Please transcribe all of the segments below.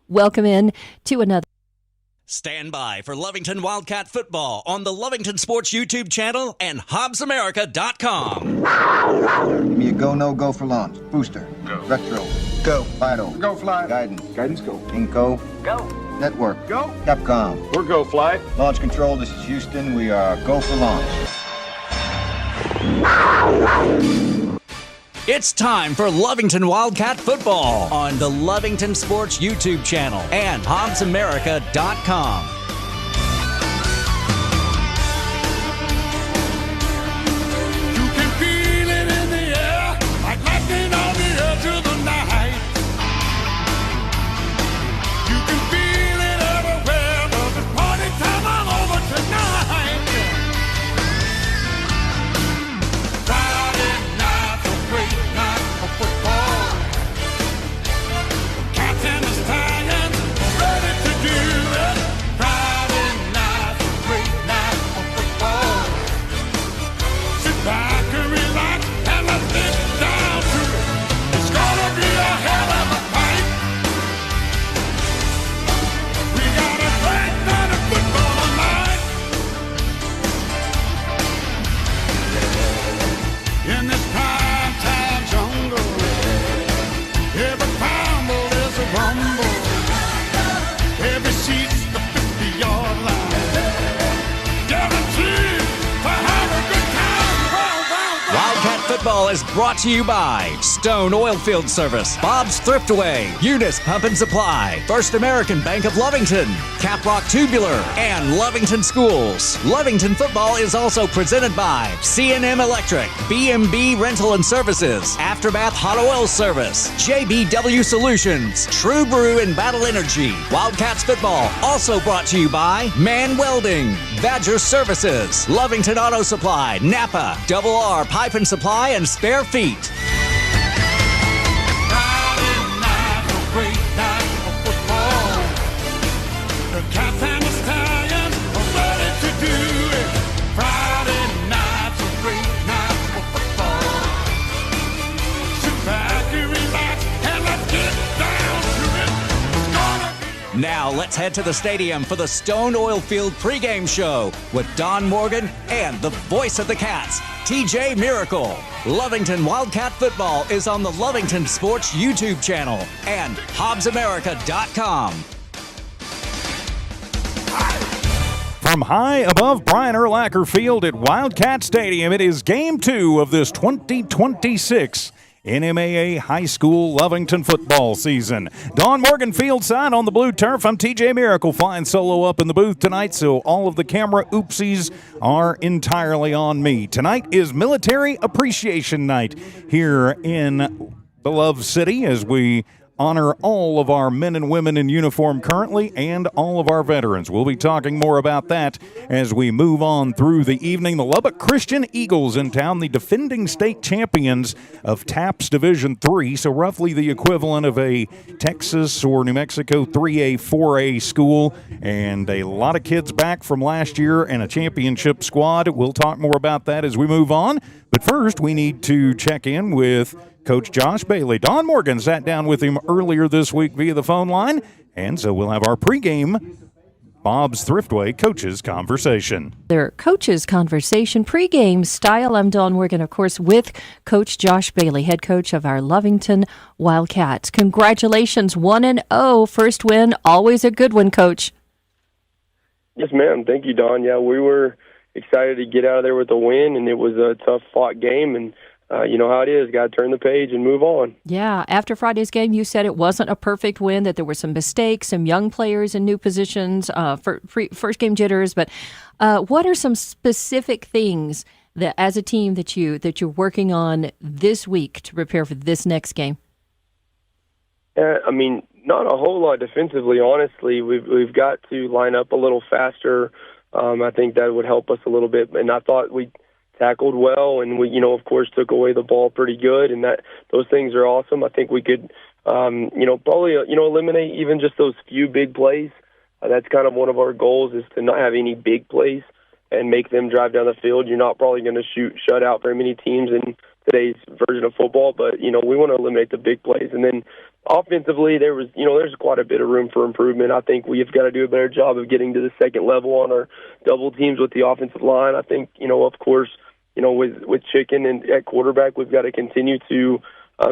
Welcome in to another. Stand by for Lovington Wildcat football on the Lovington Sports YouTube channel and HobbsAmerica.com. Give me a go, no go for launch. Booster. Go. Retro. Go. Vital. Go, fly. Guidance. Guidance, go. Inco. Go. Network. Go. Capcom. We're go, fly. Launch control, this is Houston. We are go for launch. It's time for Lovington Wildcat football on the Lovington Sports YouTube channel and HobbsAmerica.com. You can feel it in the air, like lightning on the edge of the night. You can feel it everywhere, but it's party time all over tonight. Friday night's a great night for football. The Cats and the Stallions are ready to do it. Friday night's a great night for football. Sit back and relax and let's get down to it. It's gonna be a hell of a fight. We got a great night of football tonight. In this prime time jungle, every poundle is a rumble. Every seat's the 50-yard line. Guaranteed to have a good time. Wildcat football is brought to you by Stone Oilfield Service, Bob's Thriftway, Eunice Pump and Supply, First American Bank of Lovington, Caprock Tubular, and Lovington Schools. Lovington football is also presented by C&M Electric, B&B Rental and Services, Aftermath Hot Oil Service, JBW Solutions, True Brew and Battle Energy. Wildcats football also brought to you by Man Welding, Badger Services, Lovington Auto Supply, Napa, Double R Pipe and Supply, and Spare Feet. Friday night's a great night for football. The Cats and the Stallions are ready to do it. Friday night's a great night for football. Sit back and relax and let's get down to it. It's gonna be Now let's head to the stadium for the Stone Oilfield pregame show with Don Morgan and the voice of the Cats, TJ Miracle. Lovington Wildcat football is on the Lovington Sports YouTube channel and HobbsAmerica.com. From high above Brian Urlacher Field at Wildcat Stadium, it is Game 2 of this 2026 NMAA High School Lovington football season. Don Morgan fieldside on the blue turf. I'm TJ Miracle, flying solo up in the booth tonight, so all of the camera oopsies are entirely on me. Tonight is Military Appreciation Night here in beloved city as we honor all of our men and women in uniform currently and all of our veterans. We'll be talking more about that as we move on through the evening. The Lubbock Christian Eagles in town, the defending state champions of TAPS Division III, so roughly the equivalent of a Texas or New Mexico 3A, 4A school, and a lot of kids back from last year and a championship squad. We'll talk more about that as we move on. But first, we need to check in with Coach Josh Bailey. Don Morgan sat down with him earlier this week via the phone line, and so we'll have our pregame Bob's Thriftway Coaches Conversation. Their Coaches Conversation pregame style. I'm Dawn Morgan, of course, with Coach Josh Bailey, head coach of our Lovington Wildcats. Congratulations, 1-0, first win, always a good one, Coach. Yes, ma'am. Thank you, Dawn. Yeah, we were excited to get out of there with a win, and it was a tough-fought game, and you know how it is. Got to turn the page and move on. Yeah, after Friday's game, you said it wasn't a perfect win, that there were some mistakes, some young players in new positions, first game jitters. But what are some specific things that, as a team, that you're working on this week to prepare for this next game? I mean, not a whole lot defensively. Honestly, we've got to line up a little faster. I think that would help us a little bit. And I thought we tackled well, and we, of course, took away the ball pretty good, and those things are awesome. I think we could, probably, eliminate even just those few big plays. That's kind of one of our goals, is to not have any big plays and make them drive down the field. You're not probably going to shut out very many teams in today's version of football, but, we want to eliminate the big plays. And then offensively, there's quite a bit of room for improvement. I think we've got to do a better job of getting to the second level on our double teams with the offensive line. I think, of course, with Chicken and at quarterback, we've got to continue to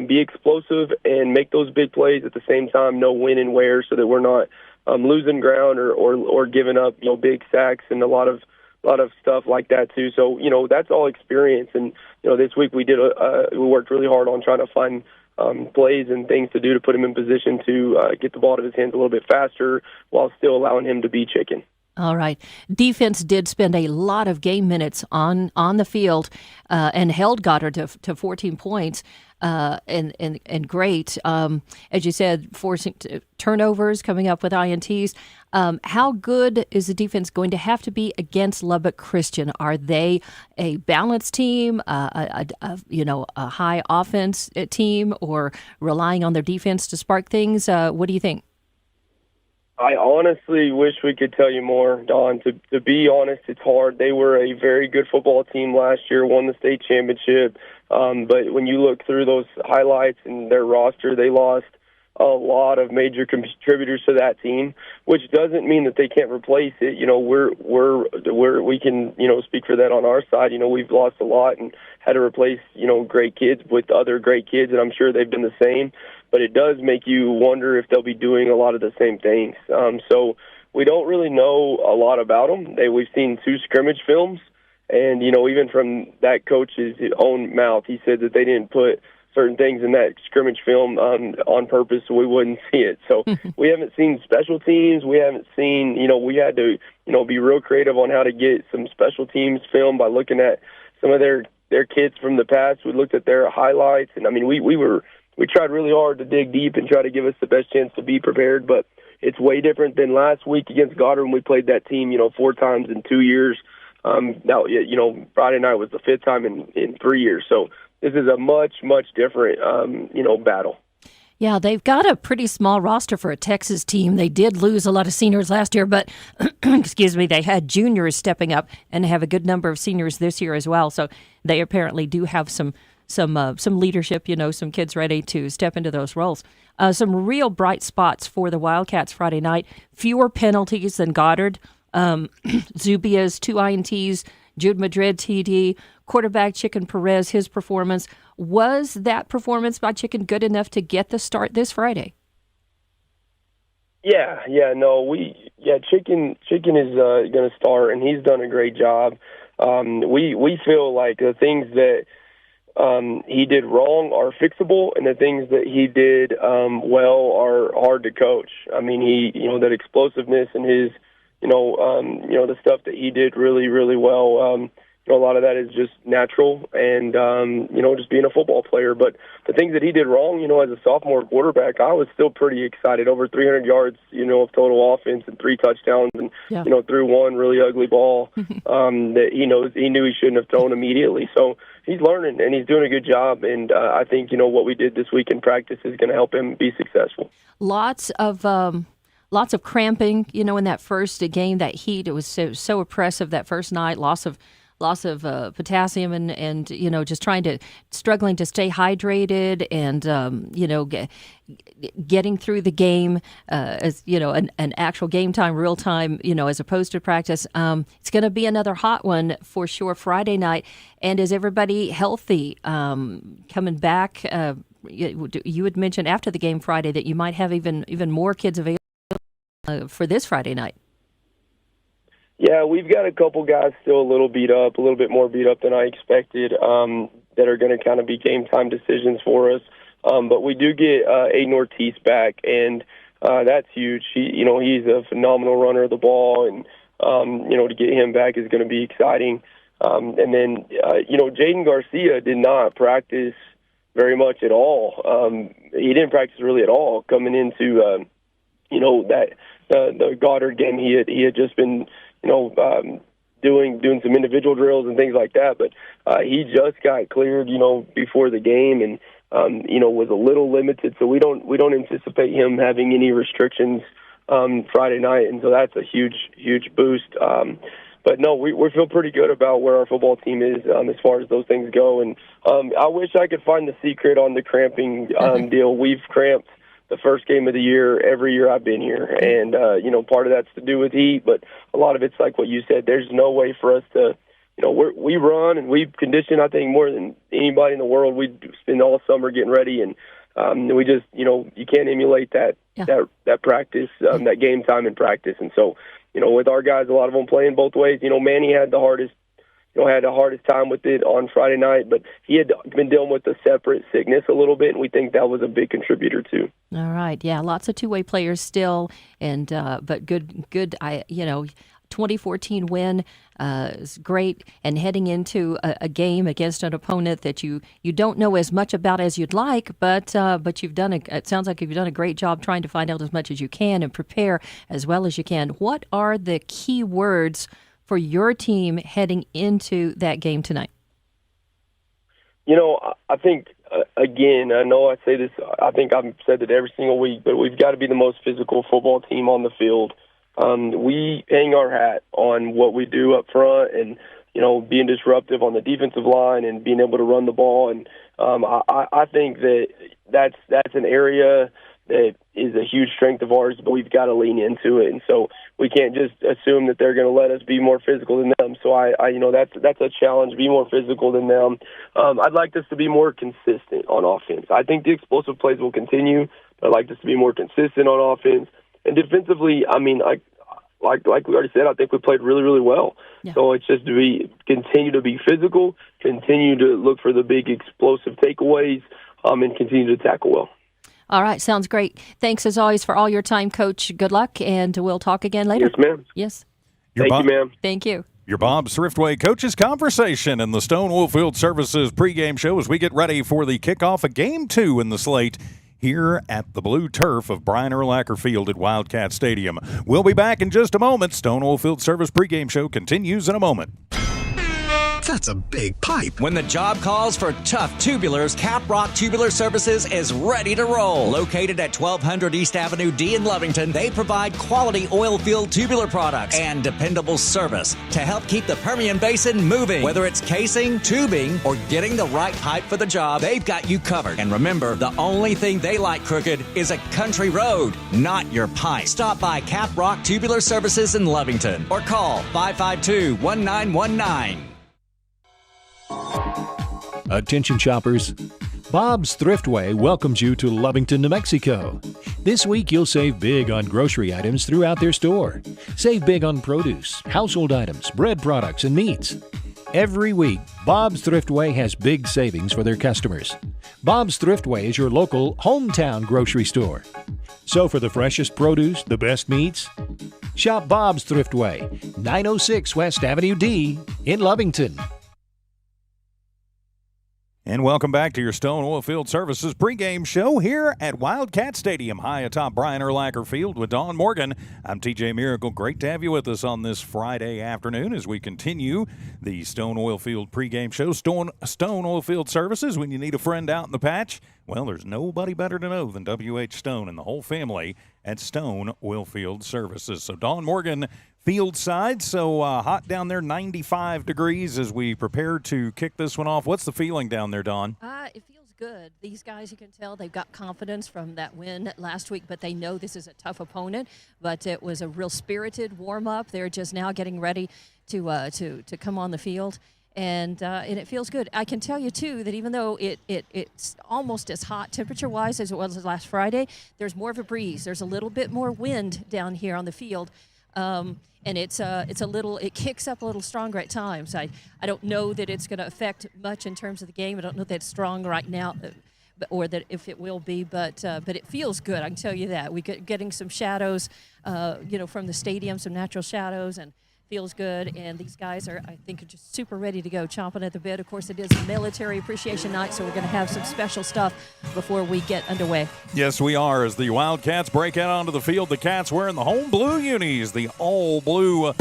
be explosive and make those big plays at the same time, know when and where, so that we're not losing ground or giving up, big sacks and a lot of stuff like that too. So, that's all experience. And, this week we worked really hard on trying to find plays and things to do to put him in position to get the ball out of his hands a little bit faster while still allowing him to be Chicken. All right. Defense did spend a lot of game minutes on the field and held Goddard to 14 points. And great, as you said, forcing turnovers, coming up with INTs. How good is the defense going to have to be against Lubbock Christian? Are they a balanced team, a high offense team, or relying on their defense to spark things? What do you think? I honestly wish we could tell you more, Don. To be honest, it's hard. They were a very good football team last year, won the state championship. But when you look through those highlights and their roster, they lost a lot of major contributors to that team, which doesn't mean that they can't replace it. We can speak for that on our side. We've lost a lot and had to replace great kids with other great kids, and I'm sure they've done the same. But it does make you wonder if they'll be doing a lot of the same things. So we don't really know a lot about them. We've seen 2 scrimmage films, and even from that coach's own mouth, he said that they didn't put certain things in that scrimmage film on purpose so we wouldn't see it. So we haven't seen special teams. We haven't seen, we had to, be real creative on how to get some special teams film by looking at some of their kids from the past. We looked at their highlights, and we tried really hard to dig deep and try to give us the best chance to be prepared, but it's way different than last week against Goddard when we played that team, 4 times in 2 years. Now, Friday night was the 5th time in 3 years. So this is a much, much different, battle. Yeah, they've got a pretty small roster for a Texas team. They did lose a lot of seniors last year, but excuse me, they had juniors stepping up and have a good number of seniors this year as well. So they apparently do have some leadership, some kids ready to step into those roles. Some real bright spots for the Wildcats Friday night. Fewer penalties than Goddard. Zubia's 2 INTs, Jude Madrid TD, quarterback Chicken Perez, his performance. Was that performance by Chicken good enough to get the start this Friday? Chicken is going to start, and he's done a great job. We feel like the things that he did wrong are fixable, and the things that he did well are hard to coach. That explosiveness and his, the stuff that he did really, really well. A lot of that is just natural and, just being a football player. But the things that he did wrong, as a sophomore quarterback, I was still pretty excited. Over 300 yards, of total offense and 3 touchdowns and, threw 1 really ugly ball that he knew he shouldn't have thrown immediately. So he's learning and he's doing a good job. And I think, what we did this week in practice is going to help him be successful. Lots of cramping, in that first game, that heat. It was so oppressive that first night, loss of potassium and just struggling to stay hydrated and, getting through the game, as, an actual game time, real time, as opposed to practice. It's going to be another hot one for sure Friday night. And is everybody healthy coming back? You had mentioned after the game Friday that you might have even more kids available for this Friday night. Yeah, we've got a couple guys still a little bit more beat up than I expected, that are going to kind of be game time decisions for us. But we do get Aiden Ortiz back, and that's huge. He's a phenomenal runner of the ball, and to get him back is going to be exciting. And then Jaden Garcia did not practice very much at all. He didn't practice really at all coming into the Goddard game. He had just been doing some individual drills and things like that, but he just got cleared, before the game, and was a little limited. So we don't anticipate him having any restrictions Friday night, and so that's a huge boost. But no, we feel pretty good about where our football team is as far as those things go. And I wish I could find the secret on the cramping deal. We've cramped the first game of the year every year I've been here. And, part of that's to do with heat, but a lot of it's like what you said. There's no way for us to, we run and we condition, I think, more than anybody in the world. We spend all summer getting ready, and we just, you can't emulate that practice, that game time in practice. And so, with our guys, a lot of them playing both ways. Manny had the hardest time with it on Friday night, but he had been dealing with a separate sickness a little bit, and we think that was a big contributor too. All right, yeah, lots of two-way players still, and but good. 2014 win is great, and heading into a game against an opponent that you don't know as much about as you'd like, but you've done it sounds like you've done a great job trying to find out as much as you can and prepare as well as you can. What are the key words for your team heading into that game tonight? I think, again, I know I say this, I think I've said it every single week, but we've got to be the most physical football team on the field. We hang our hat on what we do up front and, being disruptive on the defensive line and being able to run the ball. And I think that's an area that is a huge strength of ours, but we've got to lean into it. And so we can't just assume that they're going to let us be more physical than them. So that's a challenge, be more physical than them. I'd like us to be more consistent on offense. I think the explosive plays will continue, but I'd like us to be more consistent on offense. And defensively, like we already said, I think we played really, really well. Yeah. So it's just continue to be physical, continue to look for the big explosive takeaways, and continue to tackle well. All right, sounds great. Thanks as always for all your time, Coach. Good luck, and we'll talk again later. Yes, ma'am. Yes. Thank you, ma'am. Thank you. Your Bob's Thriftway Coaches Conversation in the Stone Oilfield Services pregame show as we get ready for the kickoff of Game 2 in the slate here at the blue turf of Brian Urlacher Field at Wildcat Stadium. We'll be back in just a moment. Stone Oilfield Service pregame show continues in a moment. That's a big pipe. When the job calls for tough tubulars, Caprock Tubular Services is ready to roll. Located at 1200 East Avenue D in Lovington, they provide quality oil field tubular products and dependable service to help keep the Permian Basin moving. Whether it's casing, tubing, or getting the right pipe for the job, they've got you covered. And remember, the only thing they like crooked is a country road, not your pipe. Stop by Caprock Tubular Services in Lovington or call 552-1919. Attention shoppers, Bob's Thriftway welcomes you to Lovington, New Mexico. This week you'll save big on grocery items throughout their store. Save big on produce, household items, bread products, and meats. Every week, Bob's Thriftway has big savings for their customers. Bob's Thriftway is your local hometown grocery store. So for the freshest produce, the best meats, shop Bob's Thriftway, 906 West Avenue D in Lovington. And welcome back to your Stone Oilfield Services pregame show here at Wildcat Stadium, high atop Brian Urlacher Field with Don Morgan. I'm TJ Miracle. Great to have you with us on this Friday afternoon as we continue the Stone Oilfield pregame show. Stone Oilfield Services, when you need a friend out in the patch, well, there's nobody better to know than W.H. Stone and the whole family at Stone Oilfield Services. So Don Morgan, field side, so hot down there, 95 degrees as we prepare to kick this one off. What's the feeling down there, Don? It feels good. These guys, you can tell, they've got confidence from that win last week, but they know this is a tough opponent. But it was a real spirited warm-up. They're just now getting ready to come on the field. And it feels good. I can tell you, too, that even though it's almost as hot temperature-wise as it was last Friday, there's more of a breeze. There's a little bit more wind down here on the field. And it kicks up a little stronger at times. I don't know that it's going to affect much in terms of the game. I don't know that it's strong right now, or that if it will be, but it feels good. I can tell you that. We're getting some shadows, from the stadium, some natural shadows, and feels good. And these guys are just super ready to go, chomping at the bit. Of course, it is Military Appreciation Night, so we're going to have some special stuff before we get underway. Yes, we are. As the Wildcats break out onto the field, the Cats wearing the home blue unis, the all blue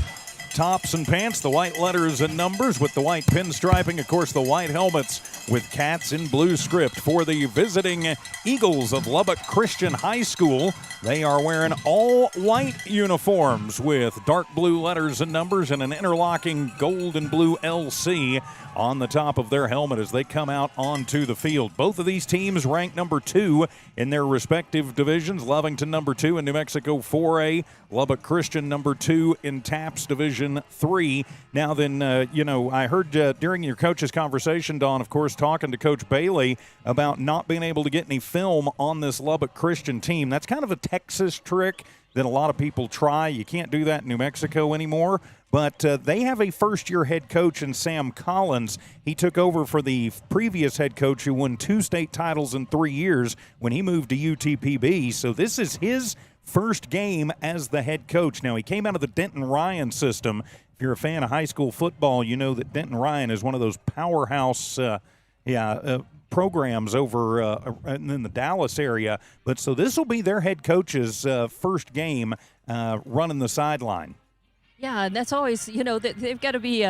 tops and pants, the white letters and numbers with the white pinstriping. Of course, the white helmets with cats in blue script for the visiting Eagles of Lubbock Christian High School. They are wearing all white uniforms with dark blue letters and numbers and an interlocking gold and blue LC on the top of their helmet as they come out onto the field. Both of these teams ranked number 2 in their respective divisions. Lovington number 2 in New Mexico 4A. Lubbock Christian number 2 in TAPS Division 3. Now then, I heard during your coach's conversation, Don, of course, talking to Coach Bailey about not being able to get any film on this Lubbock Christian team. That's kind of a Texas trick that a lot of people try. You can't do that in New Mexico anymore. But they have a first-year head coach in Sam Collins. He took over for the previous head coach who won 2 state titles in 3 years when he moved to UTPB. So this is his first game as the head coach. Now, he came out of the Denton Ryan system. If you're a fan of high school football, you know that Denton Ryan is one of those powerhouse programs over in the Dallas area. But so this will be their head coach's first game running the sideline. Yeah, and that's always, they've got to be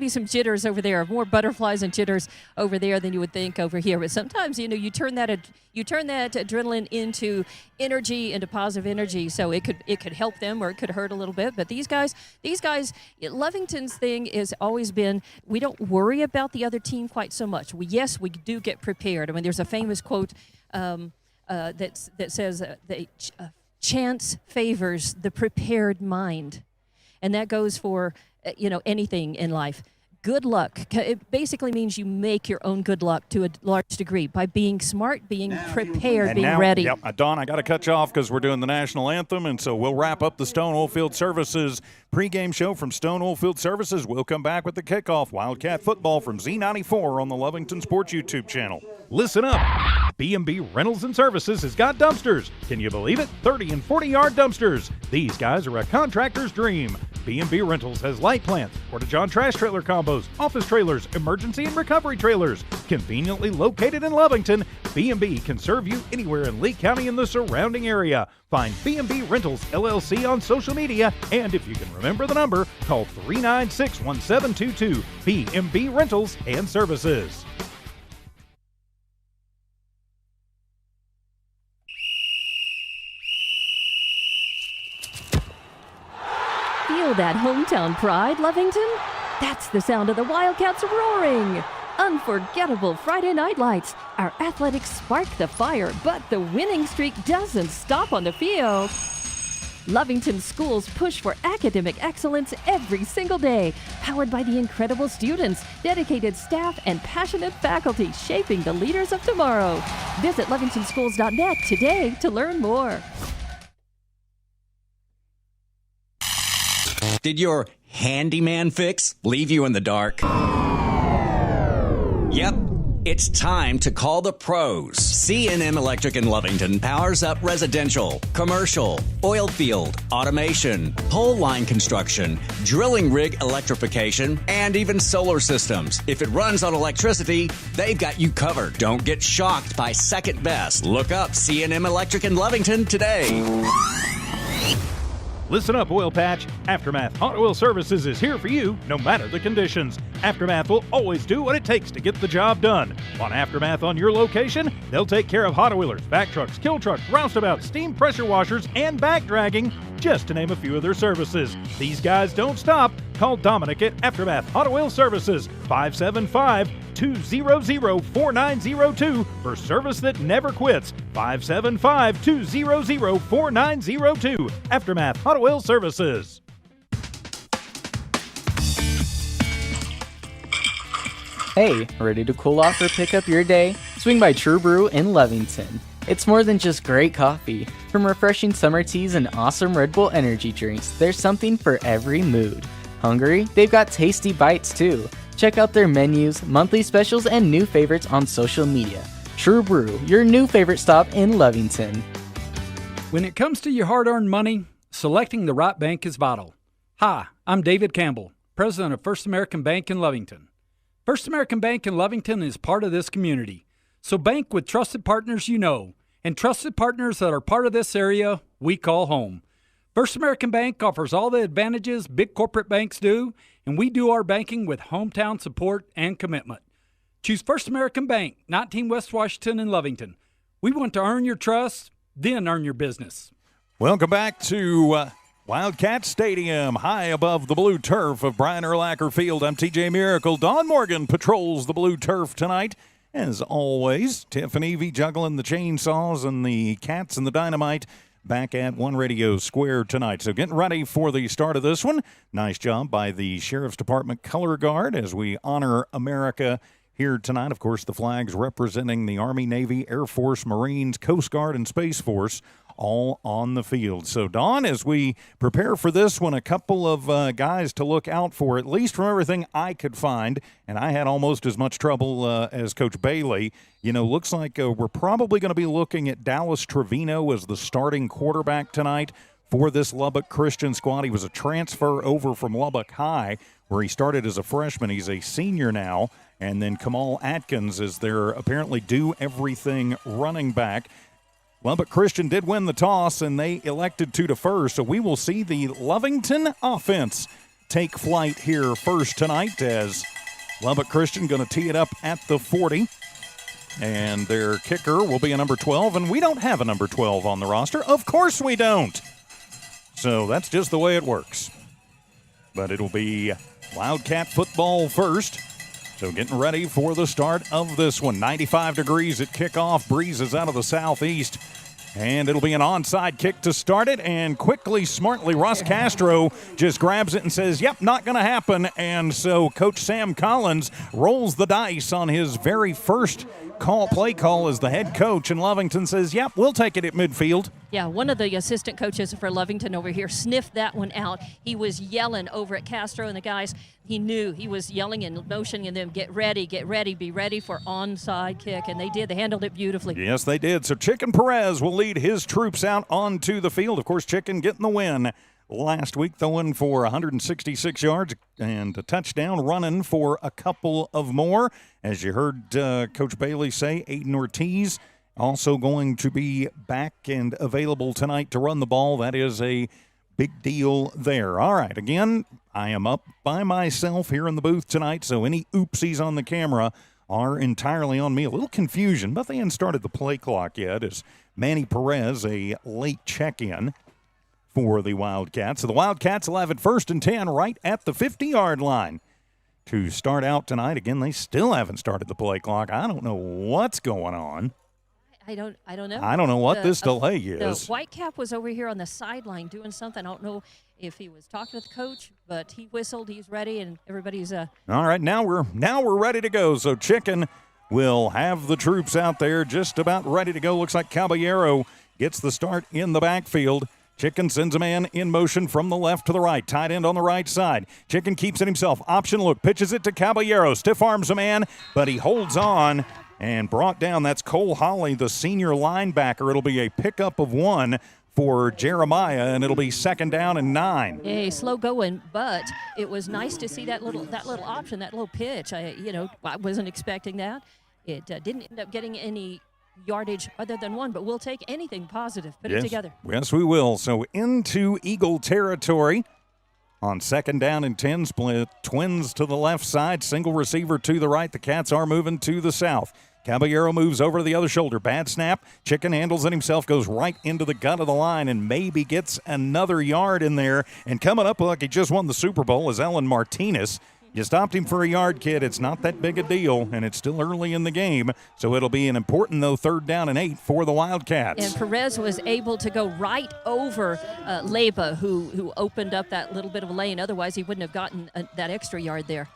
some jitters over there, more butterflies and jitters over there than you would think over here. But sometimes, you turn that adrenaline into energy, into positive energy. So it could help them or it could hurt a little bit. But these guys, Lovington's thing has always been, we don't worry about the other team quite so much. We do get prepared. I mean, there's a famous quote that says chance favors the prepared mind. And that goes for, anything in life. Good luck. It basically means you make your own good luck to a large degree by being smart, being prepared, being ready. Yep, Don, I got to cut you off because we're doing the national anthem, and so we'll wrap up the Stone Oilfield Services pregame show from Stone Oilfield Services. We'll come back with the kickoff. Wildcat football from Z94 on the Lovington Sports YouTube channel. Listen up. B&B Rentals and Services has got dumpsters. Can you believe it? 30 and 40-yard dumpsters. These guys are a contractor's dream. B&B Rentals has light plants, porta-john trash trailer combos, office trailers, emergency and recovery trailers. Conveniently located in Lovington, B&B can serve you anywhere in Lee County and the surrounding area. Find B&B Rentals LLC on social media, and if you can remember the number, call 396-1722. B&B Rentals and Services. Feel that hometown pride, Lovington? That's the sound of the Wildcats roaring. Unforgettable Friday night lights. Our athletics spark the fire, but the winning streak doesn't stop on the field. Lovington schools push for academic excellence every single day, powered by the incredible students, dedicated staff, and passionate faculty shaping the leaders of tomorrow. Visit lovingtonschools.net today to learn more. Did your handyman fix leave you in the dark? Yep. It's time to call the pros. C&M Electric in Lovington powers up residential, commercial, oil field, automation, pole line construction, drilling rig electrification, and even solar systems. If it runs on electricity, they've got you covered. Don't get shocked by second best. Look up C&M Electric in Lovington today. Listen up, Oil Patch. Aftermath Hot Oil Services is here for you, no matter the conditions. Aftermath will always do what it takes to get the job done. Want Aftermath on your location? They'll take care of hot oilers, back trucks, kill trucks, roustabouts, steam pressure washers, and back dragging, just to name a few of their services. These guys don't stop. Call Dominic at Aftermath Hot Oil Services, 575-200-4902 for service that never quits. 575-200-4902. Aftermath Hot Oil Services. Hey, ready to cool off or pick up your day? Swing by True Brew in Lovington. It's more than just great coffee. From refreshing summer teas and awesome Red Bull energy drinks, there's something for every mood. Hungry? They've got tasty bites too. Check out their menus, monthly specials, and new favorites on social media. True Brew, your new favorite stop in Lovington. When it comes to your hard-earned money, selecting the right bank is vital. Hi, I'm David Campbell, president of First American Bank in Lovington. First American Bank in Lovington is part of this community. So bank with trusted partners you know, and trusted partners that are part of this area we call home. First American Bank offers all the advantages big corporate banks do, and we do our banking with hometown support and commitment. Choose First American Bank, 19 West Washington in Lovington. We want to earn your trust, then earn your business. Welcome back to Wildcat Stadium, high above the blue turf of Brian Urlacher Field. I'm TJ Miracle. Dawn Morgan patrols the blue turf tonight. As always, Tiff and Evie juggling the chainsaws and the cats and the dynamite back at One Radio Square tonight. So getting ready for the start of this one. Nice job by the Sheriff's Department Color Guard as we honor America here tonight. Of course, the flags representing the Army, Navy, Air Force, Marines, Coast Guard, and Space Force all on the field. So, Dawn, as we prepare for this one, a couple of guys to look out for, at least from everything I could find, and I had almost as much trouble as Coach Bailey. You know, looks like we're probably going to be looking at Dallas Trevino as the starting quarterback tonight for this Lubbock Christian squad. He was a transfer over from Lubbock High, where he started as a freshman. He's a senior now. And then Kamal Atkins is their apparently do-everything running back. Lubbock Christian did win the toss, and they elected to defer. So we will see the Lovington offense take flight here first tonight as Lubbock Christian going to tee it up at the 40. And their kicker will be a number 12, and we don't have a number 12 on the roster. Of course we don't. So that's just the way it works. But it'll be Wildcat football first. So getting ready for the start of this one. 95 degrees at kickoff. Breezes out of the southeast. And it'll be an onside kick to start it. And quickly, smartly, Russ Castro just grabs it and says, yep, not going to happen. And so Coach Sam Collins rolls the dice on his very first play call as the head coach. And Lovington says, yep, we'll take it at midfield. Yeah, one of the assistant coaches for Lovington over here sniffed that one out. He was yelling over at Castro and the guys. He knew he was yelling and motioning them, get ready, be ready for onside kick. And they did. They handled it beautifully. Yes, they did. So Chicken Perez will lead his troops out onto the field. Of course, Chicken getting the win last week, throwing for 166 yards and a touchdown, running for a couple of more. As you heard Coach Bailey say, Aiden Ortiz also going to be back and available tonight to run the ball. That is a big deal there. All right, again, I am up by myself here in the booth tonight, so any oopsies on the camera are entirely on me. A little confusion, but they hadn't started the play clock yet as Manny Perez, a late check-in for the Wildcats. So the Wildcats will have it 1st and 10 right at the 50-yard line to start out tonight. Again, they still haven't started the play clock. I don't know what's going on. I don't know. I don't know what this delay is. The Whitecap was over here on the sideline doing something. I don't know if he was talking to the coach, but he whistled. He's ready, and everybody's All right, now we're ready to go. So Chicken will have the troops out there just about ready to go. Looks like Caballero gets the start in the backfield. Chicken sends a man in motion from the left to the right. Tight end on the right side. Chicken keeps it himself. Option look. Pitches it to Caballero. Stiff arms a man, but he holds on and brought down. That's Cole Holly, the senior linebacker. It'll be a pickup of 1 for Jeremiah, and it'll be 2nd down and 9. Hey, slow going, but it was nice to see that little option, that little pitch. I wasn't expecting that. It didn't end up getting any yardage other than 1, but we'll take anything positive. Put it together. Yes, we will. So into Eagle territory on 2nd down and 10, split twins to the left side, single receiver to the right. The Cats are moving to the south. Caballero moves over to the other shoulder. Bad snap. Chicken handles it himself, goes right into the gut of the line, and maybe gets another yard in there. And coming up like he just won the Super Bowl is Ellen Martinez. You stopped him for a yard, kid. It's not that big a deal, and it's still early in the game. So it'll be an important, though, 3rd down and 8 for the Wildcats. And Perez was able to go right over Leba, who opened up that little bit of a lane. Otherwise, he wouldn't have gotten that extra yard there.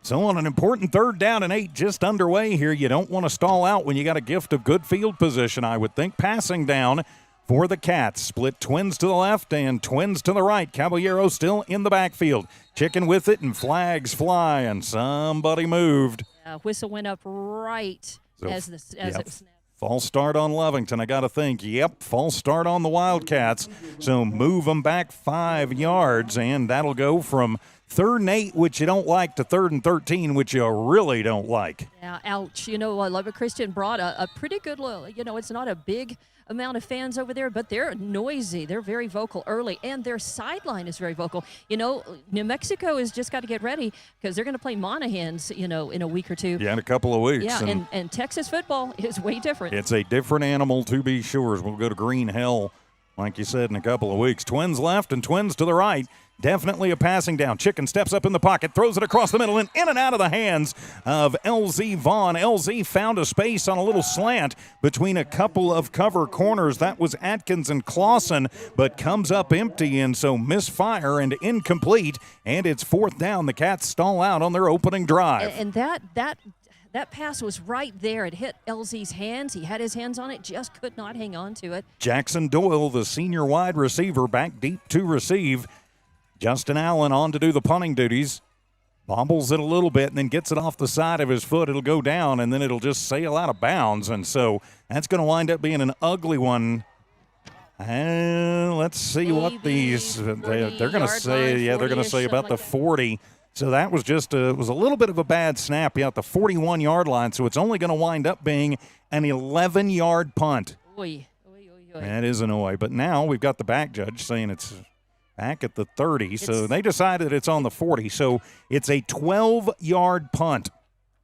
So on an important 3rd down and 8 just underway here, you don't want to stall out when you got a gift of good field position, I would think. Passing down for the Cats. Split twins to the left and twins to the right. Caballero still in the backfield. Chicken with it, and flags fly, and somebody moved. Whistle went up right as it snapped. False start on Lovington, I got to think. Yep, false start on the Wildcats. So move them back 5 yards, and that'll go from 3rd and 8, which you don't like, to 3rd and 13, which you really don't like. Yeah, ouch. Lubbock Christian brought a pretty good, it's not a big amount of fans over there, but they're noisy. They're very vocal early, and their sideline is very vocal. New Mexico has just got to get ready because they're going to play Monahans, in a week or two. Yeah, in a couple of weeks. Yeah, and Texas football is way different. It's a different animal, to be sure. We'll go to green hell, like you said, in a couple of weeks. Twins left and Twins to the right. Definitely a passing down. Chicken steps up in the pocket, throws it across the middle, and in and out of the hands of LZ Vaughn. LZ found a space on a little slant between a couple of cover corners. That was Atkins and Clausen, but comes up empty, and so misfire and incomplete, and it's 4th down. The Cats stall out on their opening drive. And that pass was right there. It hit LZ's hands. He had his hands on it, just could not hang on to it. Jackson Doyle, the senior wide receiver, back deep to receive. Justin Allen on to do the punting duties. Bobbles it a little bit and then gets it off the side of his foot. It'll go down, and then it'll just sail out of bounds. And so that's going to wind up being an ugly one. Let's see what these they're going to say. Yeah, they're going to say about the 40. So that was it was a little bit of a bad snap at the 41-yard line. So it's only going to wind up being an 11-yard punt. Oy. That is an oy. But now we've got the back judge saying it's back at the 30, so they decided it's on the 40. So it's a 12-yard punt.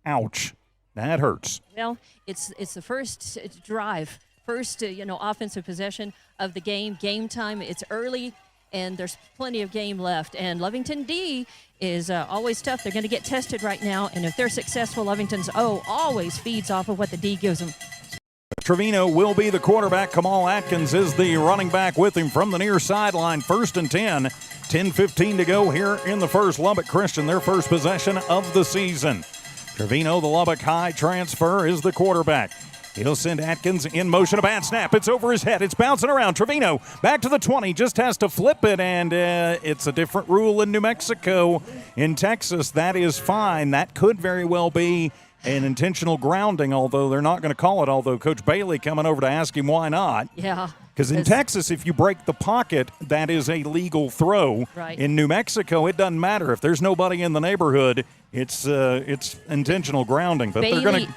Ouch. That hurts. Well, it's the first drive, first offensive possession of the game time. It's early, and there's plenty of game left. And Lovington D is always tough. They're going to get tested right now, and if they're successful, Lovington's always feeds off of what the D gives them. Trevino will be the quarterback. Kamal Atkins is the running back with him from the near sideline. 1st and 10. 10:15 to go here in the first. Lubbock Christian, their first possession of the season. Trevino, the Lubbock High transfer, is the quarterback. He'll send Atkins in motion. A bad snap. It's over his head. It's bouncing around. Trevino back to the 20. Just has to flip it, and it's a different rule in New Mexico. In Texas, that is fine. That could very well be an intentional grounding, although they're not going to call it, although Coach Bailey coming over to ask him why not. Yeah. Because in Texas, if you break the pocket, that is a legal throw. Right. In New Mexico, it doesn't matter. If there's nobody in the neighborhood, it's intentional grounding. But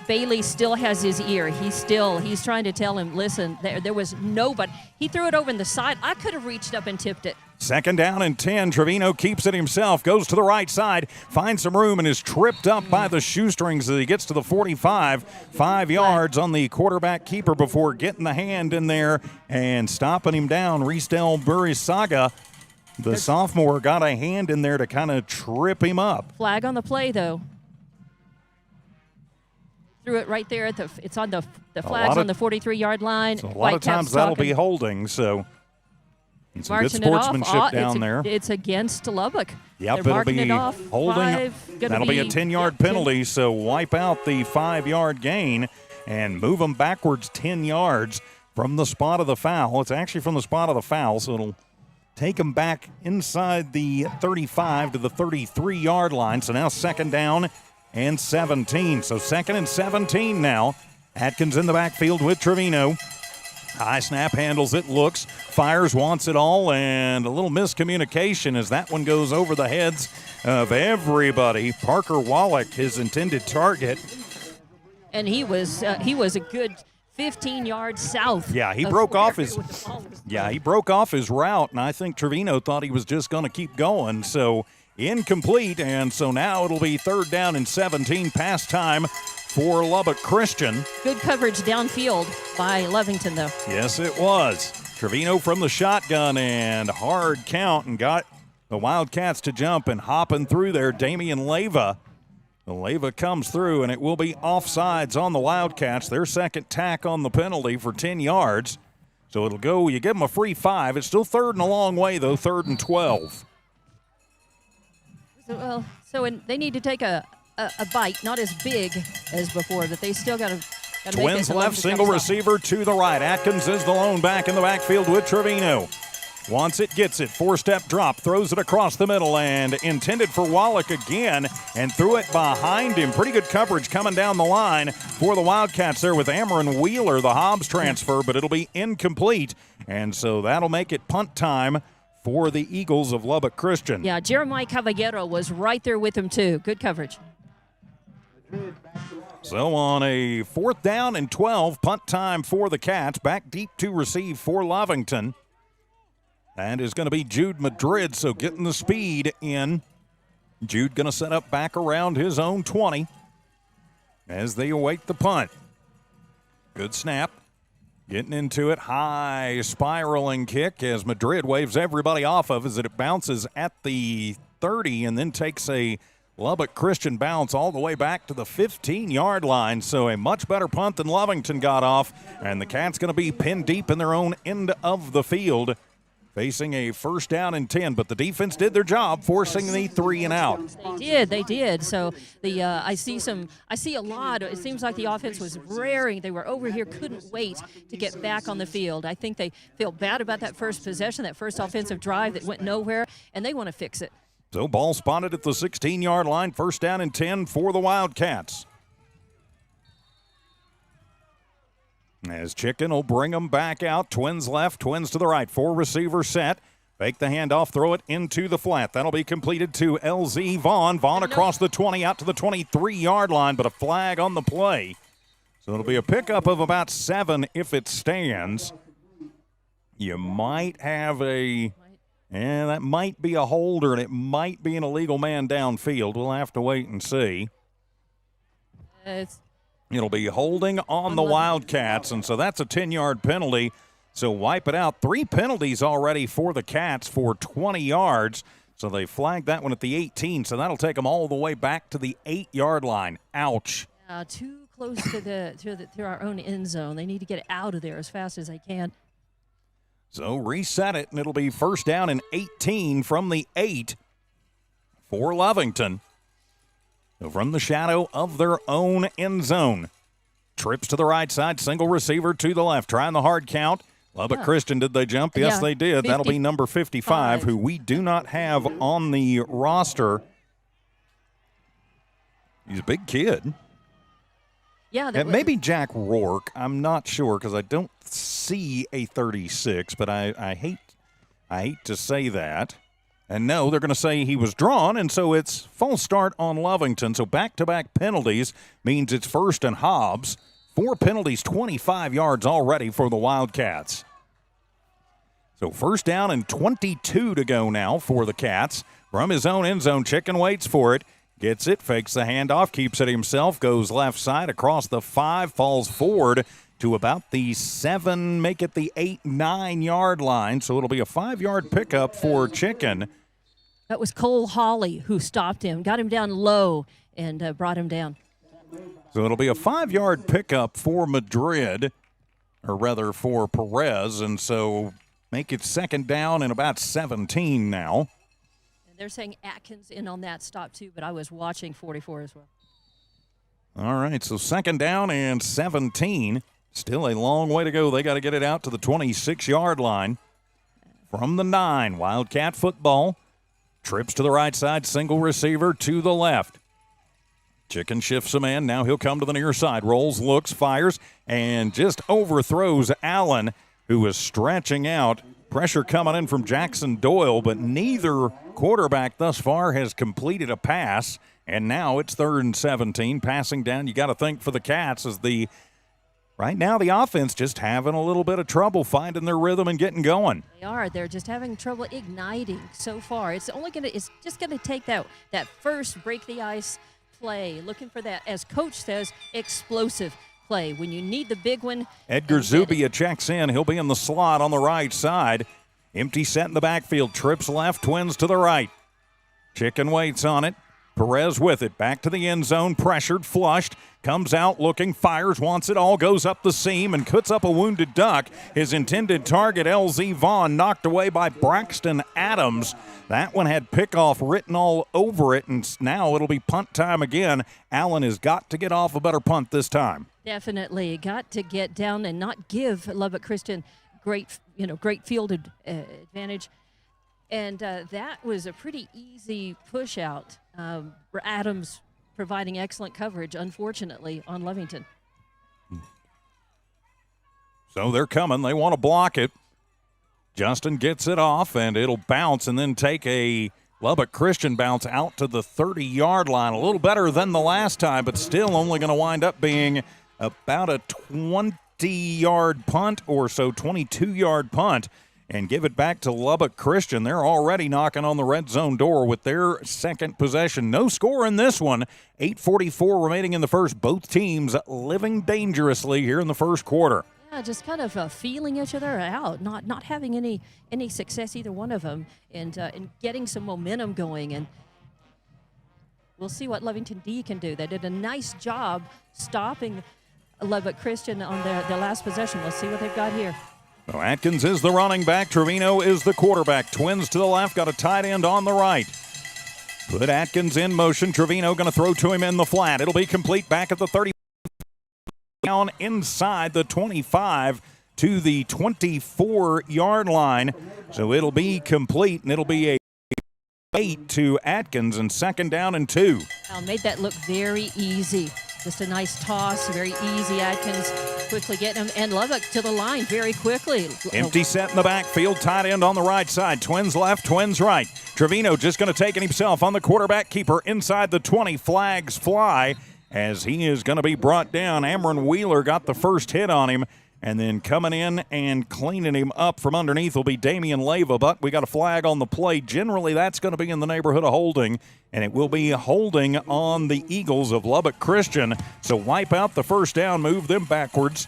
Bailey still has his ear. He's trying to tell him, listen, there was nobody. He threw it over in the side. I could have reached up and tipped it. 2nd down and 10. Trevino keeps it himself, goes to the right side, finds some room, and is tripped up by the shoestrings as he gets to the 45. 5 yards on the quarterback keeper before getting the hand in there and stopping him down. Ristel Burisaga, the sophomore, got a hand in there to kind of trip him up. Flag on the play, though. Threw it right there. It's on the flag's on the 43-yard line. So a lot of times that'll be holding, so and some good sportsmanship down there. It's against Lubbock. Yep, They're it'll be it off. holding. That'll be a 10-yard penalty, so wipe out the 5-yard gain and move them backwards 10 yards from the spot of the foul. It's actually from the spot of the foul, so it'll take them back inside the 35 to the 33-yard line. So now 2nd down and 17. So 2nd and 17 now. Atkins in the backfield with Trevino. High snap, handles it, looks, fires, wants it all, and a little miscommunication as that one goes over the heads of everybody. Parker Wallach, his intended target. And he was a good 15 yards south. Yeah, he broke off his route, and I think Trevino thought he was just going to keep going. So incomplete, and so now it'll be 3rd down and 17, pass time for Lubbock Christian. Good coverage downfield by Lovington, though. Yes, it was. Trevino from the shotgun and hard count and got the Wildcats to jump and hopping through there. Damian Leyva. Leyva comes through, and it will be offsides on the Wildcats. Their second tack on the penalty for 10 yards. So it'll go, you give them a free 5. It's still 3rd and a long way, though, 3rd and 12. So they need to take a bite, not as big as before, but they still got to Twins left, single receiver to the right. Atkins is the lone back in the backfield with Trevino. Wants it, gets it. 4-step drop, throws it across the middle, and intended for Wallach again, and threw it behind him. Pretty good coverage coming down the line for the Wildcats there with Amarin Wheeler, the Hobbs transfer, but it'll be incomplete. And so that'll make it punt time for the Eagles of Lubbock Christian. Yeah, Jeremiah Caballero was right there with him, too. Good coverage. So on a 4th down and 12, punt time for the Cats. Back deep to receive for Lovington. That is going to be Jude Madrid, so getting the speed in. Jude going to set up back around his own 20 as they await the punt. Good snap. Getting into it, high spiraling kick as Madrid waves everybody off of as it bounces at the 30 and then takes a Lubbock Christian bounce all the way back to the 15-yard line. So a much better punt than Lovington got off, and the Cats going to be pinned deep in their own end of the field, facing a 1st down and 10. But the defense did their job, forcing the 3 and out. They did. So I see a lot. It seems like the offense was raring. They were over here, couldn't wait to get back on the field. I think they feel bad about that first possession, that first offensive drive that went nowhere, and they want to fix it. So ball spotted at the 16-yard line, 1st down and 10 for the Wildcats. As Chicken will bring them back out. Twins left, twins to the right. 4 receiver set. Fake the handoff, throw it into the flat. That'll be completed to LZ Vaughn. Vaughn across the 20 out to the 23-yard line, but a flag on the play. So it'll be a pickup of about 7 if it stands. You might have that might be a holder, and it might be an illegal man downfield. We'll have to wait and see. It'll be holding on the Wildcats, and so that's a 10-yard penalty. So wipe it out. 3 penalties already for the Cats for 20 yards. So they flagged that one at the 18, so that'll take them all the way back to the 8-yard line. Ouch. Too close to our own end zone. They need to get out of there as fast as they can. So reset it, and it'll be 1st down and 18 from the 8 for Lovington. So from the shadow of their own end zone. Trips to the right side, single receiver to the left. Trying the hard count. Lubbock Christian, did they jump? Yes, they did. That'll be number 55, who we do not have on the roster. He's a big kid. Yeah, maybe Jack Rourke. I'm not sure because I don't see a 36, but I hate to say that. And no, they're going to say he was drawn, and so it's false start on Lovington. So back-to-back penalties means it's 1st and Hobbs. 4 penalties, 25 yards already for the Wildcats. So 1st down and 22 to go now for the Cats. From his own end zone, Chicken waits for it. Gets it, fakes the handoff, keeps it himself, goes left side across the 5, falls forward to about the 7, make it the 8, 9-yard line. So it'll be a 5-yard pickup for Chicken. That was Cole Hawley who stopped him, got him down low, and brought him down. So it'll be a 5-yard pickup for Madrid, or rather for Perez, and so make it 2nd down and about 17 now. They're saying Atkins in on that stop, too, but I was watching 44 as well. All right, so 2nd down and 17. Still a long way to go. They got to get it out to the 26-yard line. From the 9, Wildcat football. Trips to the right side, single receiver to the left. Chicken shifts a man. Now he'll come to the near side. Rolls, looks, fires, and just overthrows Allen, who is stretching out. Pressure coming in from Jackson Doyle, but neither quarterback thus far has completed a pass. And now it's 3rd and 17. Passing down, you got to think for the Cats as right now the offense just having a little bit of trouble finding their rhythm and getting going. They are. They're just having trouble igniting so far. It's just gonna take that first break the ice play. Looking for that, as coach says, explosive play. When you need the big one. Edgar Zubia checks in. He'll be in the slot on the right side. Empty set in the backfield. Trips left, twins to the right. Chicken waits on it. Perez with it. Back to the end zone. Pressured, flushed. Comes out looking, fires, wants it all. Goes up the seam and cuts up a wounded duck. His intended target, LZ Vaughn, knocked away by Braxton Adams. That one had pickoff written all over it, and now it'll be punt time again. Allen has got to get off a better punt this time. Definitely. Got to get down and not give Lubbock Christian great fielded advantage. And that was a pretty easy push out. Adams providing excellent coverage, unfortunately, on Lovington. So they're coming. They want to block it. Justin gets it off, and it'll bounce and then take a Lubbock Christian bounce out to the 30-yard line. A little better than the last time, but still only going to wind up being about a 20-yard punt or so, 22-yard punt, and give it back to Lubbock Christian. They're already knocking on the red zone door with their second possession. No score in this one. 8:44 remaining in the first. Both teams living dangerously here in the first quarter. Yeah, just kind of feeling each other out, not having any success, either one of them, and getting some momentum going. And we'll see what Lovington D can do. They did a nice job stopping Lubbock Christian on their last possession. We'll see what they've got here. Well, Atkins is the running back. Trevino is the quarterback. Twins to the left, got a tight end on the right. Put Atkins in motion. Trevino going to throw to him in the flat. It'll be complete back at the 30. Down inside the 25 to the 24-yard line. So it'll be complete, and it'll be a 8 to Atkins, and 2nd down and 2. Made that look very easy. Just a nice toss, very easy. Atkins quickly getting him, and Lubbock to the line very quickly. Empty set in the backfield, tight end on the right side. Twins left, Twins right. Trevino just going to take it himself on the quarterback keeper inside the 20. Flags fly as he is going to be brought down. Amron Wheeler got the first hit on him, and then coming in and cleaning him up from underneath will be Damian Leyva, but we got a flag on the play. Generally, that's going to be in the neighborhood of holding, and it will be holding on the Eagles of Lubbock Christian. So wipe out the first down, move them backwards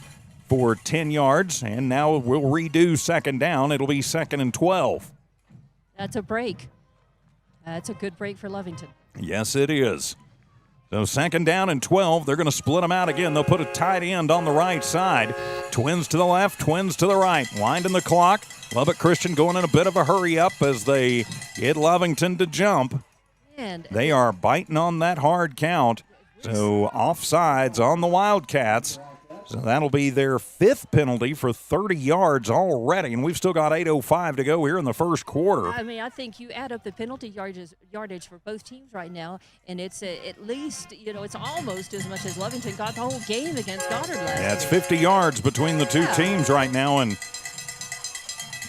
for 10 yards, and now we'll redo 2nd down. It'll be 2nd and 12. That's a break. That's a good break for Lovington. Yes, it is. So 2nd down and 12. They're going to split them out again. They'll put a tight end on the right side. Twins to the left, Twins to the right. Winding the clock. Lubbock Christian going in a bit of a hurry up as they get Lovington to jump. And they are biting on that hard count. So offsides on the Wildcats. So that'll be their 5th penalty for 30 yards already, and we've still got 8:05 to go here in the first quarter. I mean, I think you add up the penalty yardage for both teams right now, and it's at least, it's almost as much as Lovington got the whole game against Goddard last Yeah, it's year. 50 yards between the two teams right now, and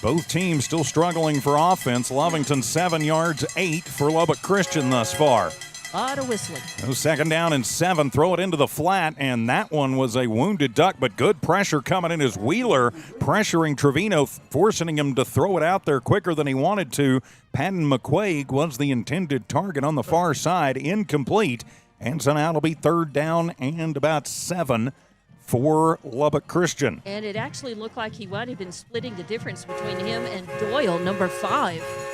both teams still struggling for offense. Lovington 7 yards, 8 for Lubbock Christian thus far. A lot of whistling. No, 2nd down and 7. Throw it into the flat, and that one was a wounded duck, but good pressure coming in as Wheeler pressuring Trevino, forcing him to throw it out there quicker than he wanted to. Patton McQuaig was the intended target on the far side, incomplete. And so now it'll be 3rd down and about 7 for Lubbock Christian. And it actually looked like he might have been splitting the difference between him and Doyle, number 5.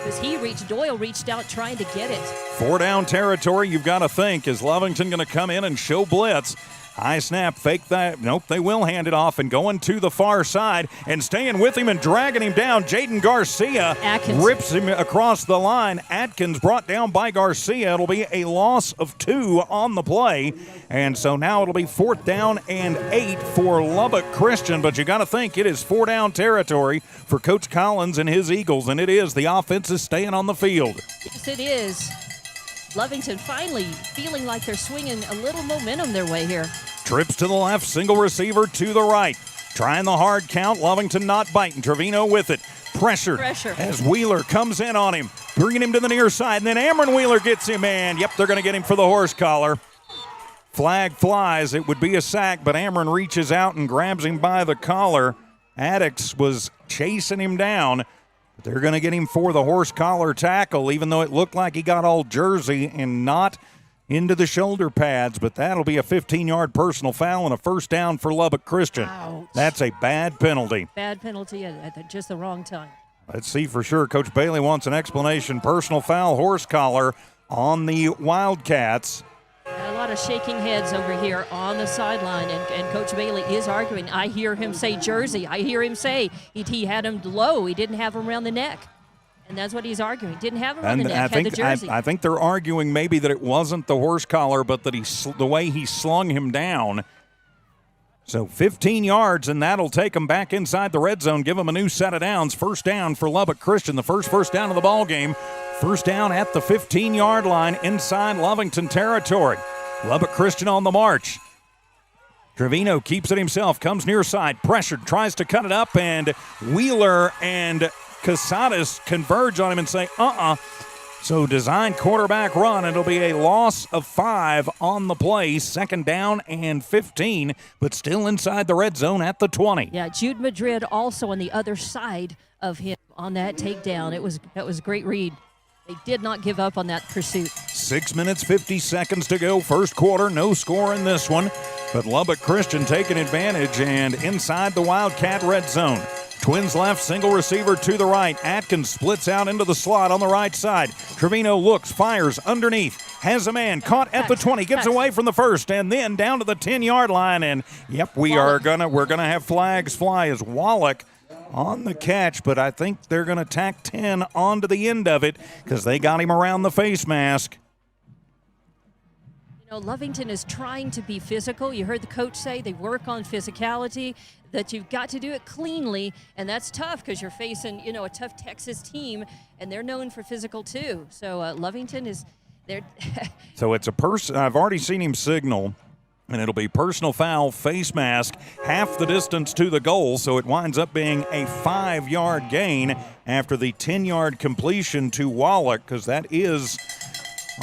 Because Doyle reached out trying to get it. 4 down territory, you've got to think. Is Lovington going to come in and show blitz? High snap, fake that. Nope, they will hand it off and going to the far side and staying with him and dragging him down. Jaden Garcia Atkins rips him across the line. Atkins brought down by Garcia. It'll be a loss of 2 on the play. And so now it'll be 4th down and 8 for Lubbock Christian. But you got to think it is 4 down territory for Coach Collins and his Eagles. And it is. The offense is staying on the field. Yes, it is. Lovington finally feeling like they're swinging a little momentum their way here. Trips to the left, single receiver to the right. Trying the hard count, Lovington not biting. Trevino with it. Pressure as Wheeler comes in on him, bringing him to the near side. And then Amron Wheeler gets him, and yep, they're going to get him for the horse collar. Flag flies. It would be a sack, but Amron reaches out and grabs him by the collar. Addix was chasing him down. They're going to get him for the horse collar tackle, even though it looked like he got all jersey and not into the shoulder pads. But that'll be a 15-yard personal foul and a 1st down for Lubbock Christian. Ouch. That's a bad penalty. Bad penalty at just the wrong time. Let's see for sure. Coach Bailey wants an explanation. Personal foul, horse collar on the Wildcats. A lot of shaking heads over here on the sideline, and Coach Bailey is arguing. I hear him say jersey. I hear him say he had him low. He didn't have him around the neck. And that's what he's arguing. Didn't have him around the neck, had the jersey. I think they're arguing maybe that it wasn't the horse collar, but that the way he slung him down. So 15 yards, and that'll take them back inside the red zone, give them a new set of downs. 1st down for Lubbock Christian, the first down of the ball game. 1st down at the 15-yard line inside Lovington territory. Lubbock Christian on the march. Trevino keeps it himself, comes near side, pressured, tries to cut it up, and Wheeler and Casadas converge on him and say, So design quarterback run. It'll be a loss of 5 on the play. 2nd down and 15, but still inside the red zone at the 20. Yeah, Jude Madrid also on the other side of him on that takedown. That was a great read. They did not give up on that pursuit. 6 minutes, 50 seconds to go. First quarter, no score in this one. But Lubbock Christian taking advantage and inside the Wildcat red zone. Twins left, single receiver to the right. Atkins splits out into the slot on the right side. Trevino looks, fires underneath, has a man caught at the 20, gets away from the first, and then down to the 10-yard line. And yep, we're gonna have flags fly as Wallach on the catch, but I think they're gonna tack 10 onto the end of it because they got him around the face mask. Lovington is trying to be physical. You heard the coach say they work on physicality, that you've got to do it cleanly, and that's tough because you're facing, a tough Texas team, and they're known for physical too. So Lovington is there. So it's a person. I've already seen him signal, and it'll be personal foul, face mask, half the distance to the goal, so it winds up being a 5-yard gain after the 10-yard completion to Wallach, because that is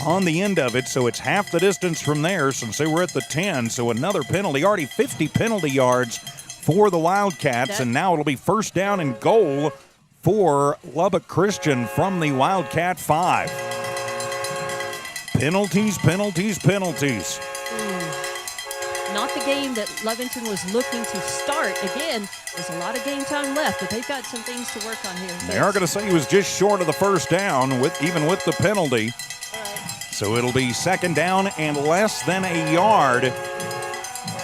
on the end of it, so it's half the distance from there. So say we're at the 10, so another penalty, already 50 penalty yards for the Wildcats, and now it'll be 1st down and goal for Lubbock Christian from the Wildcat 5. Penalties. Not the game that Lovington was looking to start. Again, there's a lot of game time left, but they've got some things to work on here. They are going to say he was just short of the 1st down, even with the penalty. So it'll be 2nd down and less than a yard.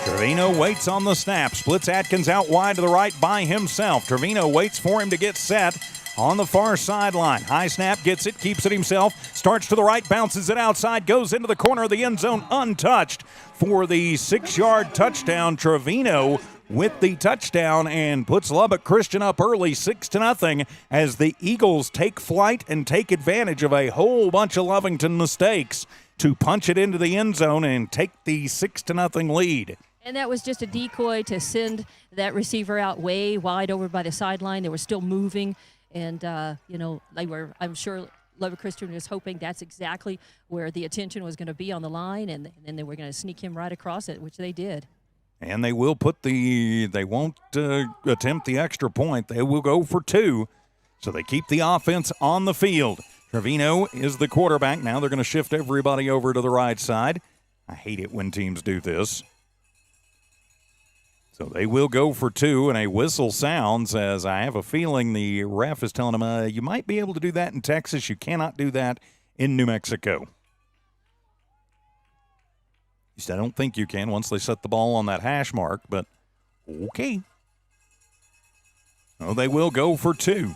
Trevino waits on the snap, splits Atkins out wide to the right by himself. Trevino waits for him to get set on the far sideline. High snap, gets it, keeps it himself, starts to the right, bounces it outside, goes into the corner of the end zone untouched for the 6-yard touchdown. Trevino with the touchdown and puts Lubbock Christian up early 6-0 as the Eagles take flight and take advantage of a whole bunch of Lovington mistakes to punch it into the end zone and take the 6-0 lead. And that was just a decoy to send that receiver out way wide over by the sideline. They were still moving, and I'm sure Lubbock Christian was hoping that's exactly where the attention was going to be on the line, and then they were going to sneak him right across it, which they did. And they will they won't attempt the extra point. They will go for 2. So they keep the offense on the field. Trevino is the quarterback. Now they're going to shift everybody over to the right side. I hate it when teams do this. So they will go for 2, and a whistle sounds as I have a feeling the ref is telling them, you might be able to do that in Texas. You cannot do that in New Mexico. I don't think you can once they set the ball on that hash mark, but okay. Well, they will go for 2.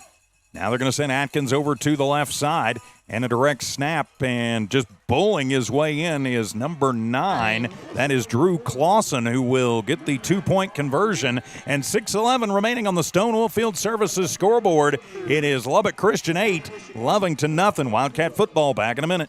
Now they're going to send Atkins over to the left side, and a direct snap, and just bowling his way in is number 9. That is Drew Clausen, who will get the 2-point conversion. And 6:11 remaining on the Stone Oilfield Services scoreboard. It is Lubbock Christian 8, Lovington nothing. Wildcat football back in a minute.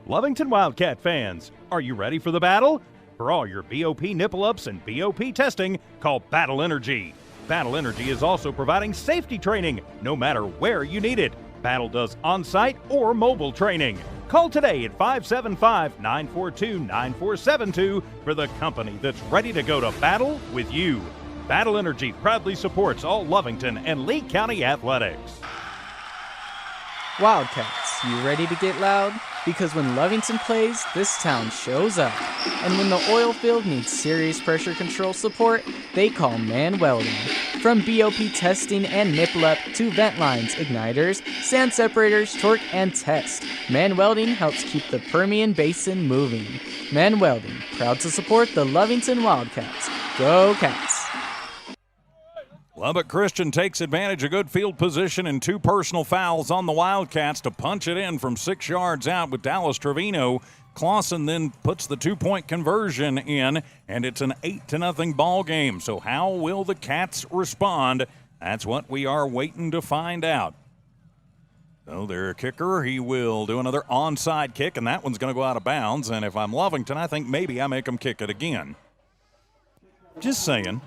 Lovington Wildcat fans, are you ready for the battle? For all your BOP nipple-ups and BOP testing, call Battle Energy. Battle Energy is also providing safety training, no matter where you need it. Battle does on-site or mobile training. Call today at 575-942-9472 for the company that's ready to go to battle with you. Battle Energy proudly supports all Lovington and Lee County athletics. Wildcats, you ready to get loud? Because when Lovington plays, this town shows up. And when the oil field needs serious pressure control support, they call Man Welding. From BOP testing and nipple up to vent lines, igniters, sand separators, torque, and test, Man Welding helps keep the Permian Basin moving. Man Welding, proud to support the Lovington Wildcats. Go Cats! Lubbock Christian takes advantage of good field position and 2 personal fouls on the Wildcats to punch it in from 6 yards out with Dallas Trevino. Clausen then puts the 2-point conversion in, and it's an 8-0 ball game. So how will the Cats respond? That's what we are waiting to find out. So their kicker, he will do another onside kick, and that one's going to go out of bounds. And if I'm Lovington, I think maybe I make him kick it again. Just saying.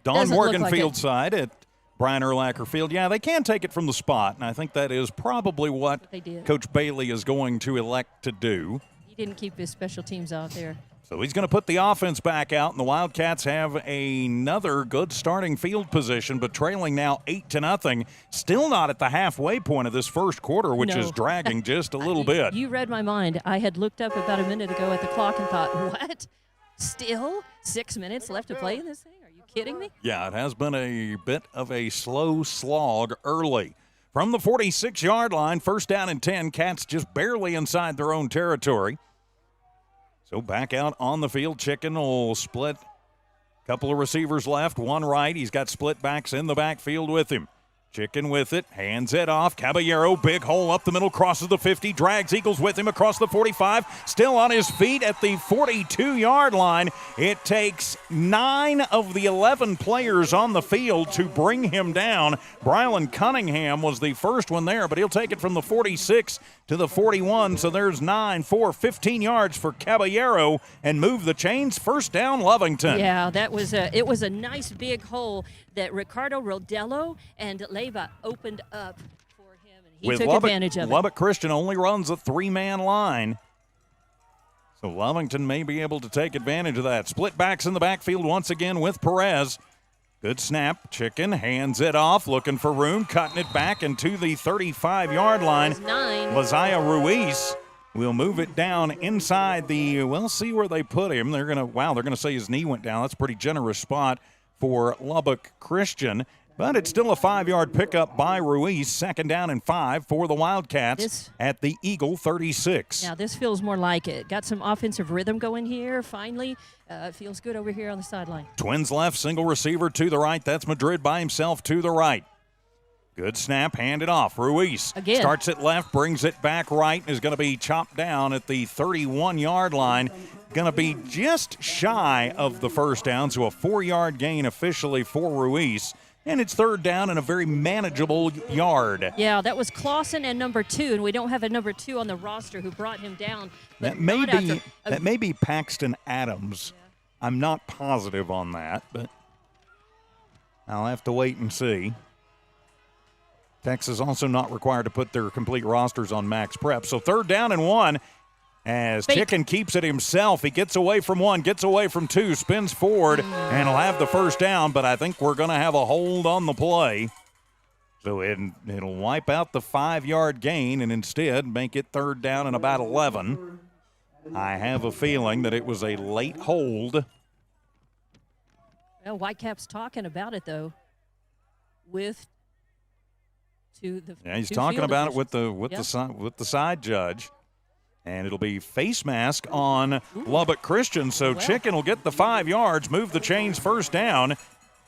Don Doesn't look Morgan like Field it. side at Brian Urlacher Field. Yeah, they can take it from the spot, and I think that is probably what they did. Coach Bailey is going to elect to do. He didn't keep his special teams out there. So he's going to put the offense back out, and the Wildcats have another good starting field position, but trailing now 8-0. Still not at the halfway point of this first quarter, which No. is dragging just a little bit. You read my mind. I had looked up about a minute ago at the clock and thought, what? Still 6 minutes left to play in this thing? Are you kidding me? Yeah, it has been a bit of a slow slog early. From the 46-yard line, first down and 10, Cats just barely inside their own territory. So back out on the field, Chicken will split. Couple of receivers left, one right. He's got split backs in the backfield with him. Chicken with it, hands it off. Caballero, big hole up the middle, crosses the 50, drags Eagles with him across the 45. Still on his feet at the 42-yard line. It takes 9 of the 11 players on the field to bring him down. Brylan Cunningham was the first one there, but he'll take it from the 46 to the 41. So there's 9, 4, 15 yards for Caballero and move the chains. First down, Lovington. Yeah, it was a nice big hole that Ricardo Rodello and Leyva opened up for him, and he took advantage of it. Lubbock Christian only runs a 3-man line. So Lovington may be able to take advantage of that. Split backs in the backfield once again with Perez. Good snap. Chicken hands it off, looking for room, cutting it back into the 35-yard line. That's 9. Laziah Ruiz will move it down inside the, we'll see where they put him. They're going to say his knee went down. That's a pretty generous spot for Lubbock Christian. But it's still a 5-yard pickup by Ruiz. Second down and 5 for the Wildcats at the Eagle 36. Now, this feels more like it. Got some offensive rhythm going here, finally. It feels good over here on the sideline. Twins left, single receiver to the right. That's Madrid by himself to the right. Good snap, handed off. Ruiz again starts it left, brings it back right, and is going to be chopped down at the 31-yard line. Going to be just shy of the first down, so a 4-yard gain officially for Ruiz. And it's third down and a very manageable yard. Yeah, that was Clausen and number 2, and we don't have a number 2 on the roster who brought him down. That may be Paxton Adams. Yeah. I'm not positive on that, but I'll have to wait and see. Texas also not required to put their complete rosters on max prep. So third down and 1 as Chicken keeps it himself. He gets away from 1, gets away from 2, spins forward, and he'll have the first down, but I think we're going to have a hold on the play. So it'll wipe out the 5-yard gain and instead make it third down and about 11. I have a feeling that it was a late hold. Well, Whitecap's talking about it, though, he's talking about it with the side judge, and it'll be face mask on Lubbock Christian. So Chicken will get the 5 yards, move the chains, first down,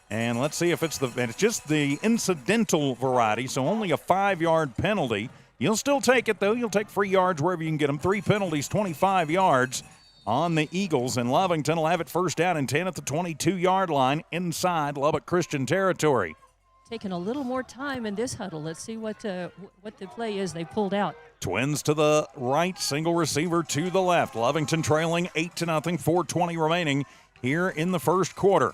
and let's see if it's just the incidental variety. So only a 5-yard penalty. You'll still take it though. You'll take free yards wherever you can get them. 3 penalties, 25 yards on the Eagles, and Lovington will have it first down and 10 at the 22-yard line inside Lubbock Christian territory. Taking a little more time in this huddle. Let's see what the play is they pulled out. Twins to the right, single receiver to the left. Lovington trailing 8-0, 4:20 remaining here in the first quarter.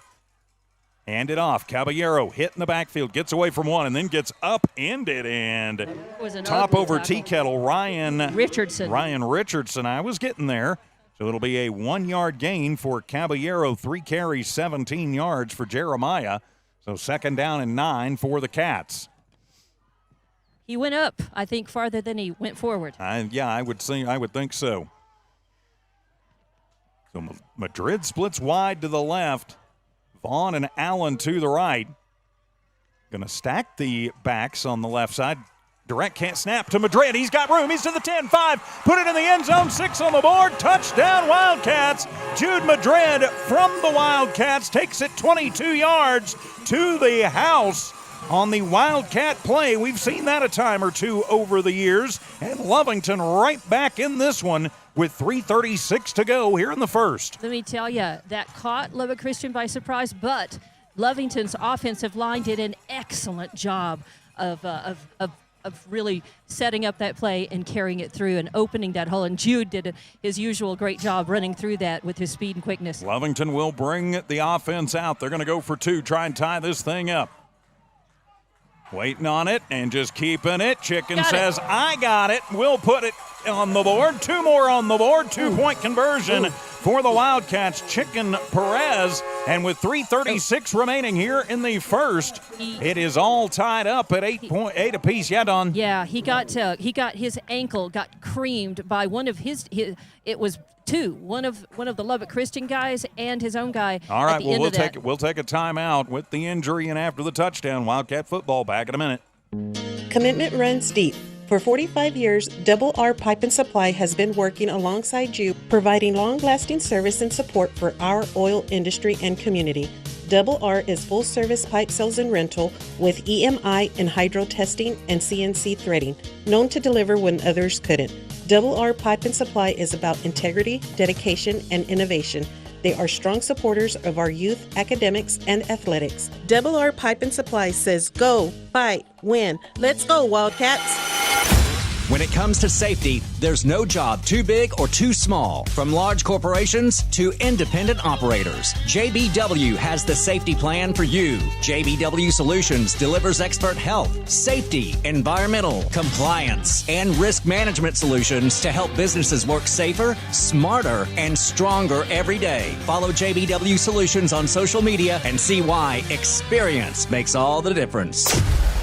Hand it off. Caballero hit in the backfield, gets away from 1, and then gets upended and top over tea kettle. Ryan Richardson. I was getting there. So it'll be a 1-yard gain for Caballero. 3 carries, 17 yards for Jeremiah. So second down and 9 for the Cats. He went up, I think, farther than he went forward. I would think so. So Madrid splits wide to the left. Vaughn and Allen to the right. Going to stack the backs on the left side. Direct can't snap to Madrid. He's got room. He's to the 10, 5. Put it in the end zone. 6 on the board. Touchdown, Wildcats. Jude Madrid from the Wildcats takes it 22 yards to the house on the Wildcat play. We've seen that a time or two over the years. And Lovington right back in this one with 3:36 to go here in the first. Let me tell you, that caught Lubbock Christian by surprise, but Lovington's offensive line did an excellent job of of really setting up that play and carrying it through and opening that hole. And Jude did his usual great job running through that with his speed and quickness. Lovington will bring the offense out. They're going to go for 2, try and tie this thing up. Waiting on it and just keeping it. Chicken says, I got it. We'll put it on the board. 2 more on the board. 2-point conversion for the Wildcats. Chicken Perez. And with 3:36 remaining here in the first, it is all tied up at 8 apiece. Yeah, Don. Yeah, he got his ankle got creamed by one of his it was 2, one of the Lubbock Christian guys and his own guy. All right, well, we'll take a timeout with the injury and after the touchdown. Wildcat football back in a minute. Commitment runs deep. For 45 years, Double R Pipe and Supply has been working alongside you, providing long-lasting service and support for our oil industry and community. Double R is full-service pipe sales and rental with EMI and hydro testing and CNC threading, known to deliver when others couldn't. Double R Pipe and Supply is about integrity, dedication, and innovation. They are strong supporters of our youth, academics, and athletics. Double R Pipe and Supply says, go, fight, win. Let's go, Wildcats. When it comes to safety, there's no job too big or too small. From large corporations to independent operators, JBW has the safety plan for you. JBW Solutions delivers expert health, safety, environmental, compliance, and risk management solutions to help businesses work safer, smarter, and stronger every day. Follow JBW Solutions on social media and see why experience makes all the difference.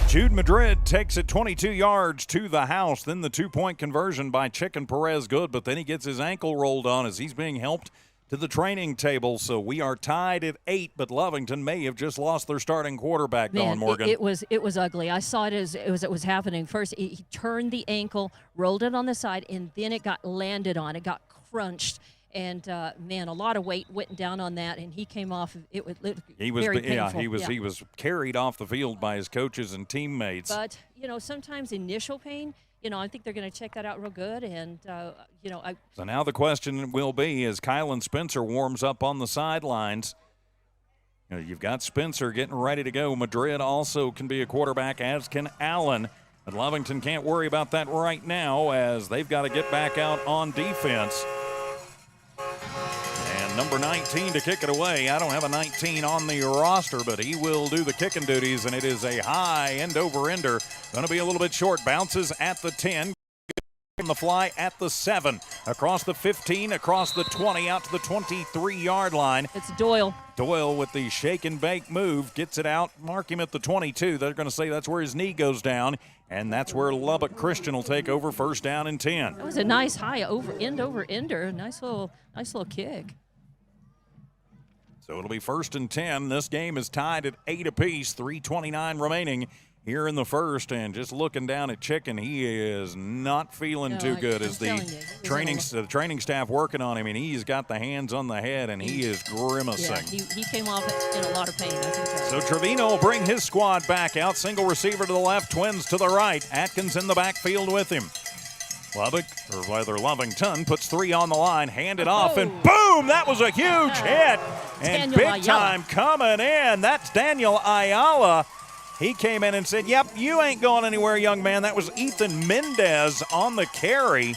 Jude Madrid takes it 22 yards to the house. Then the 2-point conversion by Chicken Perez good, but then he gets his ankle rolled on as he's being helped to the training table. So we are tied at 8, but Lovington may have just lost their starting quarterback, Dawn Morgan. It was ugly. I saw it as it was happening. First, he turned the ankle, rolled it on the side, and then it got landed on. It got crunched. And man, a lot of weight went down on that, and he came off. It was very painful. He was carried off the field by his coaches and teammates. But sometimes initial pain. I think they're going to check that out real good. And So now the question will be, as Kylan Spencer warms up on the sidelines. You've got Spencer getting ready to go. Madrid also can be a quarterback, as can Allen. But Lovington can't worry about that right now, as they've got to get back out on defense. Number 19 to kick it away. I don't have a 19 on the roster, but he will do the kicking duties, and it is a high end-over-ender. Going to be a little bit short. Bounces at the 10. On the fly at the 7. Across the 15, across the 20, out to the 23-yard line. It's Doyle. Doyle with the shake and bake move. Gets it out. Mark him at the 22. They're going to say that's where his knee goes down, and that's where Lubbock Christian will take over, first down and 10. That was a nice high end-over-ender. Nice little kick. So it'll be first and 10. This game is tied at 8 apiece, 3:29 remaining here in the first. And just looking down at Chicken, he is not feeling too good as the training staff working on him, and he's got the hands on the head, and he is grimacing. Yeah, he came off in a lot of pain, I think so. So Trevino will bring his squad back out. Single receiver to the left, twins to the right. Atkins in the backfield with him. Lubbock, or rather Lovington, puts 3 on the line, hand it off, and boom! That was a huge hit. And big time coming in. That's Daniel Ayala. He came in and said, yep, you ain't going anywhere, young man. That was Ethan Mendez on the carry.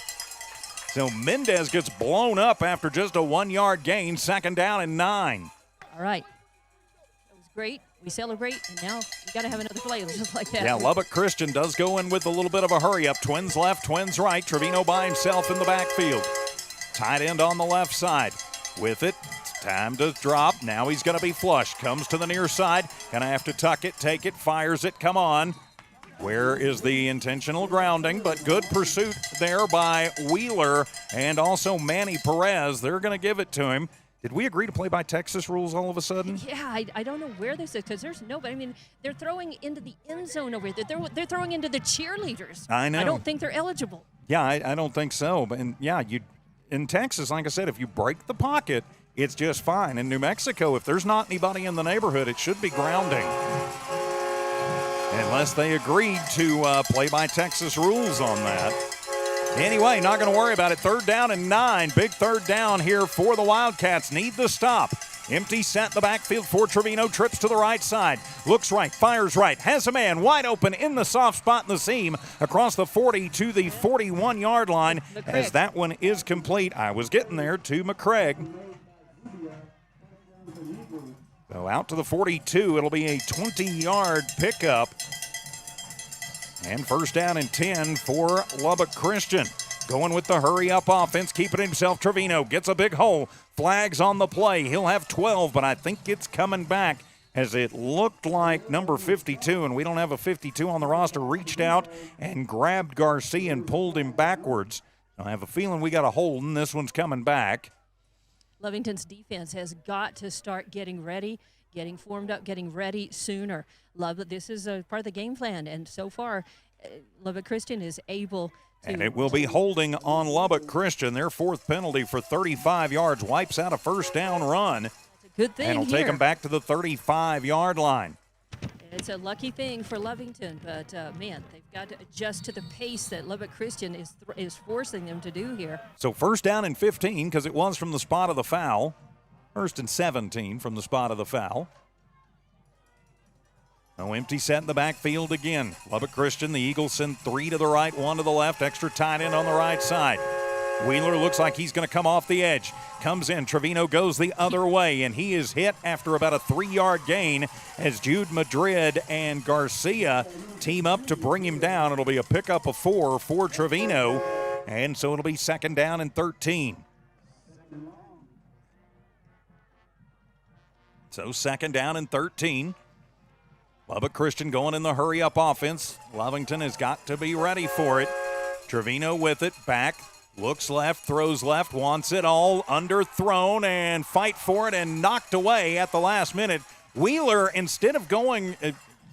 So Mendez gets blown up after just a 1-yard gain, second down and 9. All right. That was great. We celebrate, and now we got to have another play just like that. Yeah, Lubbock Christian does go in with a little bit of a hurry-up. Twins left, twins right. Trevino by himself in the backfield. Tight end on the left side. With it, it's time to drop. Now he's going to be flush. Comes to the near side. Going to have to tuck it, take it, fires it. Come on. Where is the intentional grounding? But good pursuit there by Wheeler and also Manny Perez. They're going to give it to him. Did we agree to play by Texas rules all of a sudden? Yeah, I don't know where this is because there's nobody. I mean, they're throwing into the end zone over there. They're throwing into the cheerleaders. I know. I don't think they're eligible. Yeah, I don't think so. But in Texas, like I said, if you break the pocket, it's just fine. In New Mexico, if there's not anybody in the neighborhood, it should be grounding. Unless they agreed to play by Texas rules on that. Anyway, not going to worry about it. Third down and 9. Big third down here for the Wildcats. Need the stop. Empty set in the backfield for Trevino. Trips to the right side. Looks right. Fires right. Has a man wide open in the soft spot in the seam across the 40 to the 41-yard line. As that one is complete. I was getting there to McCraig. So out to the 42. It'll be a 20-yard pickup. And first down and 10 for Lubbock Christian. Going with the hurry-up offense, keeping himself. Trevino gets a big hole. Flags on the play. He'll have 12, but I think it's coming back as it looked like number 52, and we don't have a 52 on the roster, reached out and grabbed Garcia and pulled him backwards. I have a feeling we got a hold, and this one's coming back. Lovington's defense has got to start getting ready, getting formed up, getting ready sooner. This is a part of the game plan, and so far, Lubbock Christian is able to. And it will be holding on Lubbock Christian. Their fourth penalty for 35 yards wipes out a first down run. That's a good thing. And it'll take them back to the 35-yard line. It's a lucky thing for Lovington, but man, they've got to adjust to the pace that Lubbock Christian is forcing them to do here. So first down and 15 because it was from the spot of the foul. First and 17 from the spot of the foul. No empty set in the backfield again. Lubbock Christian, the Eagles send 3 to the right, 1 to the left. Extra tight end on the right side. Wheeler looks like he's going to come off the edge. Comes in. Trevino goes the other way, and he is hit after about a 3-yard gain as Jude Madrid and Garcia team up to bring him down. It'll be a pickup of 4 for Trevino, and so it'll be second down and 13. So second down and 13. Lubbock Christian going in the hurry-up offense. Lovington has got to be ready for it. Trevino with it, back, looks left, throws left, wants it all, underthrown, and fight for it, and knocked away at the last minute. Wheeler, instead of going,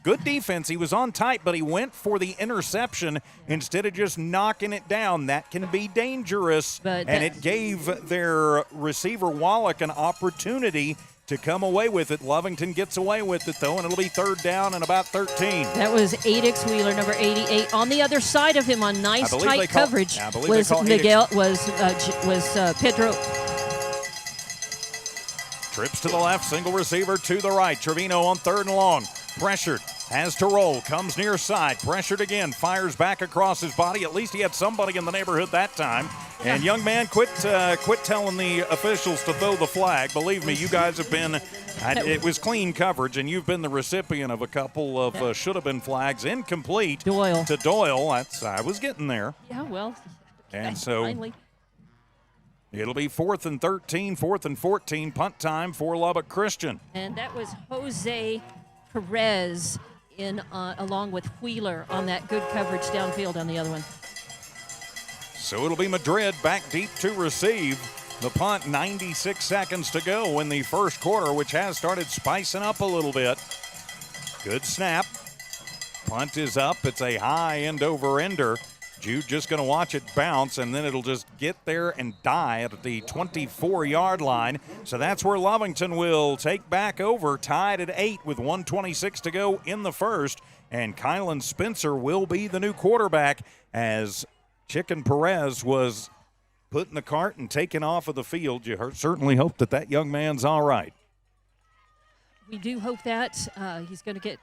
good defense, he was on tight, but he went for the interception instead of just knocking it down. That can be dangerous, and it gave their receiver Wallach an opportunity to come away with it. Lovington gets away with it, though, and it'll be third down and about 13. That was Adix Wheeler, number 88. On the other side of him on nice tight coverage was Miguel, was Pedro. Trips to the left, single receiver to the right. Trevino on third and long. Pressured, has to roll, comes near side, pressured again, fires back across his body. At least he had somebody in the neighborhood that time. And young man, quit telling the officials to throw the flag. Believe me, you guys have been, it was clean coverage, and you've been the recipient of a couple of should-have-been flags. Incomplete to Doyle. I was getting there. Yeah, well, and so finally. It'll be 4th and 13, 4th and 14, punt time for Lubbock Christian. And that was Jose Perez along with Wheeler on that good coverage downfield on the other one. So it'll be Madrid back deep to receive the punt. 96 seconds to go in the first quarter, which has started spicing up a little bit. Good snap. Punt is up. It's a high end-over-ender. Jude just going to watch it bounce, and then it'll just get there and die at the 24-yard line. So that's where Lovington will take back over, tied at 8 with 1:26 to go in the first. And Kylan Spencer will be the new quarterback as Chicken Perez was put in the cart and taken off of the field. You certainly hope that young man's all right. We do hope that. He's going to get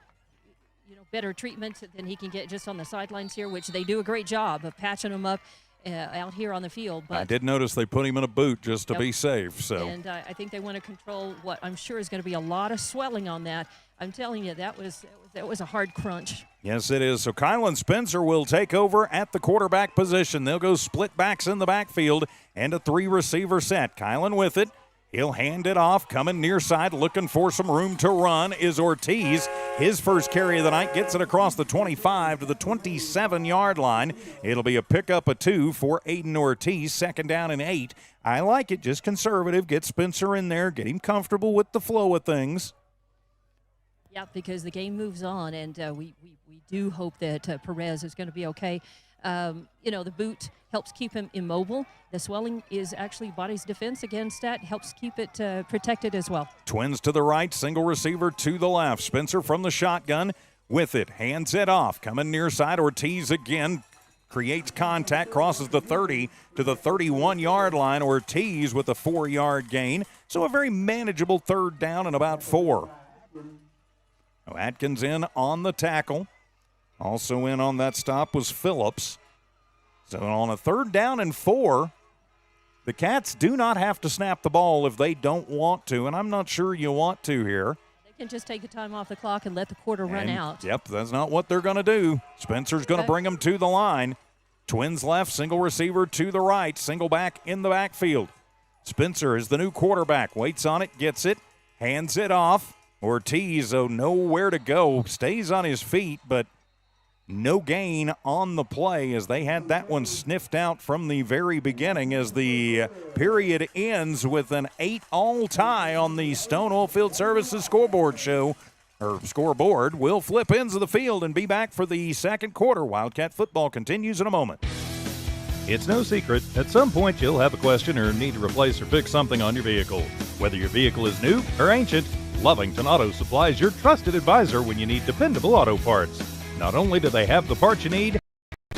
better treatment than he can get just on the sidelines here, which they do a great job of patching him up out here on the field. But I did notice they put him in a boot just to be safe. So, and I think they want to control what I'm sure is going to be a lot of swelling on that. I'm telling you, that was a hard crunch. Yes, it is. So Kylan Spencer will take over at the quarterback position. They'll go split backs in the backfield and a 3-receiver set. Kylan with it. He'll hand it off, coming near side, looking for some room to run is Ortiz. His first carry of the night gets it across the 25 to the 27-yard line. It'll be a pickup of 2 for Aiden Ortiz, second down and 8. I like it, just conservative. Get Spencer in there, get him comfortable with the flow of things. Yeah, because the game moves on, and we do hope that Perez is going to be okay. The boot helps keep him immobile. The swelling is actually body's defense against that, helps keep it protected as well. Twins to the right, single receiver to the left. Spencer from the shotgun with it, hands it off. Coming near side, Ortiz again. creates contact, crosses the 30 to the 31-yard line. Ortiz with a 4-yard gain. So a very manageable third down and about 4. Atkins in on the tackle. Also in on that stop was Phillips. So on a third down and 4, the Cats do not have to snap the ball if they don't want to, and I'm not sure you want to here. They can just take the time off the clock and let the quarter run out. Yep, that's not what they're going to do. Spencer's going to bring them to the line. Twins left, single receiver to the right, single back in the backfield. Spencer is the new quarterback, waits on it, gets it, hands it off. Ortiz, nowhere to go, stays on his feet, but no gain on the play as they had that one sniffed out from the very beginning as the period ends with an 8-all tie on the Stone Oilfield Services scoreboard. We'll flip ends of the field and be back for the second quarter. Wildcat football continues in a moment. It's no secret, at some point you'll have a question or need to replace or fix something on your vehicle. Whether your vehicle is new or ancient, Lovington Auto Supply is your trusted advisor when you need dependable auto parts. Not only do they have the parts you need,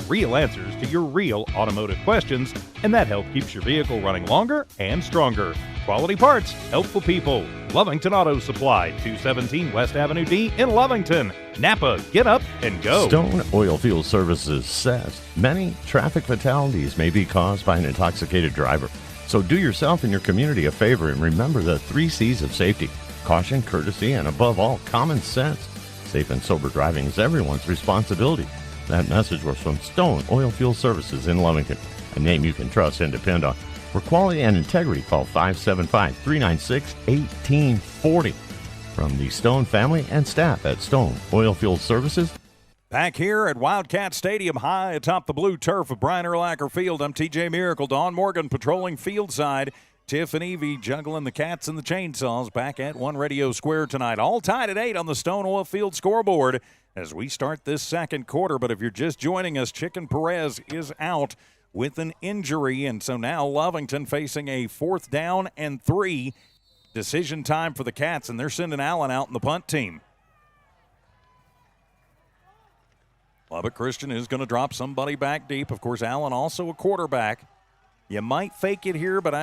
real answers to your real automotive questions, and that help keeps your vehicle running longer and stronger. Quality parts, helpful people. Lovington Auto Supply, 217 West Avenue D in Lovington. Napa, get up and go. Stone Oilfield Services says many traffic fatalities may be caused by an intoxicated driver. So do yourself and your community a favor and remember the 3 C's of safety: caution, courtesy, and above all, common sense. Safe and sober driving is everyone's responsibility. That message was from Stone Oilfield Services in Lovington, a name you can trust and depend on. For quality and integrity, call 575-396-1840. From the Stone family and staff at Stone Oilfield Services. Back here at Wildcat Stadium, high atop the blue turf of Brian Urlacher Field, I'm TJ Miracle. Don Morgan patrolling field side. Tiff and Evie juggling the cats and the chainsaws back at One Radio Square tonight. All tied at 8 on the Stone Oilfield scoreboard as we start this second quarter. But if you're just joining us, Chicken Perez is out with an injury. And so now Lovington facing a 4th down and 3. Decision time for the Cats, and they're sending Allen out in the punt team. Lubbock Christian is going to drop somebody back deep. Of course, Allen also a quarterback. You might fake it here, but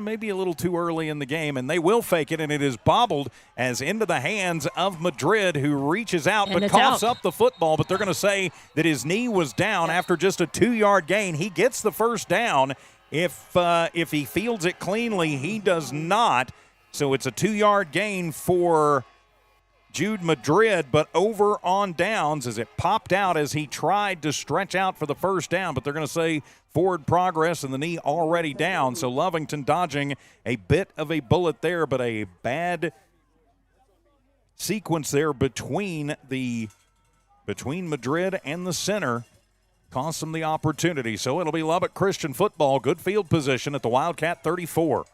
maybe a little too early in the game, and they will fake it, and it is bobbled as into the hands of Madrid, who reaches out but coughs up the football, but they're going to say that his knee was down after just a 2-yard gain. He gets the first down. If he fields it cleanly, he does not. So it's a 2-yard gain for Jude Madrid, but over on downs as it popped out as he tried to stretch out for the first down, but they're going to say forward progress and the knee already down. So Lovington dodging a bit of a bullet there, but a bad sequence there between Madrid and the center cost them the opportunity. So it'll be Lubbock Christian football, good field position at the Wildcat 34.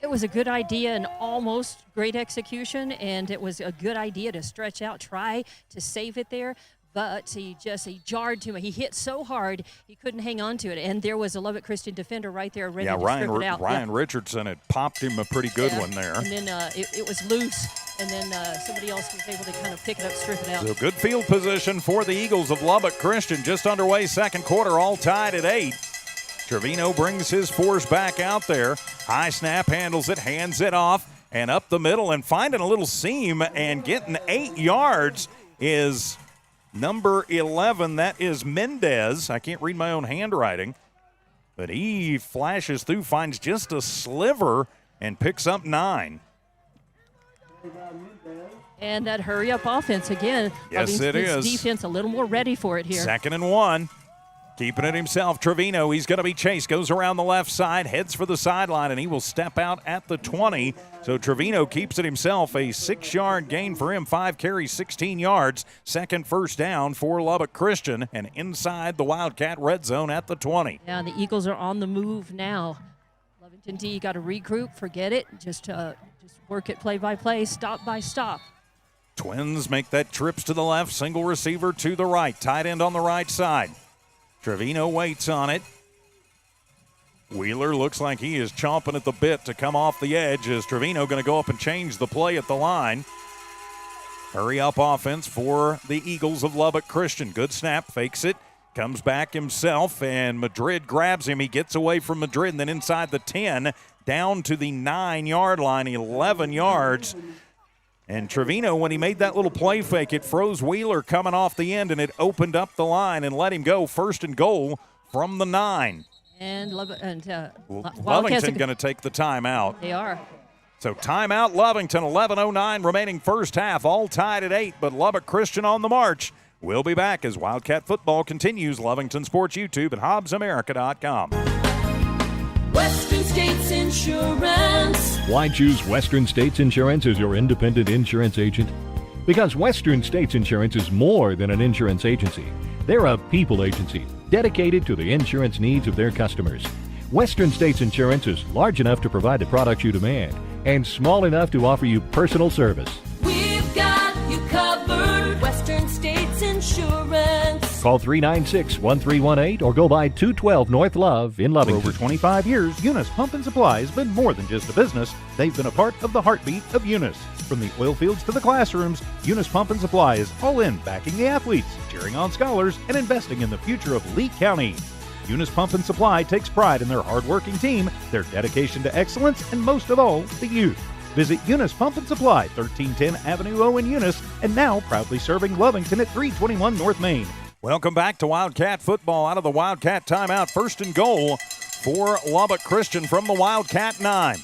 It was a good idea and almost great execution, and it was a good idea to stretch out, try to save it there, but he jarred too much. He hit so hard he couldn't hang on to it, and there was a Lubbock Christian defender right there ready to strip it out. Ryan Richardson had popped him a pretty good one there. And then it was loose, and then somebody else was able to kind of pick it up, strip it out. So good field position for the Eagles of Lubbock Christian. Just underway second quarter, all tied at 8. Trevino brings his force back out there. High snap, handles it, hands it off, and up the middle, and finding a little seam and getting 8 yards is number 11. That is Mendez. I can't read my own handwriting, but he flashes through, finds just a sliver, and picks up 9. And that hurry-up offense again. Yes, it is. Defense a little more ready for it here. 2nd and 1. Keeping it himself, Trevino, he's going to be chased, goes around the left side, heads for the sideline, and he will step out at the 20. So Trevino keeps it himself, a 6-yard gain for him, 5 carries, 16 yards. Second first down for Lubbock Christian, and inside the Wildcat red zone at the 20. Yeah, the Eagles are on the move now. Lovington D got to regroup, forget it, just work it play by play, stop by stop. Twins make that trips to the left, single receiver to the right, tight end on the right side. Trevino waits on it. Wheeler looks like he is chomping at the bit to come off the edge as Trevino going to go up and change the play at the line. Hurry up offense for the Eagles of Lubbock Christian. Good snap, fakes it, Comes back himself, and Madrid grabs him. He gets away from Madrid, and then inside the 10, down to the 9-yard line, 11 yards. And Trevino, when he made that little play fake, it froze Wheeler coming off the end, and it opened up the line and let him go 1st and goal from the 9. And Lovington going to take the timeout. They are. So timeout Lovington, 11:09 remaining first half, all tied at 8, but Lubbock Christian on the march. We'll be back as Wildcat football continues. Lovington Sports YouTube at HobbsAmerica.com. Western States Insurance. Why choose Western States Insurance as your independent insurance agent? Because Western States Insurance is more than an insurance agency. They're a people agency dedicated to the insurance needs of their customers. Western States Insurance is large enough to provide the products you demand and small enough to offer you personal service. We've got you covered. Western States Insurance. Call 396-1318 or go by 212 North Love in Lovington. For over 25 years, Eunice Pump and Supply has been more than just a business. They've been a part of the heartbeat of Eunice. From the oil fields to the classrooms, Eunice Pump and Supply is all in backing the athletes, cheering on scholars, and investing in the future of Lee County. Eunice Pump and Supply takes pride in their hardworking team, their dedication to excellence, and most of all, the youth. Visit Eunice Pump and Supply, 1310 Avenue O in Eunice, and now proudly serving Lovington at 321 North Main. Welcome back to Wildcat football out of the Wildcat timeout. 1st and goal for Lubbock Christian from the Wildcat 9.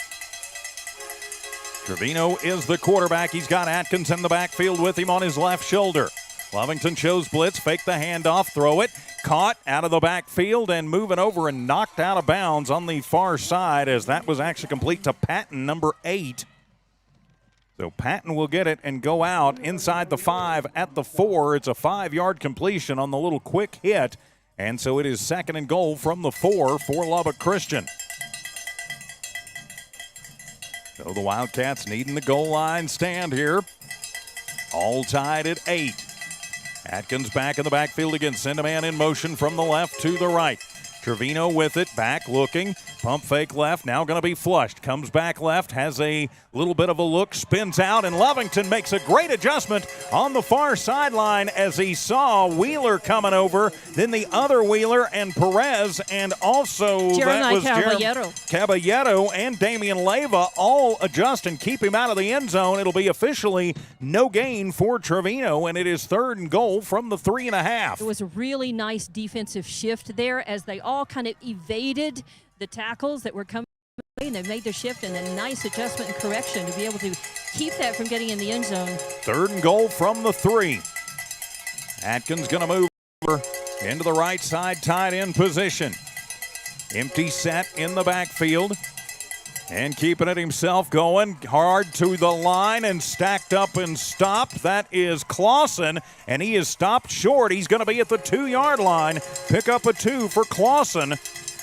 Trevino is the quarterback. He's got Atkins in the backfield with him on his left shoulder. Lovington shows blitz, fake the handoff, throw it. Caught out of the backfield and moving over and knocked out of bounds on the far side, as that was actually complete to Patton, number 8. So Patton will get it and go out inside the 5 at the 4. It's a 5-yard completion on the little quick hit. And so it is 2nd and goal from the 4 for Lubbock Christian. So the Wildcats needing the goal line stand here. All tied at 8. Atkins back in the backfield again. Send a man in motion from the left to the right. Trevino with it, back looking. Pump fake left, now going to be flushed. Comes back left, has a little bit of a look, spins out, and Lovington makes a great adjustment on the far sideline as he saw Wheeler coming over, then the other Wheeler and Perez, and also Caballero and Damian Leyva all adjust and keep him out of the end zone. It'll be officially no gain for Trevino, and it is 3rd and goal from the 3.5. It was a really nice defensive shift there as they all kind of evaded the tackles that were coming away, and they made their shift and a nice adjustment and correction to be able to keep that from getting in the end zone. 3rd and goal from the 3. Atkins going to move over into the right side tight end position. Empty set in the backfield. And keeping it himself, going hard to the line and stacked up and stopped. That is Clausen, and he is stopped short. He's going to be at the 2-yard line. Pick up a 2 for Clausen,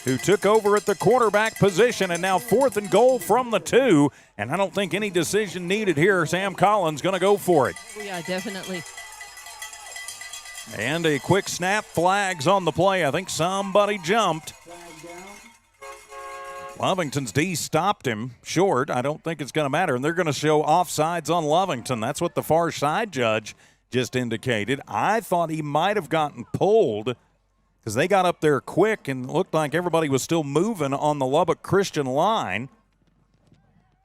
who took over at the quarterback position, and now 4th and goal from the 2. And I don't think any decision needed here. Sam Collins going to go for it. Yeah, definitely. And a quick snap, flags on the play. I think somebody jumped. Lovington's D stopped him short. I don't think it's going to matter. And they're going to show offsides on Lovington. That's what the far side judge just indicated. I thought he might have gotten pulled because they got up there quick and looked like everybody was still moving on the Lubbock Christian line.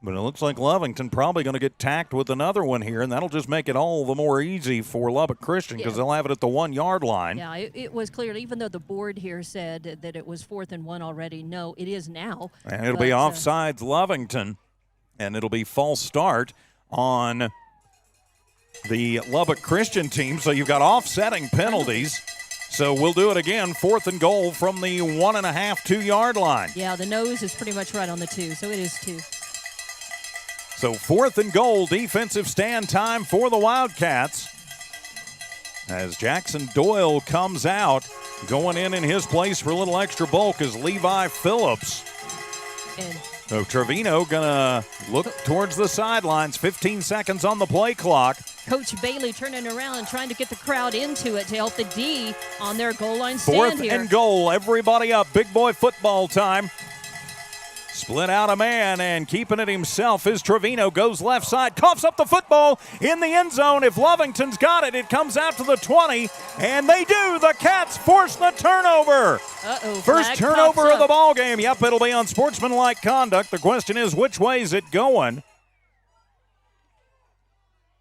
But it looks like Lovington probably going to get tacked with another one here, and that'll just make it all the more easy for Lubbock Christian because they'll have it at the 1-yard line. Yeah, it was clear, even though the board here said that it was 4th and 1 already. No, it is now. And it'll be offsides Lovington, and it'll be false start on the Lubbock Christian team. So you've got offsetting penalties. So we'll do it again, 4th and goal from the 1.5, 2-yard line. Yeah, the nose is pretty much right on the 2, so it is 2. So 4th and goal, defensive stand time for the Wildcats. As Jackson Doyle comes out, going in his place for a little extra bulk is Levi Phillips. So Trevino gonna look towards the sidelines, 15 seconds on the play clock. Coach Bailey turning around and trying to get the crowd into it to help the D on their goal line stand 4th here. and goal, everybody up, big boy football time. Split out a man, and keeping it himself is Trevino. Goes left side, coughs up the football in the end zone. If Lovington's got it, it comes out to the 20, and they do. The Cats force the turnover. First turnover of the ball game. Yep, it'll be unsportsmanlike conduct. The question is, which way is it going?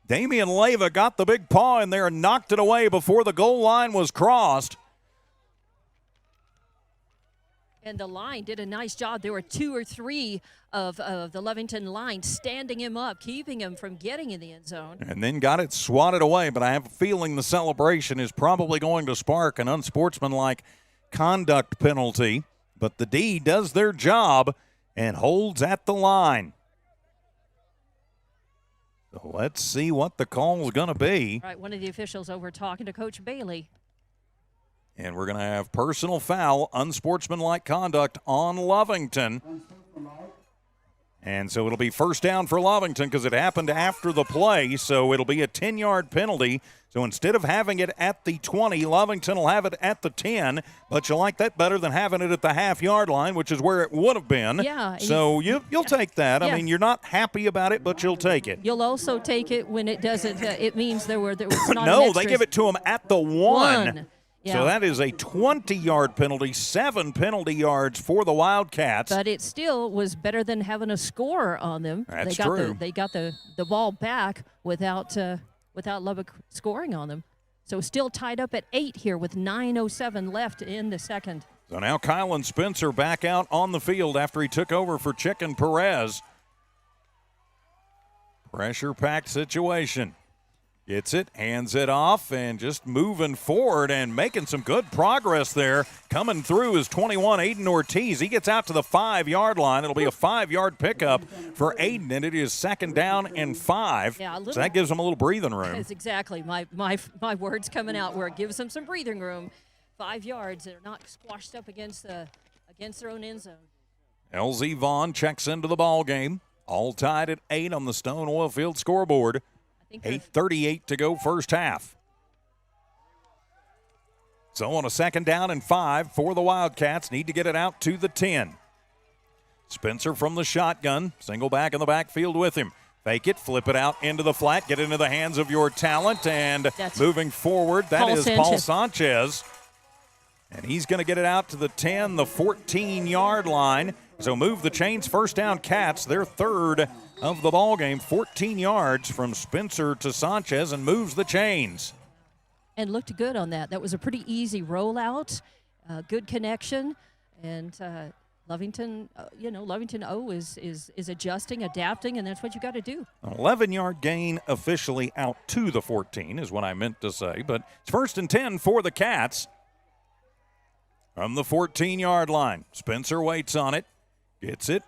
Damian Leyva got the big paw in there and knocked it away before the goal line was crossed. And the line did a nice job. There were 2 or 3 of the Lovington line standing him up, keeping him from getting in the end zone. And then got it swatted away, but I have a feeling the celebration is probably going to spark an unsportsmanlike conduct penalty. But the D does their job and holds at the line. So let's see what the call is going to be. Right, one of the officials over talking to Coach Bailey. And we're going to have personal foul, unsportsmanlike conduct on Lovington. And so it'll be first down for Lovington because it happened after the play, so it'll be a 10-yard penalty. So instead of having it at the 20, Lovington will have it at the 10, but you like that better than having it at the half-yard line, which is where it would have been. Yeah. So you'll take that. I mean, you're not happy about it, but you'll take it. You'll also take it when it doesn't. It means there was not No, an extra. they give it to him at the 1. Yeah. So that is a 20-yard penalty, 7 penalty yards for the Wildcats. But it still was better than having a score on them. That's true. true. They got the ball back without Lubbock scoring on them. So still tied up at 8 here with 9:07 left in the second. So now Kylan Spencer back out on the field after he took over for Chicken Perez. Pressure-packed situation. Gets it, hands it off, and just moving forward and making some good progress there. Coming through is 21, Aiden Ortiz. He gets out to the 5-yard line. It'll be a 5-yard pickup for Aiden, and it is second down and 5. Yeah, so that gives him a little breathing room. That's exactly my words coming out where it gives them some breathing room. 5 yards. They're not squashed up against their own end zone. LZ Vaughn checks into the ball game. All tied at 8 on the Stone Oilfield scoreboard. 8:38 to go first half. So on a second down and 5 for the Wildcats, need to get it out to the 10. Spencer from the shotgun, single back in the backfield with him. Fake it, flip it out into the flat, get into the hands of your talent, and moving forward, that is Paul Sanchez. And he's going to get it out to the 10, the 14-yard line. So move the chains, first down Cats, their third of the ball game, 14 yards from Spencer to Sanchez, and moves the chains. And looked good on that. That was a pretty easy rollout, good connection, and Lovington, Lovington O is adjusting, adapting, and that's what you got to do. An 11-yard gain officially out to the 14 is what I meant to say, but it's first and 10 for the Cats. From the 14-yard line, Spencer waits on it, gets it,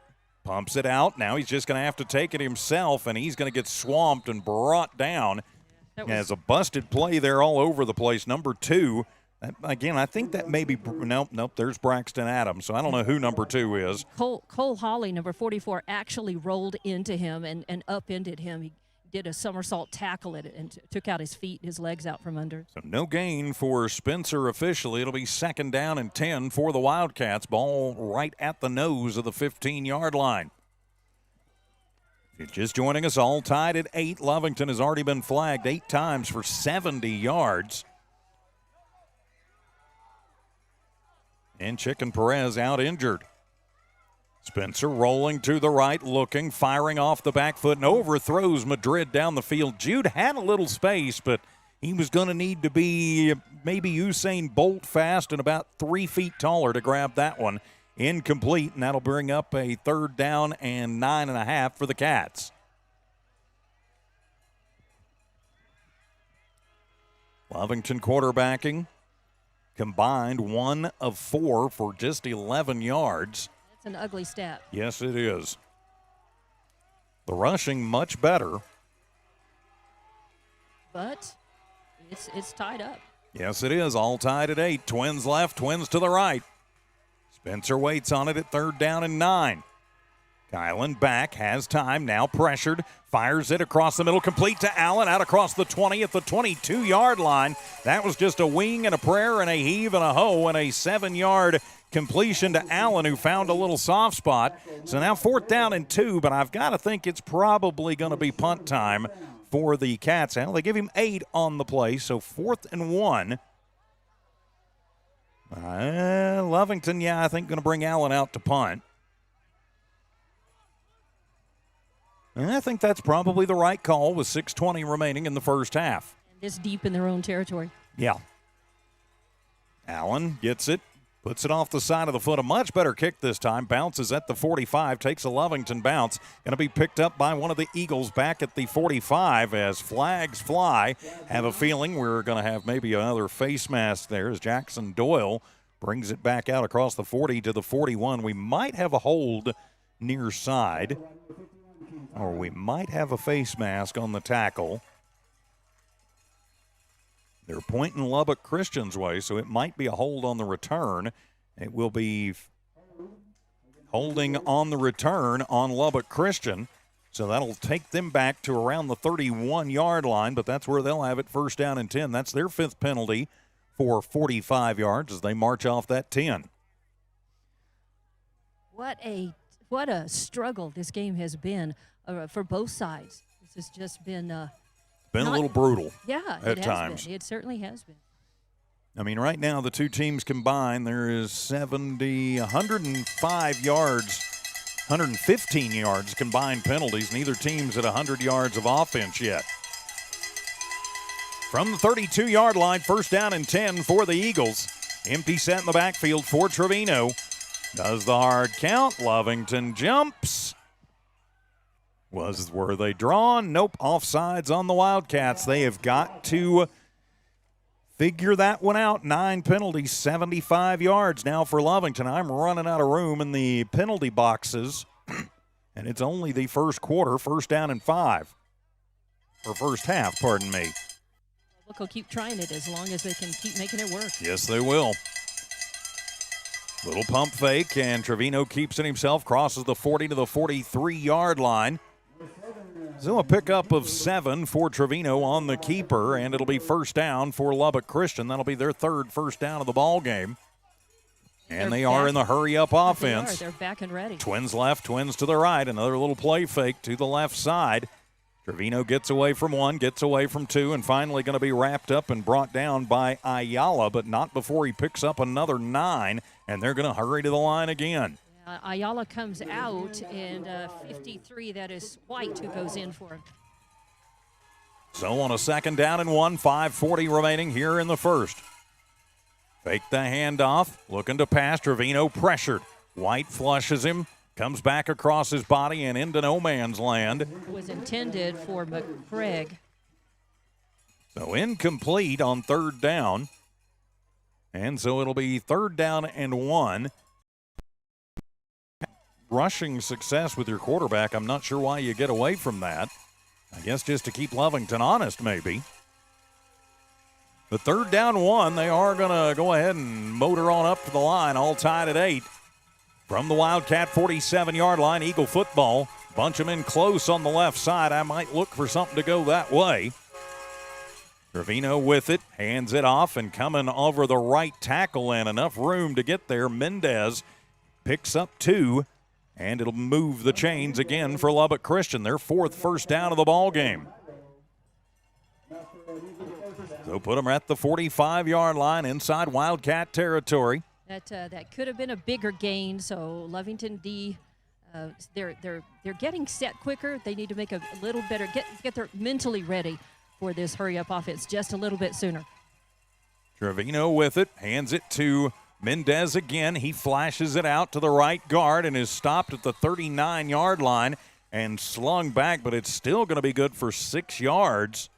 pumps it out. Now he's just going to have to take it himself, and he's going to get swamped and brought down. As a busted play there all over the place. Number 2, again, I think that may be – nope, there's Braxton Adams. So I don't know who number 2 is. Cole Hawley, number 44, actually rolled into him and upended him. He did a somersault tackle at it and took out his feet, his legs out from under. So no gain for Spencer officially. It'll be second down and 10 for the Wildcats. Ball right at the nose of the 15-yard line. If you're just joining us, all tied at 8. Lovington has already been flagged 8 times for 70 yards. And Chicken Perez out injured. Spencer rolling to the right, looking, firing off the back foot, and overthrows Madrid down the field. Jude had a little space, but he was going to need to be maybe Usain Bolt fast and about 3 feet taller to grab that one. Incomplete, and that'll bring up a third down and 9.5 for the Cats. Lovington quarterbacking, combined 1 of 4 for just 11 yards. That's an ugly stat. Yes, it is. The rushing much better. But it's tied up. Yes, it is. All tied at 8. Twins left, Twins to the right. Spencer waits on it at third down and 9. Kylan back, has time, now pressured, fires it across the middle, complete to Allen, out across the 20 at the 22-yard line. That was just a wing and a prayer and a heave and a hoe and a 7-yard completion to Allen, who found a little soft spot. So now 4th down and 2, but I've got to think it's probably going to be punt time for the Cats. Now they give him 8 on the play, so 4th and 1. Lovington, I think going to bring Allen out to punt. And I think that's probably the right call with 6:20 remaining in the first half. This deep in their own territory. Yeah. Allen gets it, puts it off the side of the foot. A much better kick this time. Bounces at the 45, takes a Lovington bounce. Going to be picked up by one of the Eagles back at the 45 as flags fly. Have a feeling we're going to have maybe another face mask there as Jackson Doyle brings it back out across the 40 to the 41. We might have a hold near side, or we might have a face mask on the tackle. They're pointing Lubbock Christian's way, so it might be a hold on the return. It will be holding on the return on Lubbock Christian. So that'll take them back to around the 31-yard line, but that's where they'll have it 1st down and 10. That's their 5th penalty for 45 yards as they march off that 10. What a struggle this game has been for both sides. This has just been a little brutal. Yeah, at times. It certainly has been. I mean, right now the two teams combined, there is 105 yards, 115 yards combined penalties. Neither team's at 100 yards of offense yet. From the 32-yard line, 1st down and 10 for the Eagles. Empty set in the backfield for Trevino. Does the hard count. Lovington jumps. Were they drawn? Nope. Offsides on the Wildcats. They have got to figure that one out. 9 penalties, 75 yards now for Lovington. I'm running out of room in the penalty boxes, and it's only the first quarter, 1st down and 5. Or first half, pardon me. Look, they'll keep trying it as long as they can keep making it work. Yes, they will. Little pump fake, and Trevino keeps it himself, crosses the 40 to the 43-yard line. So a pickup of 7 for Trevino on the keeper, and it'll be 1st down for Lubbock Christian. That'll be their 3rd 1st down of the ball game. And they are in the hurry-up offense. They're back and ready. Twins left, twins to the right. Another little play fake to the left side. Trevino gets away from 1, gets away from 2, and finally going to be wrapped up and brought down by Ayala, but not before he picks up another 9, and they're going to hurry to the line again. Ayala comes out, and 53, that is White who goes in for him. So on a 2nd down and 1, 5:40 remaining here in the first. Fake the handoff, looking to pass. Trevino pressured. White flushes him, comes back across his body and into no man's land. It was intended for McCraig. So incomplete on 3rd down. And so it'll be 3rd down and 1. Rushing success with your quarterback, I'm not sure why you get away from that. I guess just to keep Lovington honest, maybe. The 3rd down 1, they are going to go ahead and motor on up to the line, all tied at 8. From the Wildcat 47-yard line, Eagle football. Bunch them in close on the left side. I might look for something to go that way. Trevino with it, hands it off, and coming over the right tackle and enough room to get there. Mendez picks up 2. And it'll move the chains again for Lubbock Christian, their 4th 1st down of the ball game. So put them at the 45-yard line inside Wildcat territory. That could have been a bigger gain. So Lovington D, they're getting set quicker. They need to make a little better get their mentally ready for this hurry-up offense just a little bit sooner. Trevino with it, hands it to Mendez again. He flashes it out to the right guard and is stopped at the 39-yard line and slung back, but it's still going to be good for 6 yards.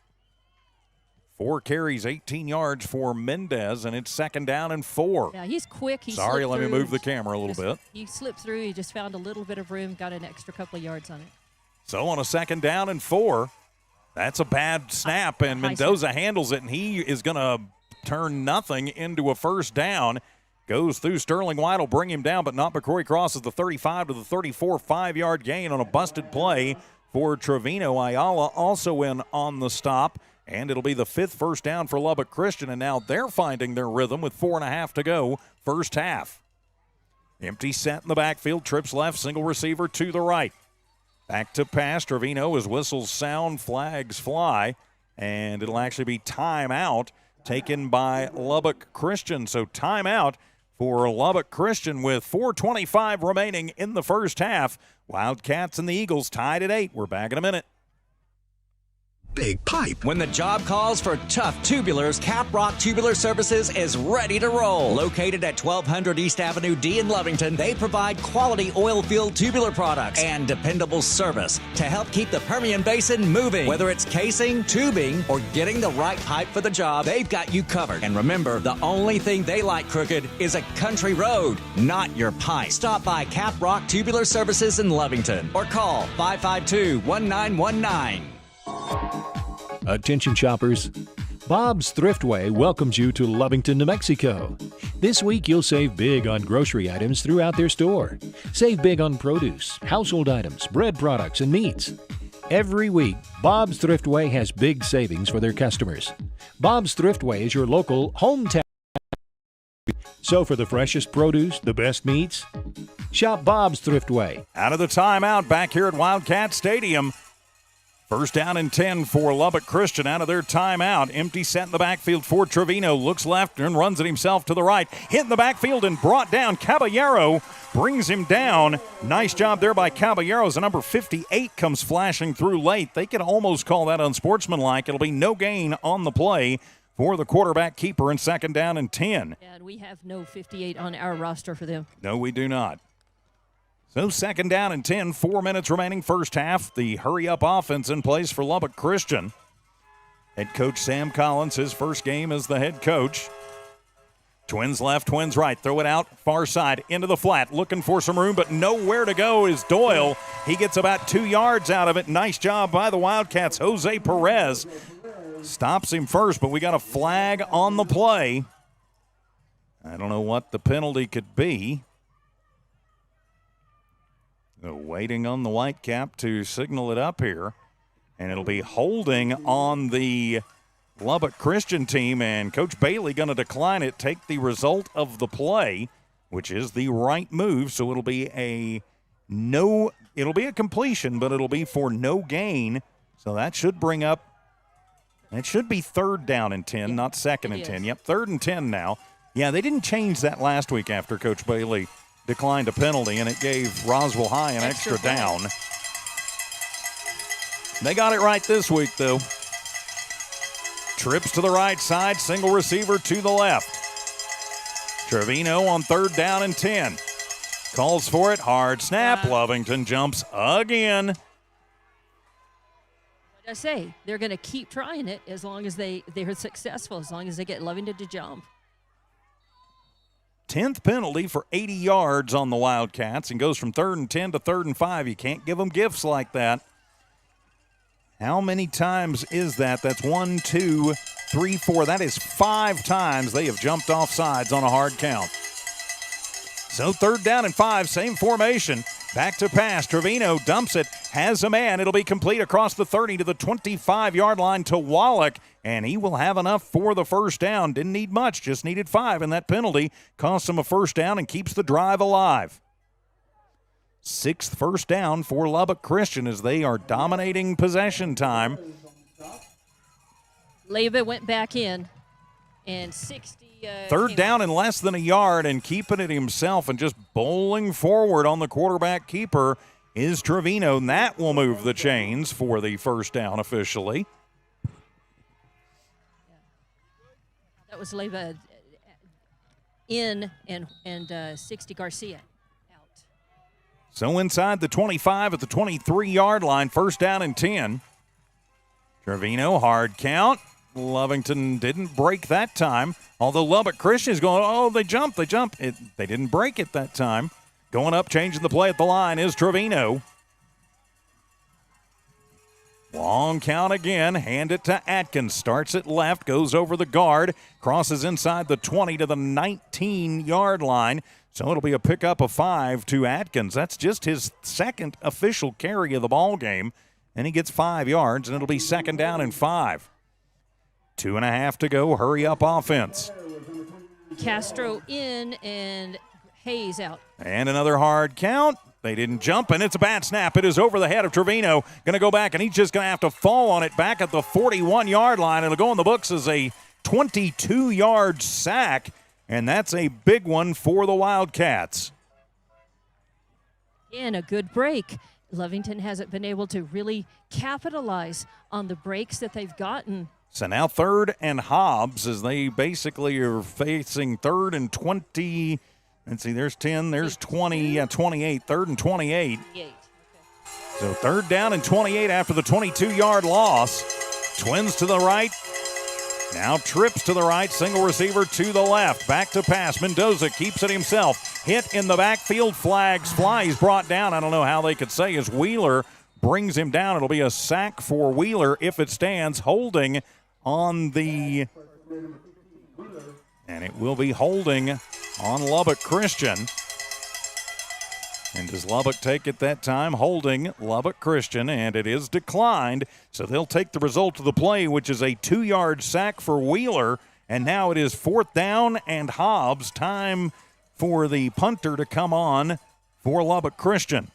4 carries, 18 yards for Mendez, and it's 2nd down and 4. Yeah, he's quick. Sorry, let me move the camera a little bit. He slipped through. He just found a little bit of room, got an extra couple of yards on it. So on a 2nd down and 4, that's a bad snap, and Mendoza handles it, and he is going to turn nothing into a 1st down. Goes through. Sterling White will bring him down, but not before he crosses the 35 to the 34, 5-yard gain on a busted play for Trevino. Ayala also in on the stop, and it'll be the 5th 1st down for Lubbock Christian, and now they're finding their rhythm with 4.5 to go, first half. Empty set in the backfield, trips left, single receiver to the right. Back to pass, Trevino as whistles sound, flags fly, and it'll actually be timeout taken by Lubbock Christian. So timeout for Lubbock Christian with 4:25 remaining in the first half. Wildcats and the Eagles tied at 8. We're back in a minute. Big pipe. When the job calls for tough tubulars, Caprock Tubular Services is ready to roll. Located at 1200 East Avenue D in Lovington, they provide quality oil-filled tubular products and dependable service to help keep the Permian Basin moving. Whether it's casing, tubing, or getting the right pipe for the job, they've got you covered. And remember, the only thing they like crooked is a country road, not your pipe. Stop by Caprock Tubular Services in Lovington or call 552-1919. Attention shoppers, Bob's Thriftway welcomes you to Lovington, New Mexico. This week you'll save big on grocery items throughout their store. Save big on produce, household items, bread products, and meats. Every week, Bob's Thriftway has big savings for their customers. Bob's Thriftway is your local hometown. So for the freshest produce, the best meats, shop Bob's Thriftway. Out of the timeout back here at Wildcat Stadium. First down and 10 for Lubbock Christian out of their timeout. Empty set in the backfield for Trevino. Looks left and runs it himself to the right. Hit in the backfield and brought down. Caballero brings him down. Nice job there by Caballero as the number 58 comes flashing through late. They could almost call that unsportsmanlike. It'll be no gain on the play for the quarterback keeper in second down and 10. And we have no 58 on our roster for them. No, we do not. So second down and 10, 4 minutes remaining first half. The hurry-up offense in place for Lubbock Christian. Head coach Sam Collins, his first game as the head coach. Twins left, twins right. Throw it out, far side, into the flat. Looking for some room, but nowhere to go is Doyle. He gets about 2 yards out of it. Nice job by the Wildcats. Jose Perez stops him first, but we got a flag on the play. I don't know what the penalty could be. Waiting on the Whitecap to signal it up here. And it'll be holding on the Lubbock Christian team. And Coach Bailey going to decline it, take the result of the play, which is the right move. So it'll be a completion, but it'll be for no gain. So that should bring up, it should be third down and 10, not second and 10. Yep, third and 10 now. Yeah, they didn't change that last week after Coach Bailey declined a penalty, and it gave Roswell High an extra down. They got it right this week, though. Trips to the right side, single receiver to the left. Trevino on third down and 10. Calls for it, hard snap. Lovington jumps again. What did I say? They're going to keep trying it as long as they're successful, as long as they get Lovington to jump. 10th penalty for 80 yards on the Wildcats and goes from third and 10 to third and 5. You can't give them gifts like that. How many times is that? That's 1, 2, 3, 4. That is 5 times they have jumped off sides on a hard count. So third down and 5, same formation. Back to pass. Trevino dumps it, has a man. It'll be complete across the 30 to the 25-yard line to Wallach, and he will have enough for the first down. Didn't need much, just needed 5, and that penalty costs him a first down and keeps the drive alive. 6th first down for Lubbock Christian as they are dominating possession time. Leyva went back in, and 60. Third down and less than a yard, and keeping it himself and just bowling forward on the quarterback keeper is Trevino, and that will move the chains for the first down officially. That was Leyva in and 60 Garcia out. So inside the 25 at the 23-yard line, first down and 10. Trevino, hard count. Lovington didn't break that time. Although Lubbock Christian is going, oh, they jumped. They didn't break it that time. Going up, changing the play at the line is Trevino. Long count again. Hand it to Atkins. Starts it left, goes over the guard, crosses inside the 20 to the 19-yard line. So it'll be a pickup of 5 to Atkins. That's just his second official carry of the ball game. And he gets 5 yards, and it'll be second down and 5. 2.5 to go. Hurry up offense. Castro in and Hayes out. And another hard count. They didn't jump, and it's a bad snap. It is over the head of Trevino. Going to go back, and he's just going to have to fall on it back at the 41-yard line. It'll go in the books as a 22-yard sack, and that's a big one for the Wildcats. And a good break. Lovington hasn't been able to really capitalize on the breaks that they've gotten. So now 3rd and Hobbs as they basically are facing 3rd and 20. Let's see, there's 10, there's 20, 28, 3rd and 28. So 3rd down and 28 after the 22-yard loss. Twins to the right. Now trips to the right, single receiver to the left. Back to pass. Mendoza keeps it himself. Hit in the backfield, flags fly. He's brought down. I don't know how they could say as Wheeler brings him down. It'll be a sack for Wheeler if it stands. Holding on the, and it will be holding on Lubbock Christian. And does Lubbock take it that time? Holding Lubbock Christian, and it is declined. So they'll take the result of the play, which is a 2-yard sack for Wheeler. And now it is 4th down and Hobbs. Time for the punter to come on for Lubbock Christian.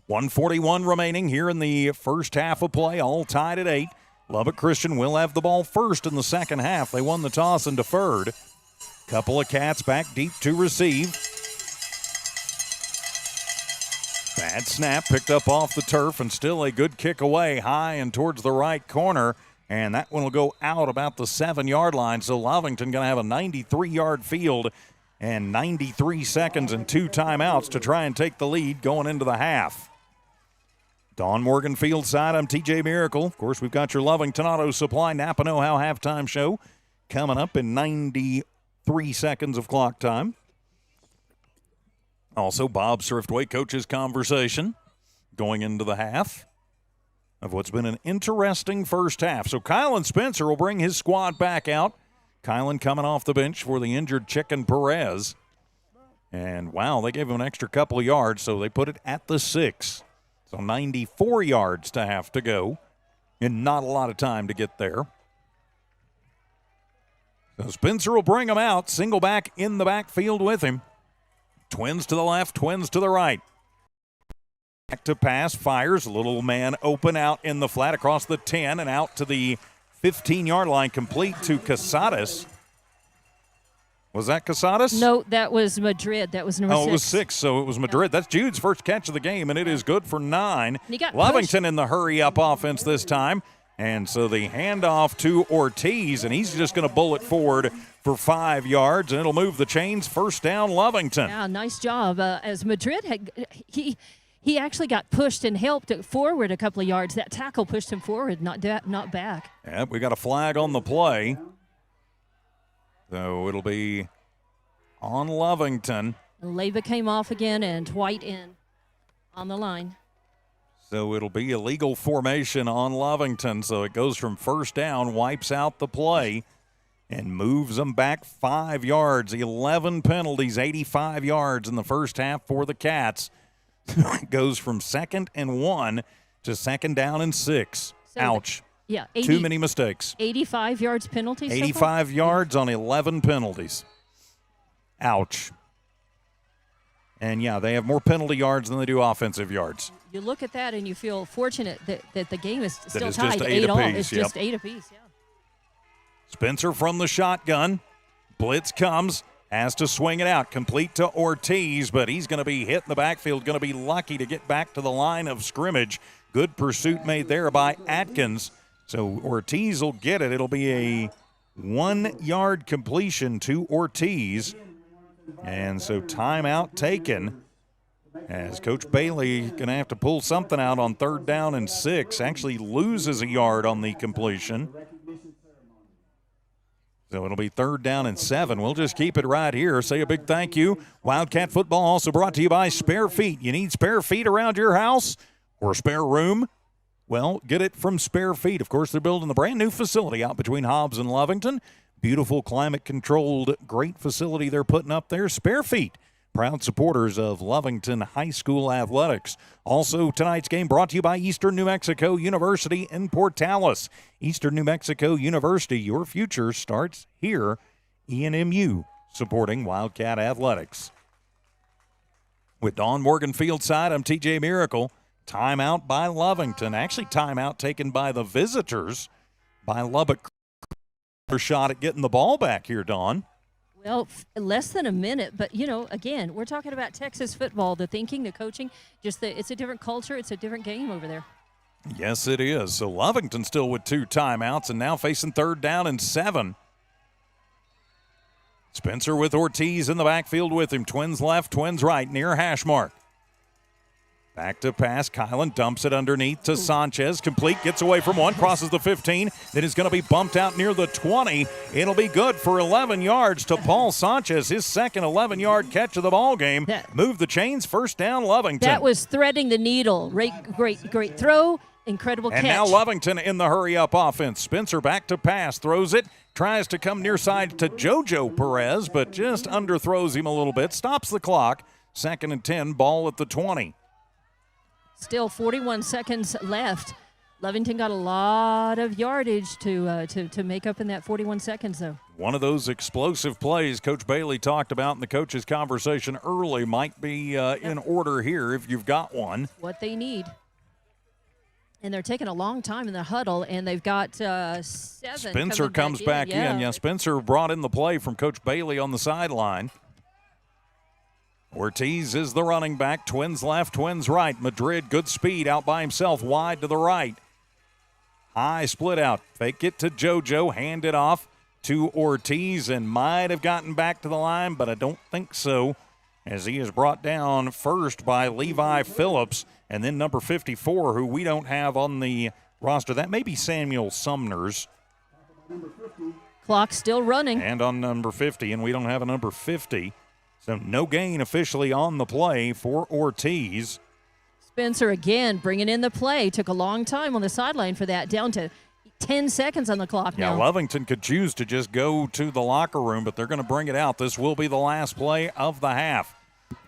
1:41 remaining here in the first half of play, all tied at 8. Lubbock Christian will have the ball first in the second half. They won the toss and deferred. Couple of Cats back deep to receive. Bad snap, picked up off the turf, and still a good kick away, high and towards the right corner. And that one will go out about the 7-yard line. So Lovington going to have a 93-yard field and 93 seconds and 2 timeouts to try and take the lead going into the half. Don Morgan Field side, I'm TJ Miracle. Of course, we've got your Lovington Auto Supply Napa Know-How halftime show coming up in 93 seconds of clock time. Also, Bob Thriftway coaches conversation going into the half of what's been an interesting first half. So Kylan Spencer will bring his squad back out. Kylan coming off the bench for the injured Chicken Perez. And, wow, they gave him an extra couple of yards, so they put it at the 6. So 94 yards to have to go, and not a lot of time to get there. So Spencer will bring him out, single back in the backfield with him. Twins to the left, twins to the right. Back to pass, fires, little man open out in the flat across the 10 and out to the 15-yard line, complete to Casadas. Was that Casadas? No, that was Madrid. That was number 6. Oh, it was 6, so it was Madrid. That's Jude's first catch of the game, and it is good for 9. He got Lovington pushed. in the hurry-up offense this time. And so the handoff to Ortiz, and he's just going to bullet forward for 5 yards, and it'll move the chains. First down, Lovington. Yeah, nice job. As Madrid had, he actually got pushed and helped it forward a couple of yards. That tackle pushed him forward, not back. Yep, we got a flag on the play. So it'll be on Lovington. Leyva came off again, and White in on the line. So it'll be a legal formation on Lovington. So it goes from first down, wipes out the play, and moves them back 5 yards. 11 penalties, 85 yards in the first half for the Cats. It goes from 2nd and 1 to 2nd down and 6. So Ouch. Yeah, Too many mistakes. 85 yards penalties. 85 yards on 11 penalties. Ouch. And, yeah, they have more penalty yards than they do offensive yards. You look at that and you feel fortunate that the game is still it's tied just 8 all. apiece, It's yep. just 8 apiece, yeah. Spencer from the shotgun. Blitz comes. Has to swing it out. Complete to Ortiz, but he's going to be hit in the backfield. Going to be lucky to get back to the line of scrimmage. Good pursuit made there by Atkins. So Ortiz will get it. It'll be a 1-yard completion to Ortiz. And so timeout taken as Coach Bailey going to have to pull something out on 3rd down and 6. Actually loses a yard on the completion. So it'll be 3rd down and 7. We'll just keep it right here. Say a big thank you. Wildcat Football also brought to you by Spare Feet. You need spare feet around your house or spare room? Well, get it from Spare Feet. Of course, they're building the brand new facility out between Hobbs and Lovington. Beautiful, climate-controlled, great facility they're putting up there. Spare Feet, proud supporters of Lovington High School athletics. Also, tonight's game brought to you by Eastern New Mexico University in Portales. Eastern New Mexico University, your future starts here. ENMU supporting Wildcat Athletics. With Don Morgan field side, I'm TJ Miracle. Timeout by Lovington. Actually, timeout taken by the visitors by Lubbock. Their shot at getting the ball back here, Dawn. Well, less than a minute, but, again, we're talking about Texas football, the thinking, the coaching, it's a different culture. It's a different game over there. Yes, it is. So Lovington still with 2 timeouts and now facing 3rd down and 7. Spencer with Ortiz in the backfield with him. Twins left, twins right, near hash mark. Back to pass. Kylan dumps it underneath to Sanchez. Complete. Gets away from one. Crosses the 15. Then is going to be bumped out near the 20. It'll be good for 11 yards to Paul Sanchez. His second 11-yard catch of the ball game. Move the chains. First down, Lovington. That was threading the needle. Great throw. Incredible catch. And now Lovington in the hurry-up offense. Spencer back to pass. Throws it. Tries to come near side to JoJo Perez, but just underthrows him a little bit. Stops the clock. 2nd and 10. Ball at the 20. Still 41 seconds left. Lovington got a lot of yardage to make up in that 41 seconds, though. One of those explosive plays Coach Bailey talked about in the coaches' conversation early might be in order here if you've got one. What they need. And they're taking a long time in the huddle, and they've got 7. Spencer comes back in. Yeah, Spencer brought in the play from Coach Bailey on the sideline. Ortiz is the running back. Twins left, twins right. Madrid, good speed, out by himself, wide to the right. High split out. Fake it to JoJo, hand it off to Ortiz, and might have gotten back to the line, but I don't think so, as he is brought down first by Levi Phillips, and then number 54, who we don't have on the roster. That may be Samuel Sumner's. Clock still running. And on number 50, and we don't have a number 50. So no gain officially on the play for Ortiz. Spencer again bringing in the play. Took a long time on the sideline for that. Down to 10 seconds on the clock now. Yeah, Lovington could choose to just go to the locker room, but they're going to bring it out. This will be the last play of the half.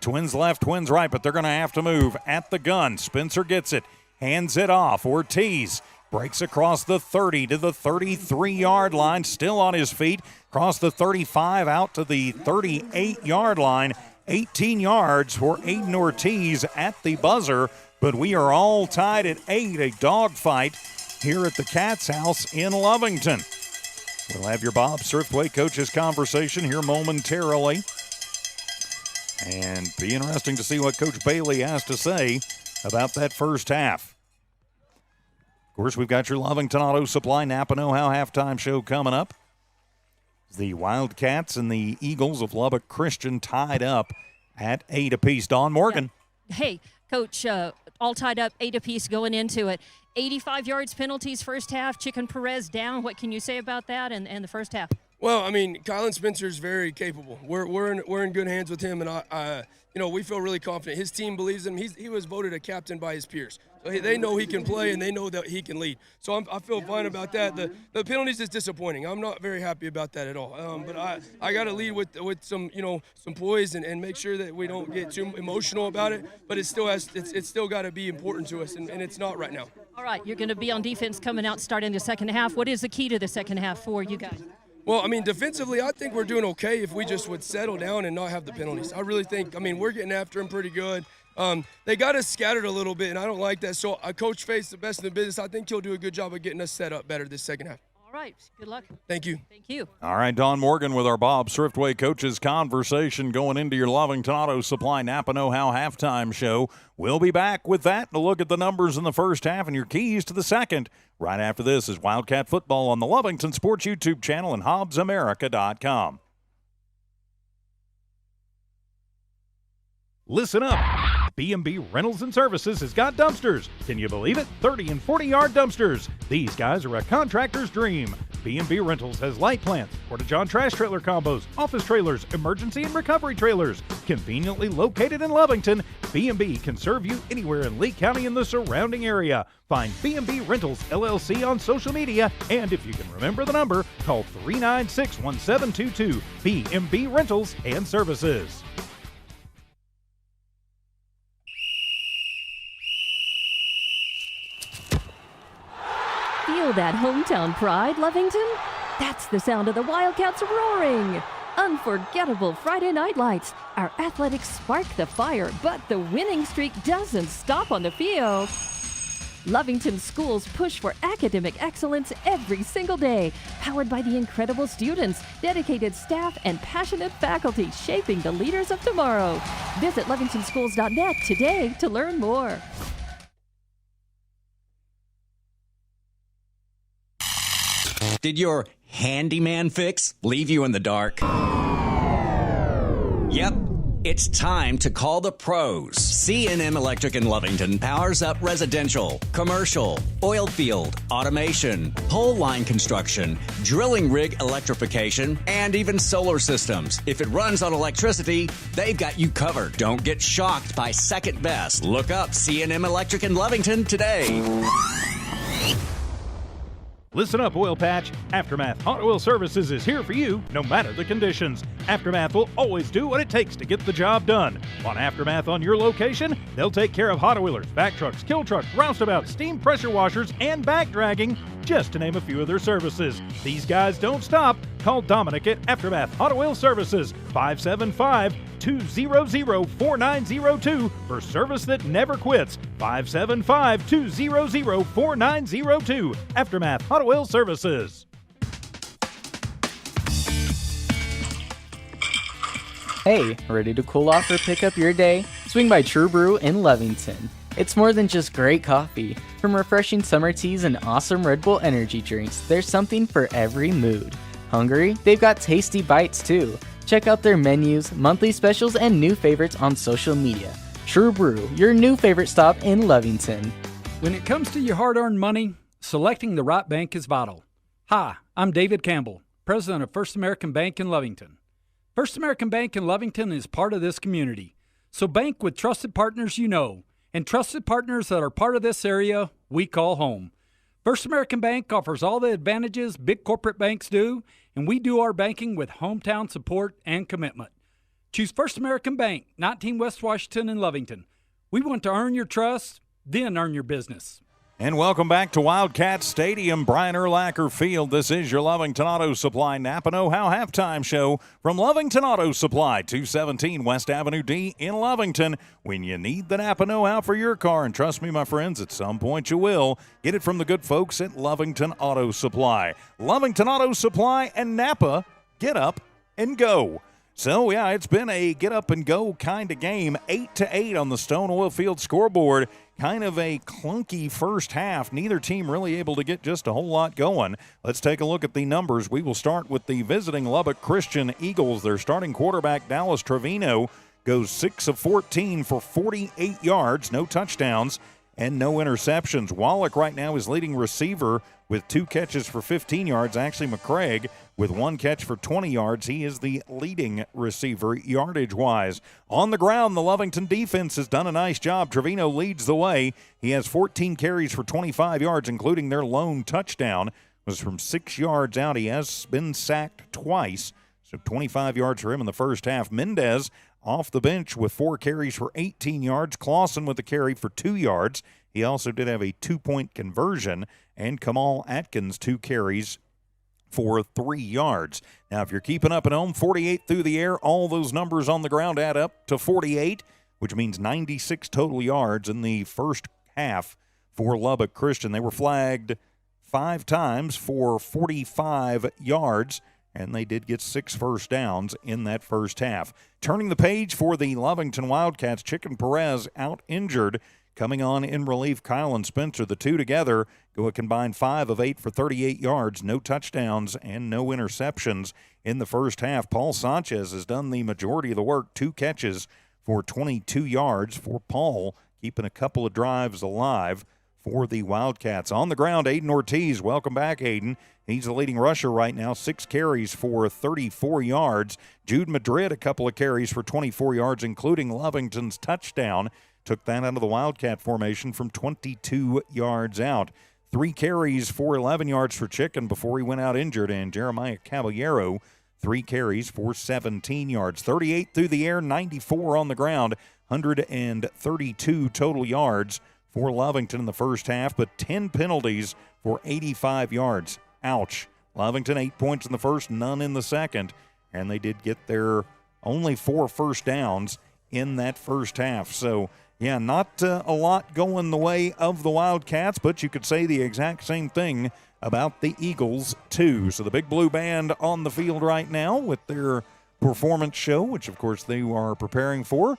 Twins left, twins right, but they're going to have to move at the gun. Spencer gets it, hands it off. Ortiz breaks across the 30 to the 33-yard line, still on his feet. Across the 35 out to the 38-yard line. 18 yards for Aiden Ortiz at the buzzer, but we are all tied at 8, a dogfight here at the Cats House in Lovington. We'll have your Bob Thriftway coaches conversation here momentarily. And be interesting to see what Coach Bailey has to say about that first half. Of course, we've got your Lovington Auto Supply Napa Know-How halftime show coming up. The Wildcats and the Eagles of Lubbock Christian tied up at 8 apiece. Dawn Morgan. Yeah. Hey, Coach, all tied up 8 apiece going into it. 85 yards penalties first half. Chicken Perez down. What can you say about that and the first half? Well, I mean, Kylan Spencer's very capable. We're in good hands with him, and we feel really confident. His team believes in him. He was voted a captain by his peers. So they know he can play, and they know that he can lead. So I feel fine about that. The penalties is disappointing. I'm not very happy about that at all. But I got to lead with some poise and make sure that we don't get too emotional about it. But it's still got to be important to us, and it's not right now. All right, you're going to be on defense coming out starting the second half. What is the key to the second half for you guys? Well, I mean, defensively, I think we're doing okay if we just would settle down and not have the penalties. I really think, we're getting after them pretty good. They got us scattered a little bit, and I don't like that. So Coach Faye's the best in the business. I think he'll do a good job of getting us set up better this second half. All right. Good luck. Thank you. Thank you. All right, Don Morgan with our Bob Thriftway coaches conversation going into your Lovington Auto Supply Napa Know-How halftime show. We'll be back with that to look at the numbers in the first half and your keys to the second. Right after this is Wildcat Football on the Lovington Sports YouTube channel and HobbsAmerica.com. Listen up. B&B Rentals and Services has got dumpsters. Can you believe it? 30 and 40-yard dumpsters. These guys are a contractor's dream. B&B Rentals has light plants, Porta-John trash trailer combos, office trailers, emergency and recovery trailers. Conveniently located in Lovington, B&B can serve you anywhere in Lee County and the surrounding area. Find B&B Rentals LLC on social media, and if you can remember the number, call 396-1722. B&B Rentals and Services. Feel that hometown pride, Lovington? That's the sound of the Wildcats roaring. Unforgettable Friday night lights. Our athletics spark the fire, but the winning streak doesn't stop on the field. Lovington schools push for academic excellence every single day, powered by the incredible students, dedicated staff, and passionate faculty shaping the leaders of tomorrow. Visit lovingtonschools.net today to learn more. Did your handyman fix leave you in the dark? Yep. It's time to call the pros. C&M Electric in Lovington powers up residential, commercial, oil field, automation, pole line construction, drilling rig electrification, and even solar systems. If it runs on electricity, they've got you covered. Don't get shocked by second best. Look up C&M Electric in Lovington today. Listen up, Oil Patch. Aftermath Hot Oil Services is here for you, no matter the conditions. Aftermath will always do what it takes to get the job done. Want Aftermath on your location? They'll take care of hot oilers, back trucks, kill trucks, roustabouts, steam pressure washers, and back dragging, just to name a few of their services. These guys don't stop. Call Dominic at Aftermath Hot Oil Services, 575-200-4902 for service that never quits. 575-200-4902. Aftermath Hot Oil Services. Hey, ready to cool off or pick up your day? Swing by True Brew in Lovington. It's more than just great coffee. From refreshing summer teas and awesome Red Bull energy drinks, there's something for every mood. Hungry? They've got tasty bites too. Check out their menus, monthly specials, and new favorites on social media. True Brew, your new favorite stop in Lovington. When it comes to your hard-earned money, selecting the right bank is vital. Hi, I'm David Campbell, president of First American Bank in Lovington. First American Bank in Lovington is part of this community. So bank with trusted partners you know, and trusted partners that are part of this area we call home. First American Bank offers all the advantages big corporate banks do, and we do our banking with hometown support and commitment. Choose First American Bank, 19 West Washington in Lovington. We want to earn your trust, then earn your business. And welcome back to Wildcat Stadium, Brian Urlacher Field. This is your Lovington Auto Supply Napa Know-How halftime show from Lovington Auto Supply, 217 West Avenue D in Lovington. When you need the Napa Know-How for your car, and trust me, my friends, at some point you will, get it from the good folks at Lovington Auto Supply. Lovington Auto Supply and Napa, get up and go. So, yeah, it's been a get-up-and-go kind of game, 8-8 on the Stone Oil Field scoreboard. Kind of a clunky first half. Neither team really able to get just a whole lot going. Let's take a look at the numbers. We will start with the visiting Lubbock Christian Eagles. Their starting quarterback, Dallas Trevino, goes 6 of 14 for 48 yards, no touchdowns, and no interceptions. Wallach right now is leading receiver with 2 catches for 15 yards. Actually, McCraig with 1 catch for 20 yards. He is the leading receiver yardage-wise. On the ground, the Lovington defense has done a nice job. Trevino leads the way. He has 14 carries for 25 yards, including their lone touchdown. It was from 6 yards out. He has been sacked twice, so 25 yards for him in the first half. Mendez off the bench with 4 carries for 18 yards. Clausen with a carry for 2 yards. He also did have a 2-point conversion. And Kamal Atkins, 2 carries for 3 yards. Now, if you're keeping up at home, 48 through the air, all those numbers on the ground add up to 48, which means 96 total yards in the first half for Lubbock Christian. They were flagged 5 times for 45 yards, and they did get 6 first downs in that first half. Turning the page for the Lovington Wildcats, Chicken Perez out injured. Coming on in relief, Kyle and Spencer, the two together, go a combined 5 of 8 for 38 yards, no touchdowns and no interceptions in the first half. Paul Sanchez has done the majority of the work, 2 catches for 22 yards for Paul, keeping a couple of drives alive for the Wildcats. On the ground, Aiden Ortiz. Welcome back, Aiden. He's the leading rusher right now, 6 carries for 34 yards. Jude Madrid, a couple of carries for 24 yards, including Lovington's touchdown. Took that out of the Wildcat formation from 22 yards out. 3 carries for 11 yards for Chicken before he went out injured. And Jeremiah Caballero, 3 carries for 17 yards. 38 through the air, 94 on the ground, 132 total yards for Lovington in the first half, but 10 penalties for 85 yards. Ouch. Lovington 8 points in the first, none in the second. and they did get their only 4 first downs in that first half. So, yeah, not a lot going the way of the Wildcats, but you could say the exact same thing about the Eagles, too. So the Big Blue Band on the field right now with their performance show, which, of course, they are preparing for.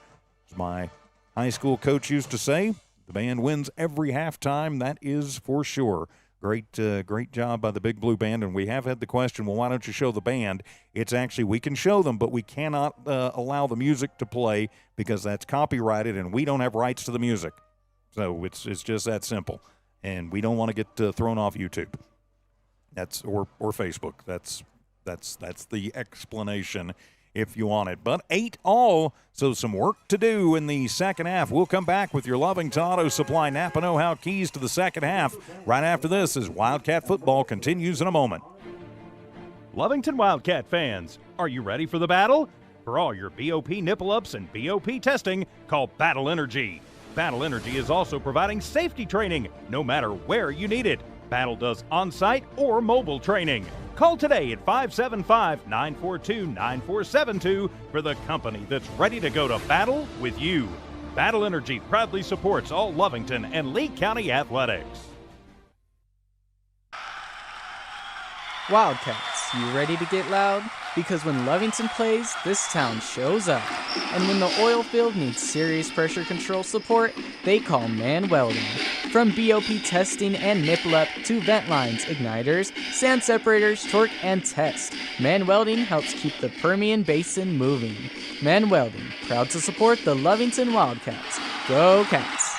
As my high school coach used to say, the band wins every halftime. That is for sure. Great job by the Big Blue Band. And we have had the question, well, why don't you show the band? It's actually, we can show them, but we cannot allow the music to play because that's copyrighted and we don't have rights to the music. So it's just that simple. And we don't want to get thrown off YouTube. That's or Facebook. That's the explanation if you want it. But 8-all, so some work to do in the second half. We'll come back with your Lovington Auto Supply Napa Know-How keys to the second half right after this as Wildcat football continues in a moment. Lovington Wildcat fans, are you ready for the battle? For all your BOP nipple-ups and BOP testing, call Battle Energy. Battle Energy is also providing safety training, no matter where you need it. Battle does on-site or mobile training. Call today at 575-942-9472 for the company that's ready to go to battle with you. Battle Energy proudly supports all Lovington and Lee County athletics. Wildcats, you ready to get loud? Because when Lovington plays, this town shows up. And when the oil field needs serious pressure control support, they call Man Welding. From BOP testing and nipple up to vent lines, igniters, sand separators, torque, and test, Man Welding helps keep the Permian Basin moving. Man Welding, proud to support the Lovington Wildcats. Go Cats!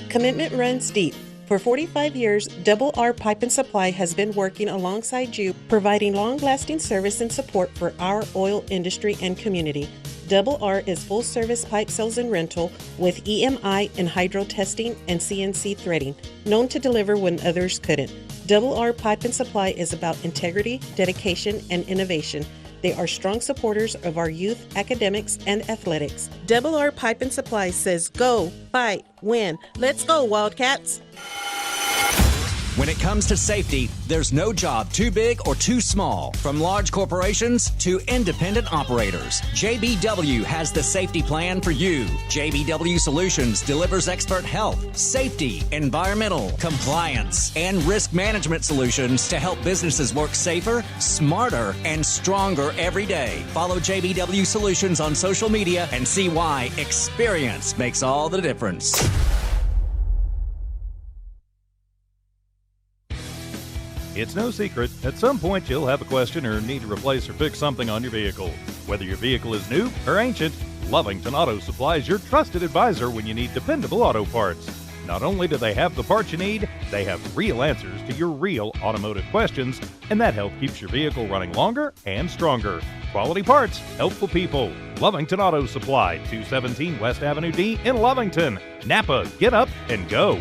Commitment runs deep. For 45 years, Double R Pipe and Supply has been working alongside you, providing long-lasting service and support for our oil industry and community. Double R is full-service pipe sales and rental with EMI and hydro testing and CNC threading, known to deliver when others couldn't. Double R Pipe and Supply is about integrity, dedication, and innovation. They are strong supporters of our youth, academics, and athletics. Double R Pipe and Supply says go, fight, win. Let's go, Wildcats! When it comes to safety, there's no job too big or too small. From large corporations to independent operators, JBW has the safety plan for you. JBW Solutions delivers expert health, safety, environmental, compliance, and risk management solutions to help businesses work safer, smarter, and stronger every day. Follow JBW Solutions on social media and see why experience makes all the difference. It's no secret, at some point you'll have a question or need to replace or fix something on your vehicle. Whether your vehicle is new or ancient, Lovington Auto Supply is your trusted advisor when you need dependable auto parts. Not only do they have the parts you need, they have real answers to your real automotive questions, and that help keeps your vehicle running longer and stronger. Quality parts, helpful people. Lovington Auto Supply, 217 West Avenue D in Lovington. Napa, get up and go.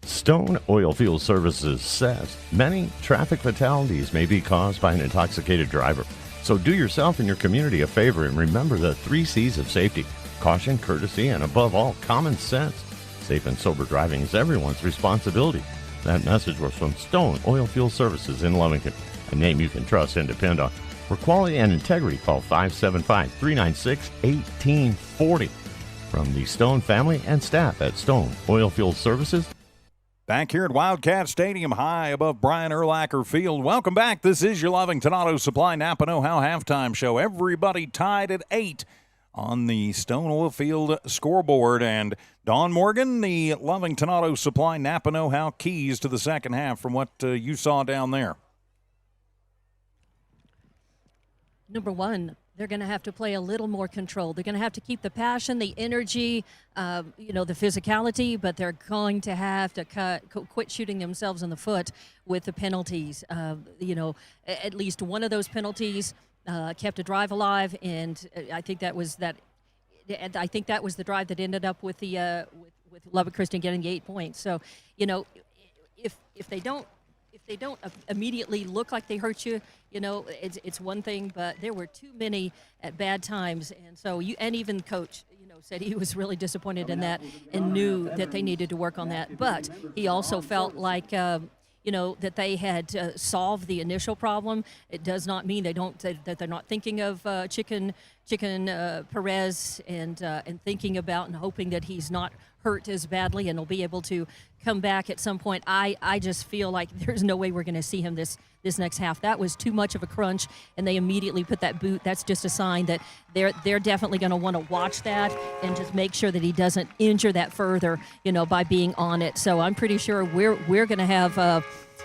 Stone Oilfield Services says many traffic fatalities may be caused by an intoxicated driver. So do yourself and your community a favor and remember the 3 C's of safety: caution, courtesy, and above all, common sense. Safe and sober driving is everyone's responsibility. That message was from Stone Oilfield Services in Lovington, a name you can trust and depend on. For quality and integrity, call 575-396-1840. From the Stone family and staff at Stone Oilfield Services. Back here at Wildcat Stadium, high above Brian Urlacher Field. Welcome back. This is your Lovington Auto Supply Napa Know-How halftime show. Everybody tied at 8 on the Stone Oilfield scoreboard. And Dawn Morgan, the Lovington Auto Supply Napa Know-How keys to the second half from what you saw down there. Number one, they're going to have to play a little more controlled. They're going to have to keep the passion, the energy, the physicality, but they're going to have to quit shooting themselves in the foot with the penalties. At least one of those penalties kept a drive alive, and I think that was that. And I think that was the drive that ended up with the with Lubbock Christian getting the 8 points. So, if they don't immediately look like they hurt you, it's one thing, but there were too many at bad times. And so and even coach, said he was really disappointed in that and knew that they needed to work on that. But he also felt like, that they had solved the initial problem. It does not mean that they're not thinking of Chicken Perez and thinking about and hoping that he's not hurt as badly and will be able to come back at some point. I just feel like there's no way we're going to see him this next half. That was too much of a crunch, and they immediately put that boot. That's just a sign that they're definitely going to want to watch that and just make sure that he doesn't injure that further, by being on it. So I'm pretty sure we're going to have,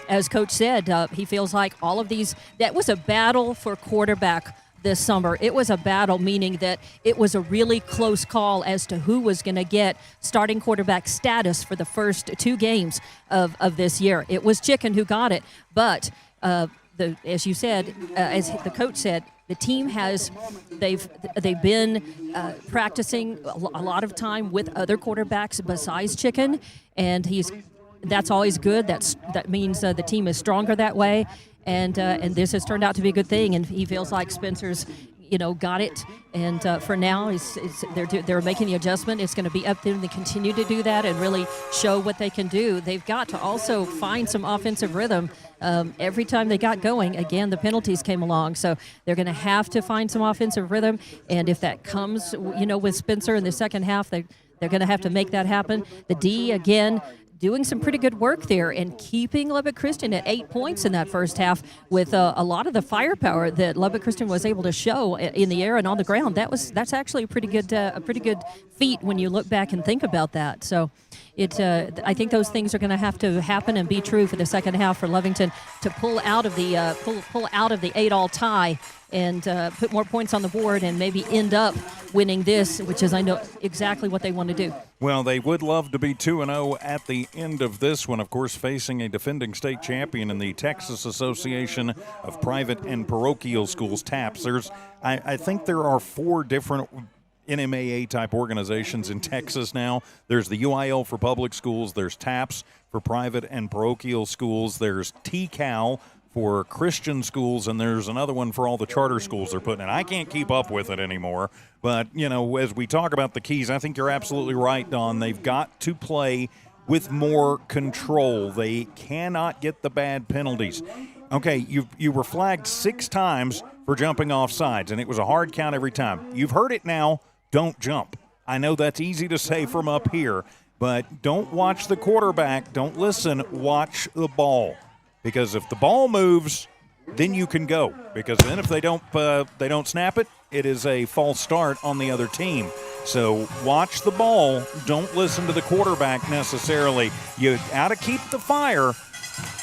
as Coach said, he feels like all of these. That was a battle for quarterback this summer. It was a battle, meaning that it was a really close call as to who was going to get starting quarterback status for the first 2 games of this year. It was Chicken who got it, but as you said, as the coach said, the team they've been practicing a lot of time with other quarterbacks besides Chicken, and that's always good. That means the team is stronger that way. And this has turned out to be a good thing, and he feels like Spencer's, got it. And for now, they're making the adjustment. It's going to be up to them to continue to do that and really show what they can do. They've got to also find some offensive rhythm. Every time they got going, again, the penalties came along. So they're going to have to find some offensive rhythm. And if that comes, with Spencer in the second half, they're going to have to make that happen. The D, again, doing some pretty good work there and keeping Lubbock Christian at 8 points in that first half with a lot of the firepower that Lubbock Christian was able to show in the air and on the ground. That's actually a pretty good feat when you look back and think about that. So I think those things are going to have to happen and be true for the second half for Lovington to pull out of the pull out of the 8-all tie and put more points on the board and maybe end up winning this, which is, I know, exactly what they want to do. Well, they would love to be 2-0 at the end of this one, of course, facing a defending state champion in the Texas Association of Private and Parochial Schools, TAPS. I think there are 4 different NMAA-type organizations in Texas now. There's the UIL for public schools. There's TAPS for private and parochial schools. There's TCAL for Christian schools, and there's another one for all the charter schools they're putting in. I can't keep up with it anymore, but, as we talk about the keys, I think you're absolutely right, Don. They've got to play with more control. They cannot get the bad penalties. Okay, you were flagged 6 times for jumping off sides, and it was a hard count every time. You've heard it now. Don't jump. I know that's easy to say from up here, but don't watch the quarterback. Don't listen. Watch the ball. Because if the ball moves, then you can go. Because then if they don't snap it, it is a false start on the other team. So watch the ball. Don't listen to the quarterback necessarily. You got to keep the fire,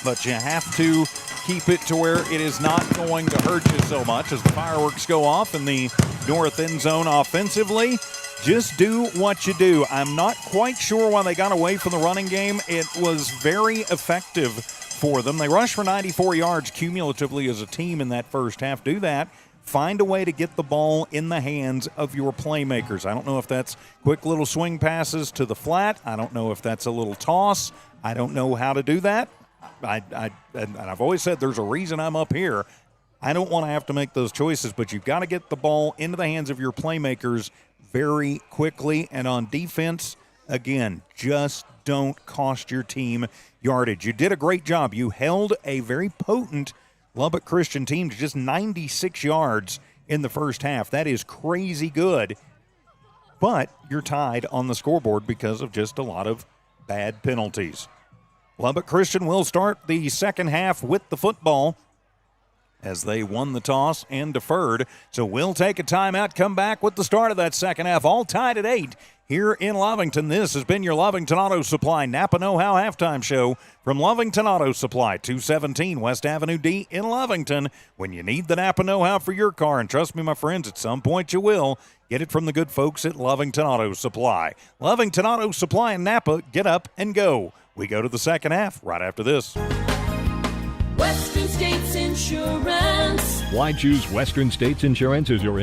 but you have to keep it to where it is not going to hurt you so much as the fireworks go off in the north end zone offensively. Just do what you do. I'm not quite sure why they got away from the running game. It was very effective for them. They rushed for 94 yards cumulatively as a team in that first half. Do that. Find a way to get the ball in the hands of your playmakers. I don't know if that's quick little swing passes to the flat. I don't know if that's a little toss. I don't know how to do that. And I've always said there's a reason I'm up here. I don't want to have to make those choices, but you've got to get the ball into the hands of your playmakers very quickly. And on defense, again, just don't cost your team yardage. You did a great job. You held a very potent Lubbock Christian team to just 96 yards in the first half. That is crazy good. But you're tied on the scoreboard because of just a lot of bad penalties. Lubbock Christian will start the second half with the football as they won the toss and deferred. So we'll take a timeout, come back with the start of that second half, all tied at 8 here in Lovington. This has been your Lovington Auto Supply Napa Know-How Halftime Show from Lovington Auto Supply, 217 West Avenue D in Lovington. When you need the Napa Know-How for your car, and trust me, my friends, at some point you will, get it from the good folks at Lovington Auto Supply. Lovington Auto Supply in Napa, get up and go. We go to the second half right after this. Western States Insurance. Why choose Western States Insurance as your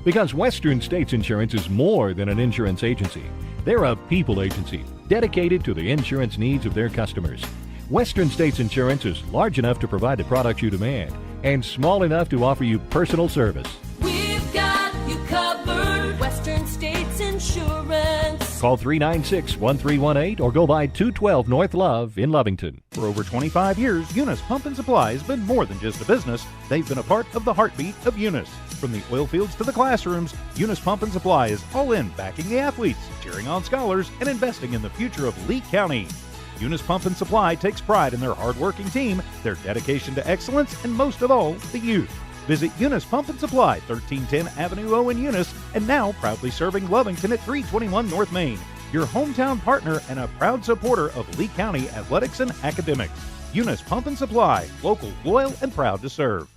Because Western States Insurance is more than an insurance agency. They're a people agency dedicated to the insurance needs of their customers. Western States Insurance is large enough to provide the products you demand and small enough to offer you personal service. We've got you covered. Western States Insurance. Call 396-1318 or go by 212 North Love in Lovington. For over 25 years, Eunice Pump and Supply has been more than just a business. They've been a part of the heartbeat of Eunice. From the oil fields to the classrooms, Eunice Pump and Supply is all in backing the athletes, cheering on scholars, and investing in the future of Lee County. Eunice Pump and Supply takes pride in their hard-working team, their dedication to excellence, and most of all, the youth. Visit Eunice Pump and Supply, 1310 Avenue O in Eunice, and now proudly serving Lovington at 321 North Main. Your hometown partner and a proud supporter of Lee County athletics and academics. Eunice Pump and Supply, local, loyal, and proud to serve.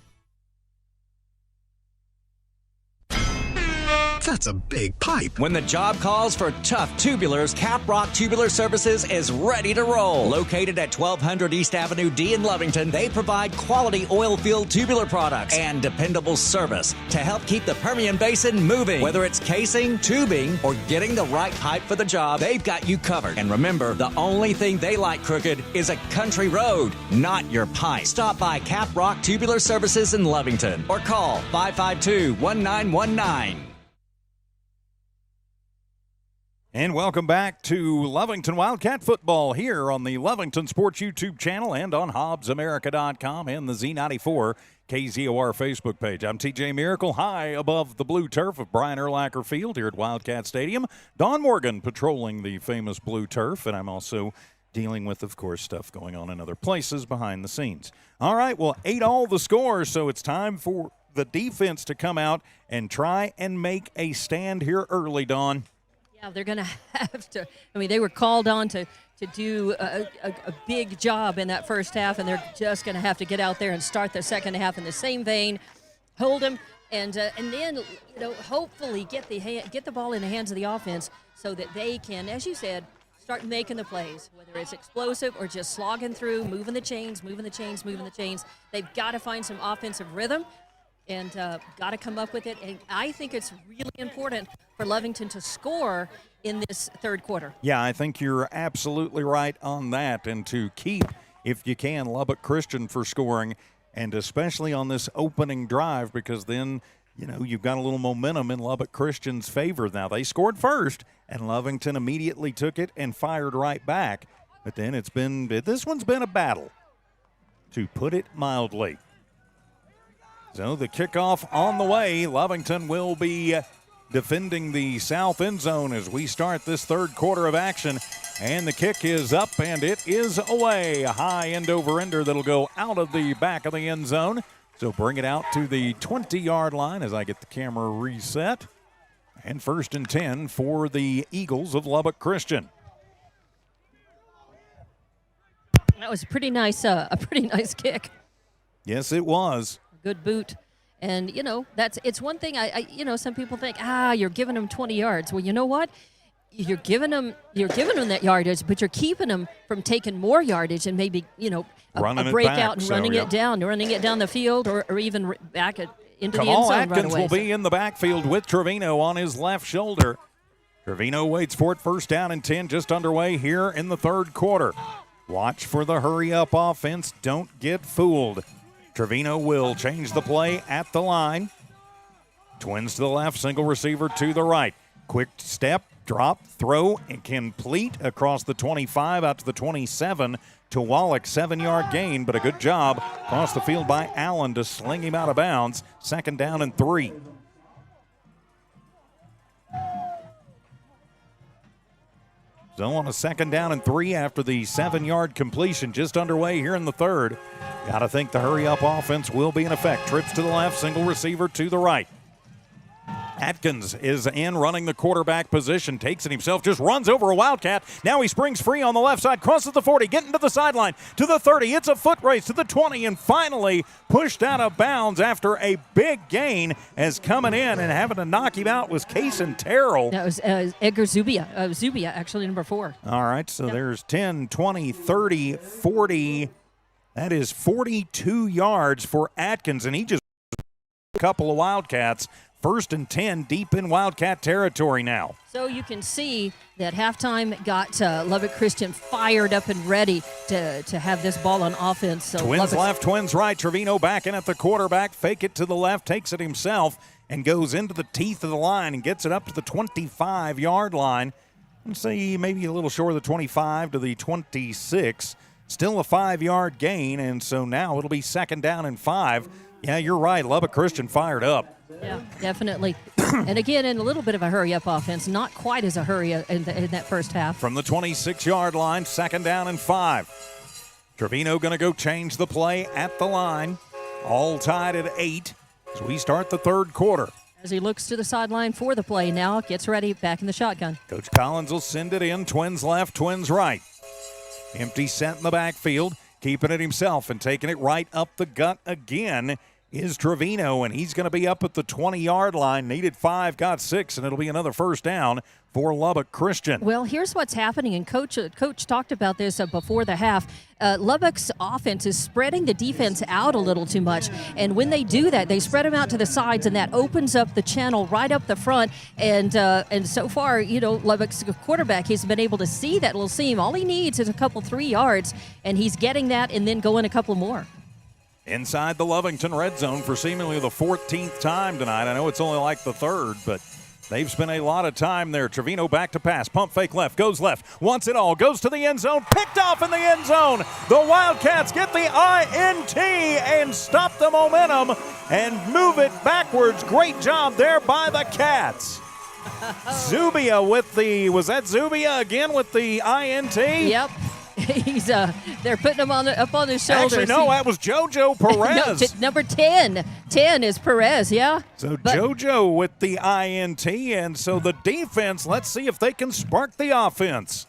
That's a big pipe. When the job calls for tough tubulars, Caprock Tubular Services is ready to roll. Located at 1200 East Avenue D in Lovington, they provide quality oil field tubular products and dependable service to help keep the Permian Basin moving. Whether it's casing, tubing, or getting the right pipe for the job, they've got you covered. And remember, the only thing they like crooked is a country road, not your pipe. Stop by Caprock Tubular Services in Lovington or call 552-1919. And welcome back to Lovington Wildcat Football here on the Lovington Sports YouTube channel and on HobbsAmerica.com and the Z94 KZOR Facebook page. I'm TJ Miracle, high above the blue turf of Brian Urlacher Field here at Wildcat Stadium. Don Morgan patrolling the famous blue turf, and I'm also dealing with, of course, stuff going on in other places behind the scenes. All right, well, 8-all the score, so it's time for the defense to come out and try and make a stand here early, Don. Yeah, they're going to have to. I mean, they were called on to do a big job in that first half, and they're just going to have to get out there and start the second half in the same vein, hold them, and then hopefully get the ball in the hands of the offense so that they can, as you said, start making the plays, whether it's explosive or just slogging through, moving the chains. They've got to find some offensive rhythm and got to come up with it. And I think it's really important for Lovington to score in this third quarter. Yeah, I think you're absolutely right on that, and to keep, if you can, Lubbock Christian for scoring, and especially on this opening drive, because then, you've got a little momentum in Lubbock Christian's favor. Now, they scored first, and Lovington immediately took it and fired right back, but then this one's been a battle, to put it mildly. So the kickoff on the way. Lovington will be defending the south end zone as we start this third quarter of action. And the kick is up, and it is away. A high end-over-ender that'll go out of the back of the end zone. So bring it out to the 20-yard line as I get the camera reset. And 1st and 10 for the Eagles of Lubbock Christian. That was a pretty nice kick. Yes, it was. Good boot. And, it's one thing some people think, you're giving them 20 yards. Well, you know what? You're giving them that yardage, but you're keeping them from taking more yardage and maybe, a breakout and running it down the field or even back into the end zone. Atkins will be in the backfield with Trevino on his left shoulder. Trevino waits for it. 1st down and 10 just underway here in the third quarter. Watch for the hurry-up offense. Don't get fooled. Trevino will change the play at the line. Twins to the left, single receiver to the right. Quick step, drop, throw, and complete across the 25 out to the 27 to Wallach. 7-yard gain, but a good job across the field by Allen to sling him out of bounds. 2nd down and 3. So on a 2nd down and 3 after the 7-yard completion just underway here in the third. Got to think the hurry-up offense will be in effect. Trips to the left, single receiver to the right. Atkins is in running the quarterback position, takes it himself, just runs over a Wildcat. Now he springs free on the left side, crosses the 40, getting to the sideline, to the 30. It's a foot race to the 20, and finally pushed out of bounds after a big gain as coming in and having to knock him out was Kason Terrell. That was Edgar Zubia. Zubia, actually, number 4. All right, so there's 10, 20, 30, 40. That is 42 yards for Atkins, and he just a couple of Wildcats. 1st and 10 deep in Wildcat territory now. So you can see that halftime got Lubbock Christian fired up and ready to have this ball on offense. So Twins left, Twins right. Trevino back in at the quarterback. Fake it to the left, takes it himself, and goes into the teeth of the line and gets it up to the 25-yard line. Let's say maybe a little short of the 25 to the 26. Still a 5-yard gain, and so now it'll be 2nd down and 5. Yeah, you're right. Lubbock Christian fired up. Yeah, definitely. And again, in a little bit of a hurry-up offense, not quite as a hurry in that first half. From the 26-yard line, 2nd down and 5. Trevino going to go change the play at the line. All tied at 8 as we start the third quarter. As he looks to the sideline for the play now, gets ready, back in the shotgun. Coach Collins will send it in. Twins left, Twins right. Empty set in the backfield, keeping it himself and taking it right up the gut again is Trevino, and he's going to be up at the 20-yard line. Needed 5, got 6, and it'll be another first down for Lubbock Christian. Well, here's what's happening, and Coach talked about this before the half. Lubbock's offense is spreading the defense out a little too much, and when they do that, they spread them out to the sides, and that opens up the channel right up the front. And so far, Lubbock's quarterback has been able to see that little seam. All he needs is a couple 3 yards, and he's getting that, and then going a couple more. Inside the Lovington red zone for seemingly the 14th time tonight. I know it's only like the 3rd, but they've spent a lot of time there. Trevino back to pass. Pump fake left. Goes left. Wants it all. Goes to the end zone. Picked off in the end zone. The Wildcats get the INT and stop the momentum and move it backwards. Great job there by the Cats. Zubia was that Zubia again with the INT? Yep. He's they're putting him up on his shoulders. Actually, no, that was JoJo Perez. No, number 10. 10 is Perez, yeah. So JoJo with the INT, and so the defense, let's see if they can spark the offense.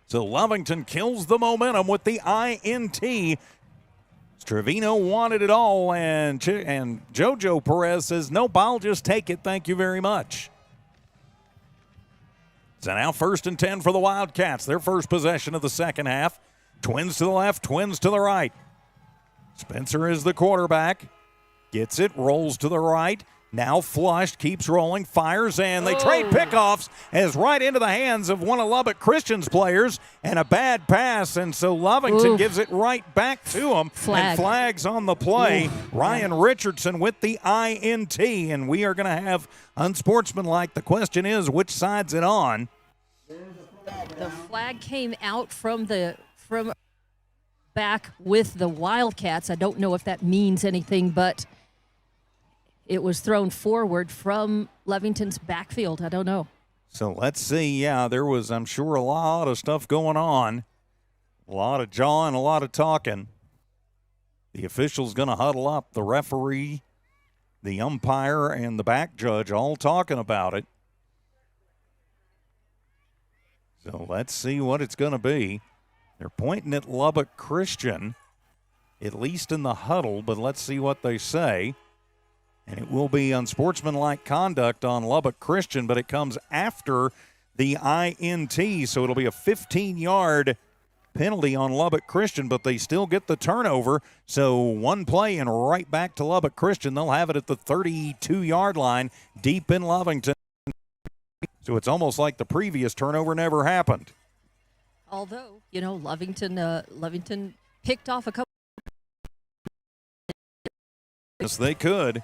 So Lovington kills the momentum with the INT. Trevino wanted it all, and JoJo Perez says, nope, I'll just take it, thank you very much. So now 1st and 10 for the Wildcats. Their first possession of the second half. Twins to the left, Twins to the right. Spencer is the quarterback. Gets it, rolls to the right. Now flushed, keeps rolling, fires, and they trade pickoffs as right into the hands of one of Lubbock Christian's players, and a bad pass, and so Lovington gives it right back to him. And flags on the play. Ryan Richardson with the INT, and we are going to have unsportsmanlike. The question is, which side's it on? The flag came out from back with the Wildcats. I don't know if that means anything, but it was thrown forward from Lovington's backfield. I don't know. So let's see. Yeah, there was, I'm sure, a lot of stuff going on. A lot of jawing, a lot of talking. The official's going to huddle up. The referee, the umpire, and the back judge all talking about it. So let's see what it's going to be. They're pointing at Lubbock Christian, at least in the huddle, but let's see what they say. And it will be unsportsmanlike conduct on Lubbock Christian, but it comes after the INT, so it'll be a 15-yard penalty on Lubbock Christian, but they still get the turnover. So one play and right back to Lubbock Christian. They'll have it at the 32-yard line deep in Lovington. So it's almost like the previous turnover never happened. Although, Lovington picked off a couple. Yes, they could.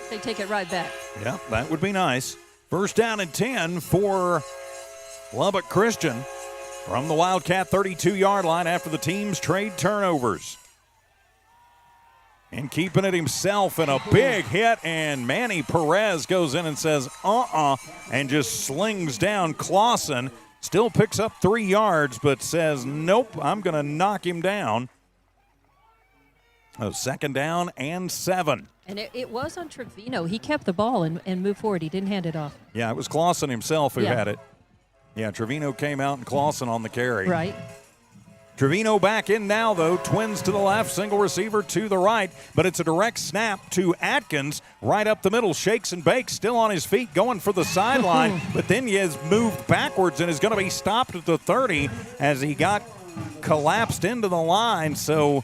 They take it right back. Yeah, that would be nice. 1st down and 10 for Lubbock Christian from the Wildcat 32-yard line after the teams trade turnovers. And keeping it himself in a big hit, and Manny Perez goes in and says, and just slings down Clausen. Still picks up 3 yards, but says, nope, I'm going to knock him down. 2nd down and 7. And it was on Trevino. He kept the ball and moved forward. He didn't hand it off. Yeah, it was Clausen himself who had it. Yeah, Trevino came out and Clausen on the carry. Right. Trevino back in now, though. Twins to the left, single receiver to the right. But it's a direct snap to Atkins. Right up the middle, shakes and bakes, still on his feet, going for the sideline. But then he has moved backwards and is going to be stopped at the 30 as he got collapsed into the line. So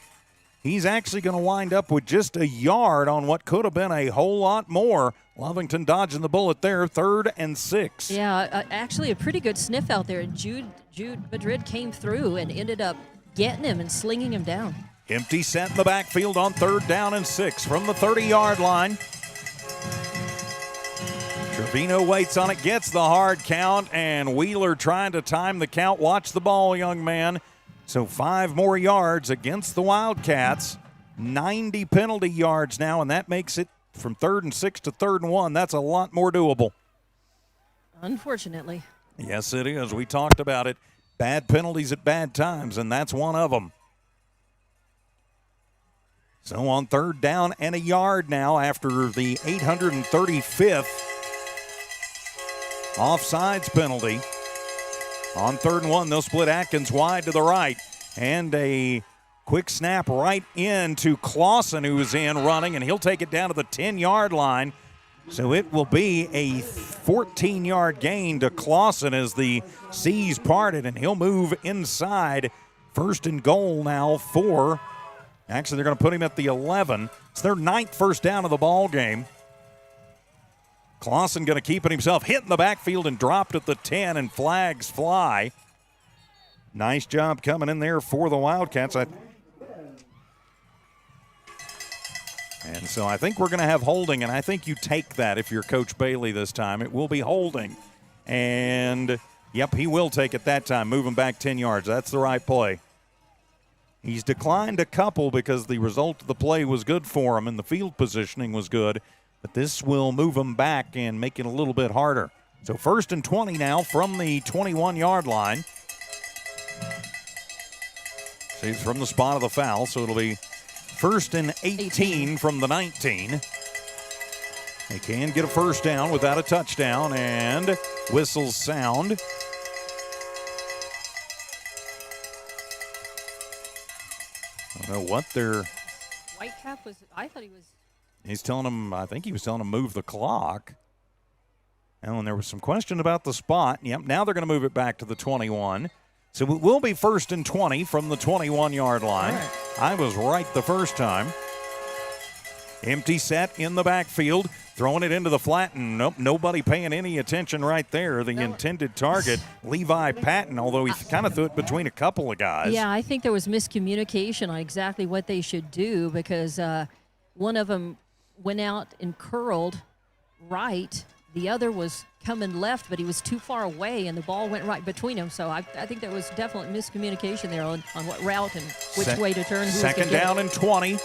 he's actually going to wind up with just a yard on what could have been a whole lot more. Lovington dodging the bullet there, 3rd and 6. Yeah, actually a pretty good sniff out there. Jude Madrid came through and ended up getting him and slinging him down. Empty set in the backfield on 3rd down and 6 from the 30-yard line. Trevino waits on it, gets the hard count, and Wheeler trying to time the count. Watch the ball, young man. So 5 more yards against the Wildcats. 90 penalty yards now, and that makes it from 3rd and 6 to 3rd and 1. That's a lot more doable. Unfortunately. Yes, it is. We talked about it. Bad penalties at bad times, and that's one of them. So on 3rd down and a yard now after the 835th offsides penalty. On 3rd and 1, they'll split Atkins wide to the right. And a quick snap right into Clausen, who's in running, and he'll take it down to the 10-yard line. So it will be a 14-yard gain to Clausen as the C's parted, and he'll move inside. 1st and goal now for, actually they're going to put him at the 11. It's their 9th first down of the ball game. Clausen going to keep it himself, hit in the backfield and dropped at the 10, and flags fly. Nice job coming in there for the Wildcats. And so I think we're going to have holding, and I think you take that if you're Coach Bailey this time. It will be holding. And, yep, he will take it that time, moving back 10 yards. That's the right play. He's declined a couple because the result of the play was good for him and the field positioning was good. But this will move him back and make it a little bit harder. So 1st and 20 now from the 21-yard line. See, it's from the spot of the foul, so it'll be 1st and 18 from the 19. They can get a first down without a touchdown, and whistles sound. I don't know what they're... Whitecap was, I thought he was... He's telling him, I think he was telling him move the clock. And when there was some question about the spot, yep, now they're going to move it back to the 21. So it will be 1st and 20 from the 21-yard line. Right. I was right the first time. Empty set in the backfield, throwing it into the flat, and nope, nobody paying any attention right there. The intended target, Levi Patton, although he kind of threw it between a couple of guys. Yeah, I think there was miscommunication on exactly what they should do because one of them went out and curled right. The other was coming left, but he was too far away, and the ball went right between them. So I think there was definitely miscommunication there on what route and which way to turn. Second down and 20.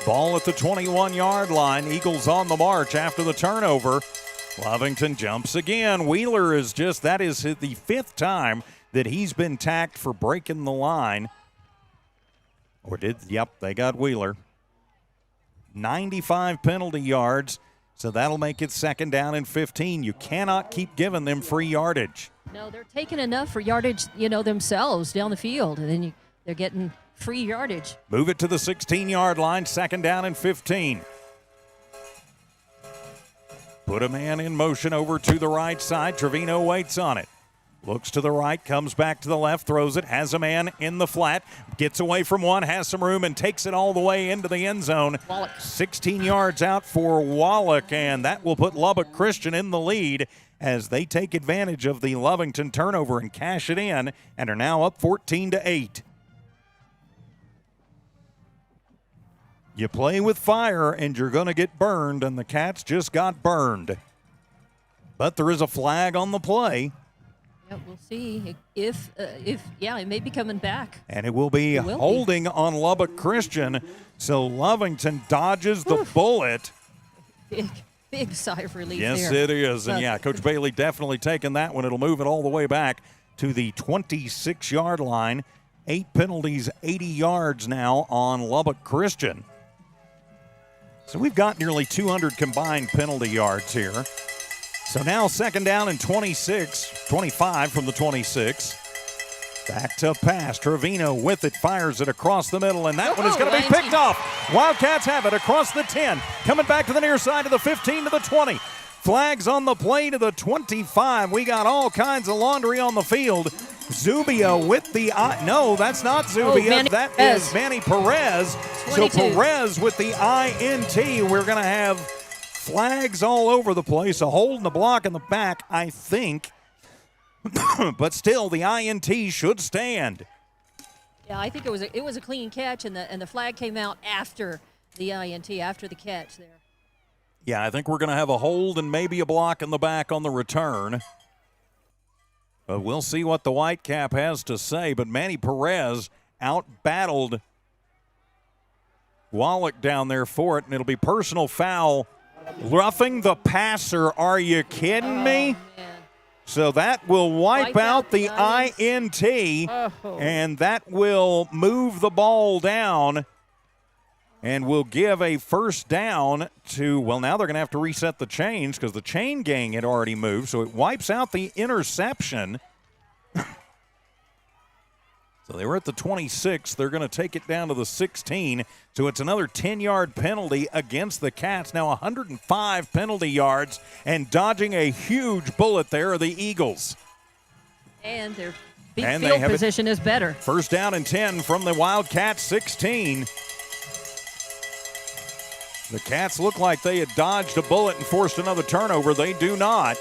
Ball at the 21-yard line. Eagles on the march after the turnover. Lovington jumps again. Wheeler is that is the 5th time that he's been tacked for breaking the line. Yep, they got Wheeler. 95 penalty yards. So that'll make it 2nd down and 15. You cannot keep giving them free yardage. No, they're taking enough for yardage, themselves down the field, and then they're getting free yardage. Move it to the 16-yard line, 2nd down and 15. Put a man in motion over to the right side. Trevino waits on it. Looks to the right, comes back to the left, throws it, has a man in the flat, gets away from one, has some room, and takes it all the way into the end zone. Wallach. 16 yards out for Wallach, and that will put Lubbock Christian in the lead as they take advantage of the Lovington turnover and cash it in, and are now up 14-8. You play with fire, and you're going to get burned, and the Cats just got burned. But there is a flag on the play. Yeah, we'll see if it may be coming back. And it will be holding on Lubbock Christian. So Lovington dodges the bullet. Big sigh of relief yes, there. It is. And yeah, Coach Bailey definitely taking that one. It'll move it all the way back to the 26-yard line. 8 penalties, 80 yards now on Lubbock Christian. So we've got nearly 200 combined penalty yards here. So now 2nd down and 25 from the 26. Back to pass. Trevino with it, fires it across the middle, and that one is going to be picked off. Wildcats have it across the 10. Coming back to the near side of the 15 to the 20. Flags on the play to the 25. We got all kinds of laundry on the field. Zubia with the no, that's not Zubia. That is Manny Perez. 22. So Perez with the INT. We're going to have flags all over the place. A hold in the block in the back, I think. But still, the INT should stand. Yeah, I think it was a clean catch, and the flag came out after the INT, after the catch there. Yeah, I think we're going to have a hold and maybe a block in the back on the return. But we'll see what the Whitecap has to say. But Manny Perez out-battled Wallach down there for it, and it'll be personal foul. Roughing the passer. Are you kidding me? So that will wipe out the INT, and that will move the ball down and will give a first down to, well, now they're going to have to reset the chains because the chain gang had already moved, so it wipes out the interception. So they were at the 26. They're going to take it down to the 16. So it's another 10-yard penalty against the Cats. Now 105 penalty yards, and dodging a huge bullet there are the Eagles. And their field position is better. First down and 10 from the Wildcats 16. The Cats look like they had dodged a bullet and forced another turnover. They do not.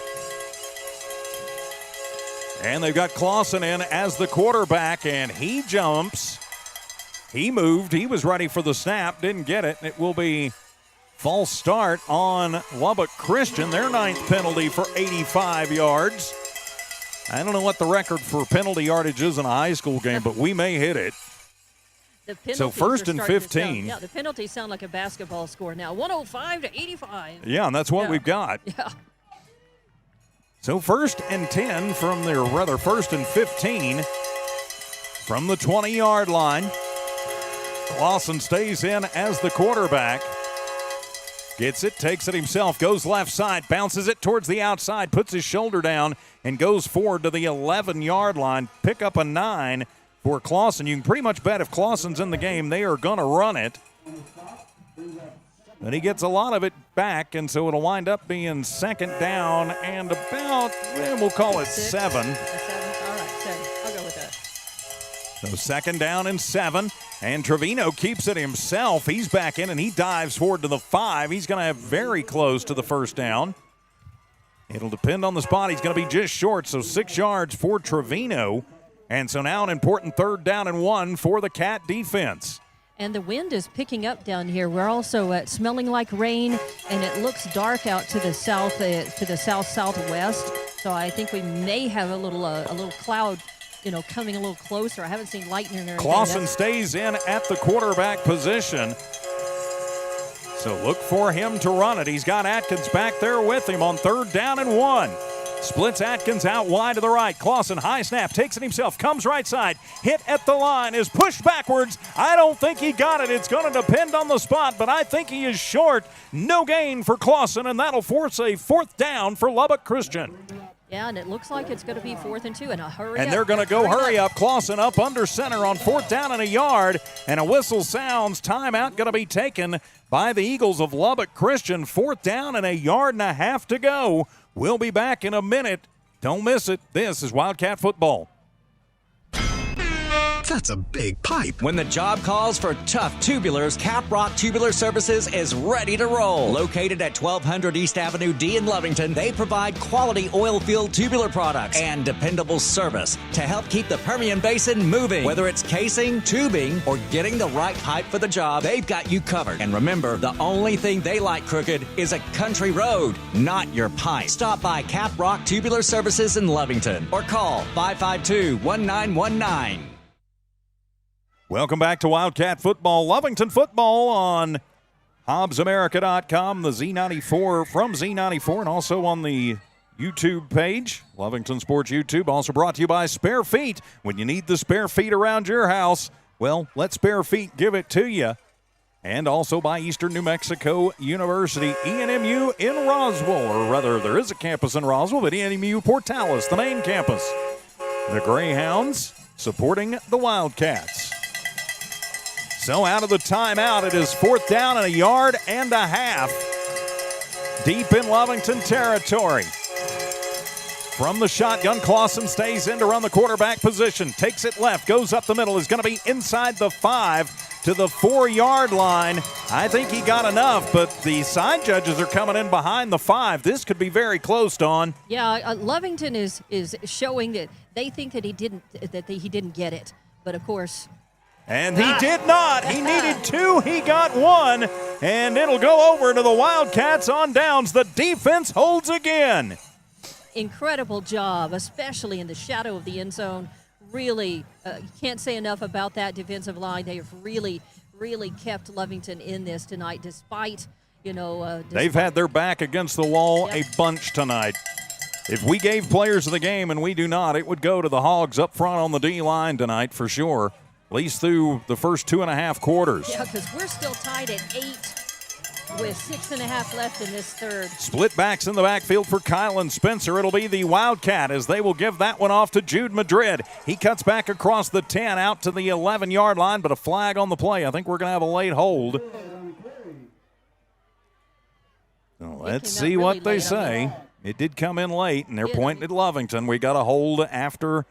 And they've got Clausen in as the quarterback, and he jumps. He moved. He was ready for the snap. Didn't get it. It will be false start on Lubbock Christian. Their 9th penalty for 85 yards. I don't know what the record for penalty yardage is in a high school game, but we may hit it. So first and 15. Yeah, the penalties sound like a basketball score now. 105 to 85. Yeah, and that's what we've got. Yeah. So first and 10 from their, rather first and 15 from the 20-yard line. Clausen stays in as the quarterback. Gets it, takes it himself, goes left side, bounces it towards the outside, puts his shoulder down, and goes forward to the 11-yard line. Pick up a 9 for Clausen. You can pretty much bet if Clausen's in the game, they are going to run it. And he gets a lot of it back, and so it'll wind up being second down and about, we'll call it 7. All right, 7. I'll go with that. So second down and 7, and Trevino keeps it himself. He's back in, and he dives forward to the 5. He's going to have very close to the first down. It'll depend on the spot. He's going to be just short, so 6 yards for Trevino. And so now an important third down and 1 for the Cat defense. And the wind is picking up down here. We're also smelling like rain, and it looks dark out to the south, southwest. So I think we may have a little cloud, coming a little closer. I haven't seen lightning or anything. Clausen stays in at the quarterback position. So look for him to run it. He's got Atkins back there with him on third down and 1. Splits Atkins out wide to the right. Clausen, high snap, takes it himself, comes right side. Hit at the line, is pushed backwards. I don't think he got it. It's going to depend on the spot, but I think he is short. No gain for Clausen, and that'll force a fourth down for Lubbock Christian. Yeah, and it looks like it's going to be 4th and 2, and a hurry and up. They're going to go hurry up. Clausen up under center on fourth down and a yard, and a whistle sounds. Timeout going to be taken by the Eagles of Lubbock Christian. Fourth down and a yard and a half to go. We'll be back in a minute. Don't miss it. This is Wildcat Football. That's a big pipe. When the job calls for tough tubulars, Caprock Tubular Services is ready to roll. Located at 1200 East Avenue D in Lovington, they provide quality oil field tubular products and dependable service to help keep the Permian Basin moving. Whether it's casing, tubing, or getting the right pipe for the job, they've got you covered. And remember, the only thing they like crooked is a country road, not your pipe. Stop by Caprock Tubular Services in Lovington or call 552-1919. Welcome back to Wildcat Football, Lovington Football on HobbsAmerica.com, the Z94 from Z94, and also on the YouTube page, Lovington Sports YouTube. Also brought to you by Spare Feet. When you need the spare feet around your house, well, let Spare Feet give it to you. And also by Eastern New Mexico University, ENMU in Roswell, or rather, there is a campus in Roswell, but ENMU Portales, the main campus. The Greyhounds supporting the Wildcats. So out of the timeout, it is fourth down and a yard and a half. Deep in Lovington territory. From the shotgun, Clausen stays in to run the quarterback position. Takes it left, goes up the middle, is going to be inside the 5 to the 4-yard line. I think he got enough, but the side judges are coming in behind the 5. This could be very close, Dawn. Yeah, Lovington is showing that they think that he didn't get it. But, of course, And he did not. He needed 2. He got 1. And it'll go over to the Wildcats on downs. The defense holds again. Incredible job, especially in the shadow of the end zone. Really, you can't say enough about that defensive line. They have really kept Lovington in this tonight, despite, they've had their back against the wall a bunch tonight. If we gave players of the game, and we do not, it would go to the Hogs up front on the D-line tonight for sure, at least through the first 2.5 quarters. Yeah, because we're still tied at 8 with 6.5 left in this third. Split backs in the backfield for Kylan Spencer. It'll be the Wildcat as they will give that one off to Jude Madrid. He cuts back across the 10 out to the 11-yard line, but a flag on the play. I think we're going to have a late hold. So let's see what they say. It did come in late, and they're pointing at Lovington. We got a hold after.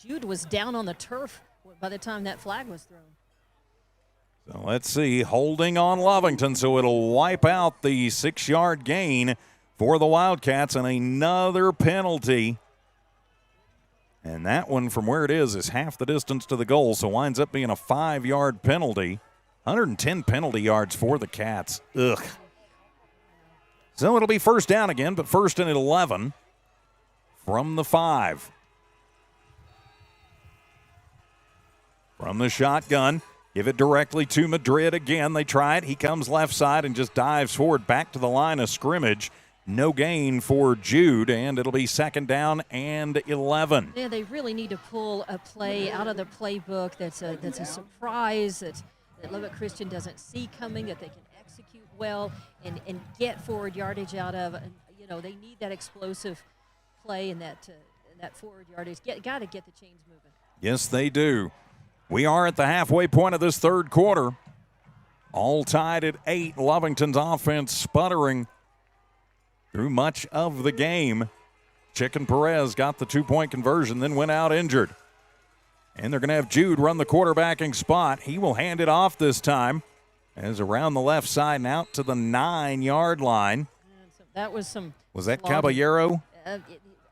Jude was down on the turf by the time that flag was thrown. So let's see, holding on Lovington, so it'll wipe out the 6-yard gain for the Wildcats, and another penalty. And that one from where it is half the distance to the goal, so winds up being a 5-yard penalty. 110 penalty yards for the Cats. Ugh. So it'll be first down again, but first and 11 from the 5. From the shotgun. Give it directly to Madrid again. They try it. He comes left side and just dives forward back to the line of scrimmage. No gain for Jude, and it'll be second down and 11. Yeah, they really need to pull a play out of the playbook that's a surprise that Lubbock Christian doesn't see coming, that they can execute well and get forward yardage out of. And, they need that explosive play and that forward yardage. Got to get the chains moving. Yes, they do. We are at the halfway point of this third quarter. All tied at 8. Lovington's offense sputtering through much of the game. Chicken Perez got the 2-point conversion, then went out injured. And they're going to have Jude run the quarterbacking spot. He will hand it off this time as around the left side and out to the 9-yard line. That was some. Was that Caballero? I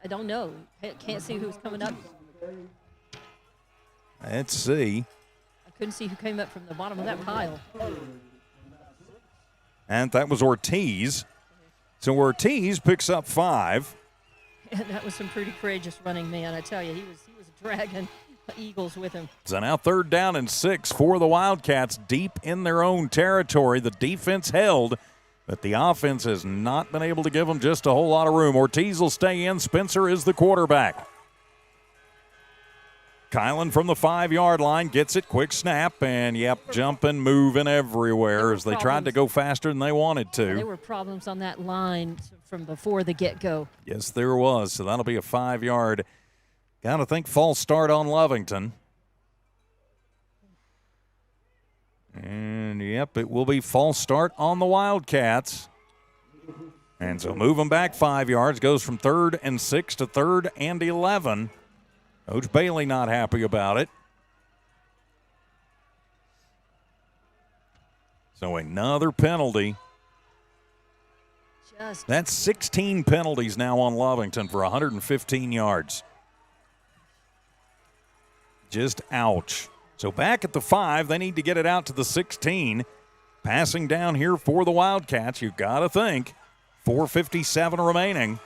don't know. Can't see who's coming up. Let's see. I couldn't see who came up from the bottom of that pile. And that was Ortiz. So Ortiz picks up 5. And that was some pretty courageous running, man. I tell you, he was dragging Eagles with him. So now third down and 6 for the Wildcats deep in their own territory. The defense held, but the offense has not been able to give them just a whole lot of room. Ortiz will stay in. Spencer is the quarterback. Kylan from the 5-yard line gets it, quick snap, and jumping, moving everywhere as they tried to go faster than they wanted to. There were problems on that line from before the get-go. Yes, there was. So that'll be a 5-yard. Got to think false start on Lovington. And, it will be false start on the Wildcats. And so moving back 5 yards, goes from 3rd and 6 to 3rd and 11. Coach Bailey not happy about it. So another penalty. That's 16 penalties now on Lovington for 115 yards. Just ouch. So back at the 5, they need to get it out to the 16. Passing down here for the Wildcats, you've got to think. 4:57 remaining.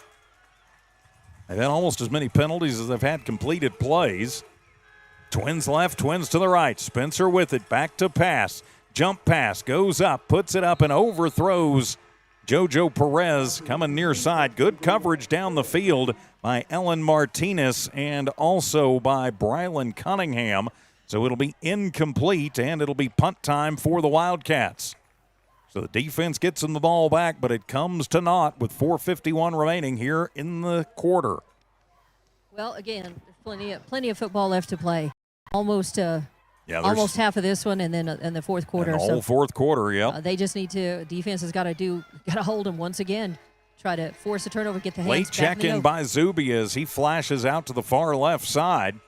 They've had almost as many penalties as they've had completed plays. Twins left, twins to the right. Spencer with it, back to pass. Jump pass, goes up, puts it up and overthrows JoJo Perez coming near side. Good coverage down the field by Ellen Martinez and also by Brylan Cunningham. So it'll be incomplete and it'll be punt time for the Wildcats. So the defense gets them the ball back, but it comes to naught with 4:51 remaining here in the quarter. Well, again, there's plenty of football left to play. Almost half of this one, and then in the fourth quarter. And the whole fourth quarter, yep. They just need to. Defense has got to hold them once again. Try to force a turnover, get the hands late back check in in by Zuby as he flashes out to the far left side.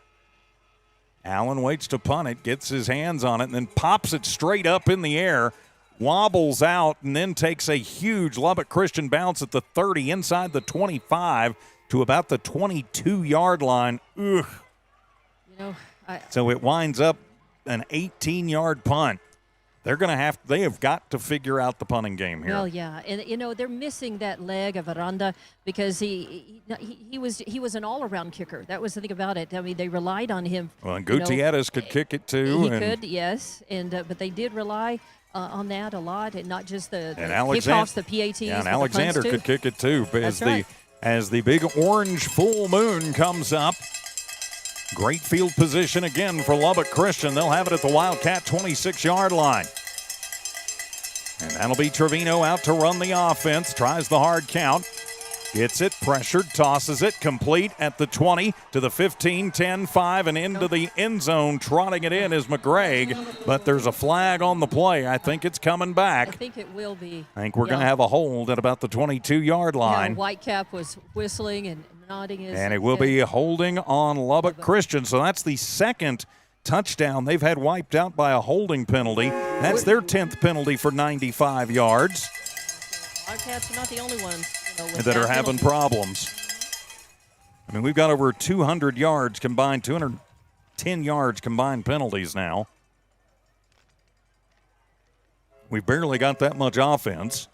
Allen waits to punt it, gets his hands on it, and then pops it straight up in the air. Wobbles out and then takes a huge Lubbock Christian bounce at the 30 inside the 25 to about the 22-yard line. Ugh. So it winds up an 18-yard punt. They have got to figure out the punting game here. Well, yeah, and they're missing that leg of Aranda because he was an all-around kicker. That was the thing about it. I mean, they relied on him. Well, and Gutierrez could kick it too. He could, yes, and but they did rely on that a lot, and not just the kickoffs, the PATs. Yeah, and Alexander could kick it too. But That's as the big orange full moon comes up. Great field position again for Lubbock Christian. They'll have it at the Wildcat 26-yard line. And that'll be Trevino out to run the offense. Tries the hard count. Gets it, pressured, tosses it, complete at the 20 to the 15, 10, 5, and into the end zone. Trotting it in is McGregor, but there's a flag on the play. I think it's coming back. I think it will be. I think we're going to have a hold at about the 22-yard line. Yeah, Whitecap was whistling and nodding his And it will be holding on Lubbock Christian. So that's the second touchdown they've had wiped out by a holding penalty. That's their 10th penalty for 95 yards. Wildcats are not the only ones that are having problems. I mean, we've got over 200 yards combined, 210 yards combined penalties now. We barely got that much offense.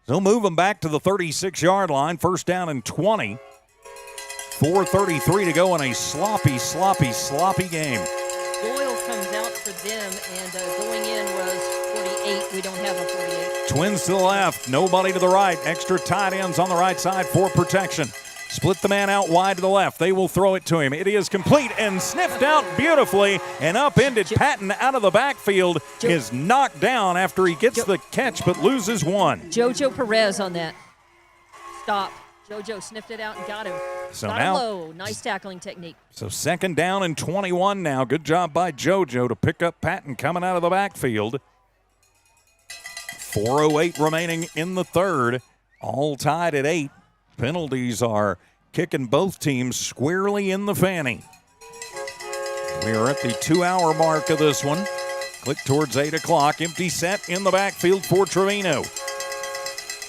They'll move them back to the 36-yard line. First down and 20. 4:33 to go in a sloppy game. Doyle comes out for them, and going in was 48. We don't have a 48. Twins to the left, nobody to the right. Extra tight ends on the right side for protection. Split the man out wide to the left. They will throw it to him. It is complete and sniffed out beautifully. And upended Patton out of the backfield is knocked down after he gets the catch but loses one. Jojo Perez on that. Stop. Jojo sniffed it out and got him. So got now, him low. Nice tackling technique. So second down and 21 now. Good job by Jojo to pick up Patton coming out of the backfield. 4:08 remaining in the third. All tied at 8. Penalties are kicking both teams squarely in the fanny. We are at the 2-hour mark of this one. Click towards 8 o'clock. Empty set in the backfield for Trevino.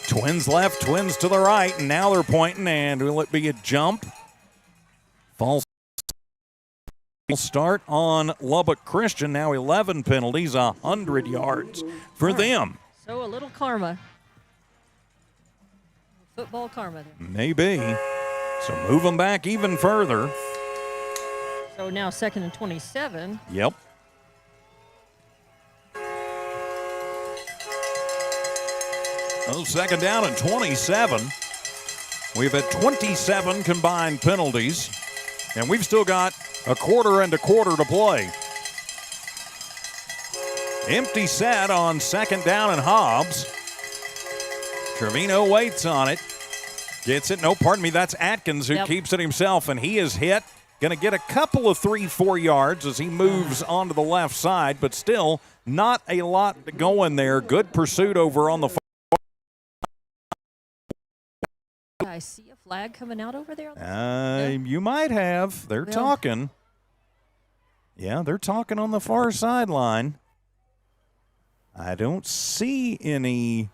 Twins left, Twins to the right, and now they're pointing, and will it be a jump? False start on Lubbock Christian. Now 11 penalties, 100 yards for them. So a little karma. Football karma there. Maybe. So move them back even further. So now second and 27. Yep. Oh, second down and 27. We've had 27 combined penalties, and we've still got a quarter to play. Empty set on second down and Hobbs. Trevino waits on it. Gets it. No, pardon me. That's Atkins who keeps it himself, and he is hit. Going to get a couple of 3-4 yards as he moves onto the left side, but still not a lot going there. Good pursuit over on the far. I see a flag coming out over there. You might have. They're talking. Yeah, they're talking on the far sideline. I don't see any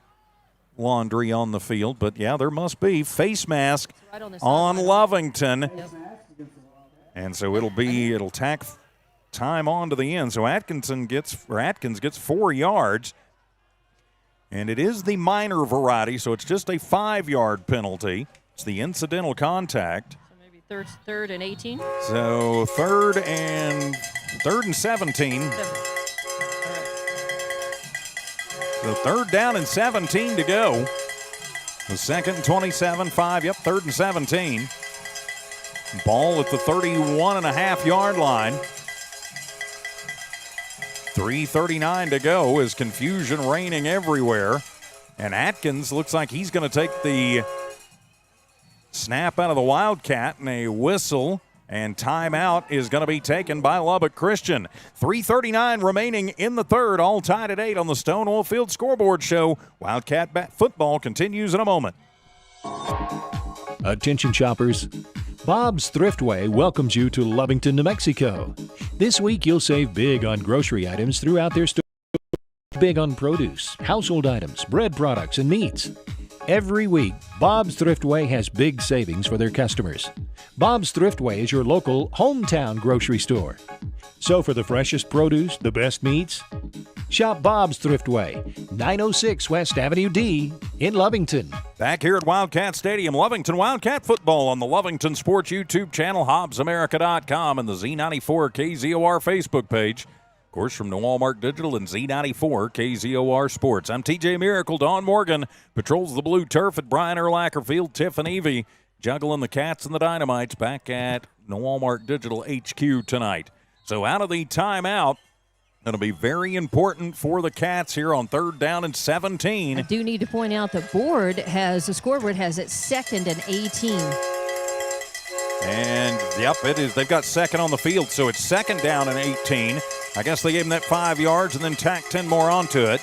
laundry on the field, but yeah, there must be. Face mask on Lovington. Yep. And so it'll tack time on to the end. So Atkins gets 4 yards. And it is the minor variety, so it's just a 5-yard penalty. It's the incidental contact. So maybe third and 18. So third and 17. So third down and 17 to go. The second and 27, 5. Yep, third and 17. Ball at the 31.5-yard line. 3:39 to go as confusion reigning everywhere. And Atkins looks like he's going to take the snap out of the Wildcat, and a whistle and timeout is going to be taken by Lubbock Christian. 3:39 remaining in the third, all tied at 8 on the Stone Oil Field Scoreboard Show. Wildcat football continues in a moment. Attention shoppers. Bob's Thriftway welcomes you to Lovington, New Mexico. This week you'll save big on grocery items throughout their store. Big on produce, household items, bread products, and meats. Every week, Bob's Thriftway has big savings for their customers. Bob's Thriftway is your local hometown grocery store. So for the freshest produce, the best meats, shop Bob's Thriftway, 906 West Avenue D in Lovington. Back here at Wildcat Stadium, Lovington Wildcat football on the Lovington Sports YouTube channel, HobbsAmerica.com, and the Z94 KZOR Facebook page. Of course, from Walmart Digital and Z94 KZOR Sports. I'm TJ Miracle. Dawn Morgan patrols the blue turf at Brian Urlacher Field. Tiff and Evie juggling the Cats and the Dynamites back at Walmart Digital HQ tonight. So out of the timeout, it'll be very important for the Cats here on 3rd down and 17. I do need to point out the scoreboard has it 2nd and 18. And, yep, it is. They've got 2nd on the field, so it's 2nd down and 18. I guess they gave him that 5 yards and then tacked 10 more onto it.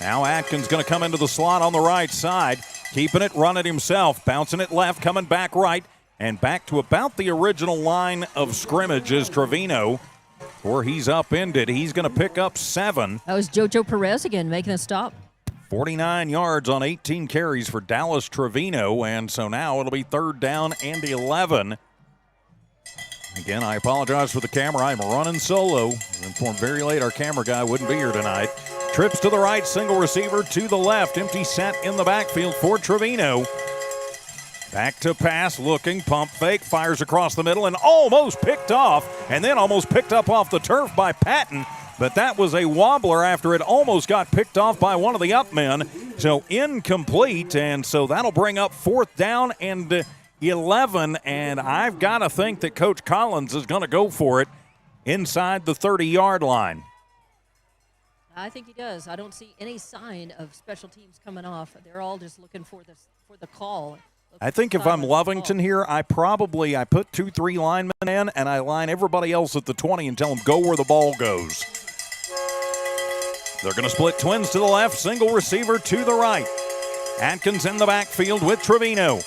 Now Atkins going to come into the slot on the right side, keeping it, running himself, bouncing it left, coming back right, and back to about the original line of scrimmage is Trevino, where he's upended. He's going to pick up 7. That was JoJo Perez again making a stop. 49 yards on 18 carries for Dallas Trevino, and so now it'll be 3rd down and 11. Again, I apologize for the camera. I'm running solo. I was informed very late our camera guy wouldn't be here tonight. Trips to the right, single receiver to the left. Empty set in the backfield for Trevino. Back to pass, looking, pump fake, fires across the middle, and almost picked off, and then almost picked up off the turf by Patton. But that was a wobbler after it almost got picked off by one of the up men. So incomplete, and so that'll bring up 4th down and 11, and I've got to think that Coach Collins is going to go for it inside the 30-yard line. I think he does. I don't see any sign of special teams coming off. They're all just looking for the call. I think if I'm Lovington here, I put 2-3 linemen in, and I line everybody else at the 20 and tell them go where the ball goes. They're going to split twins to the left, single receiver to the right. Atkins in the backfield with Trevino.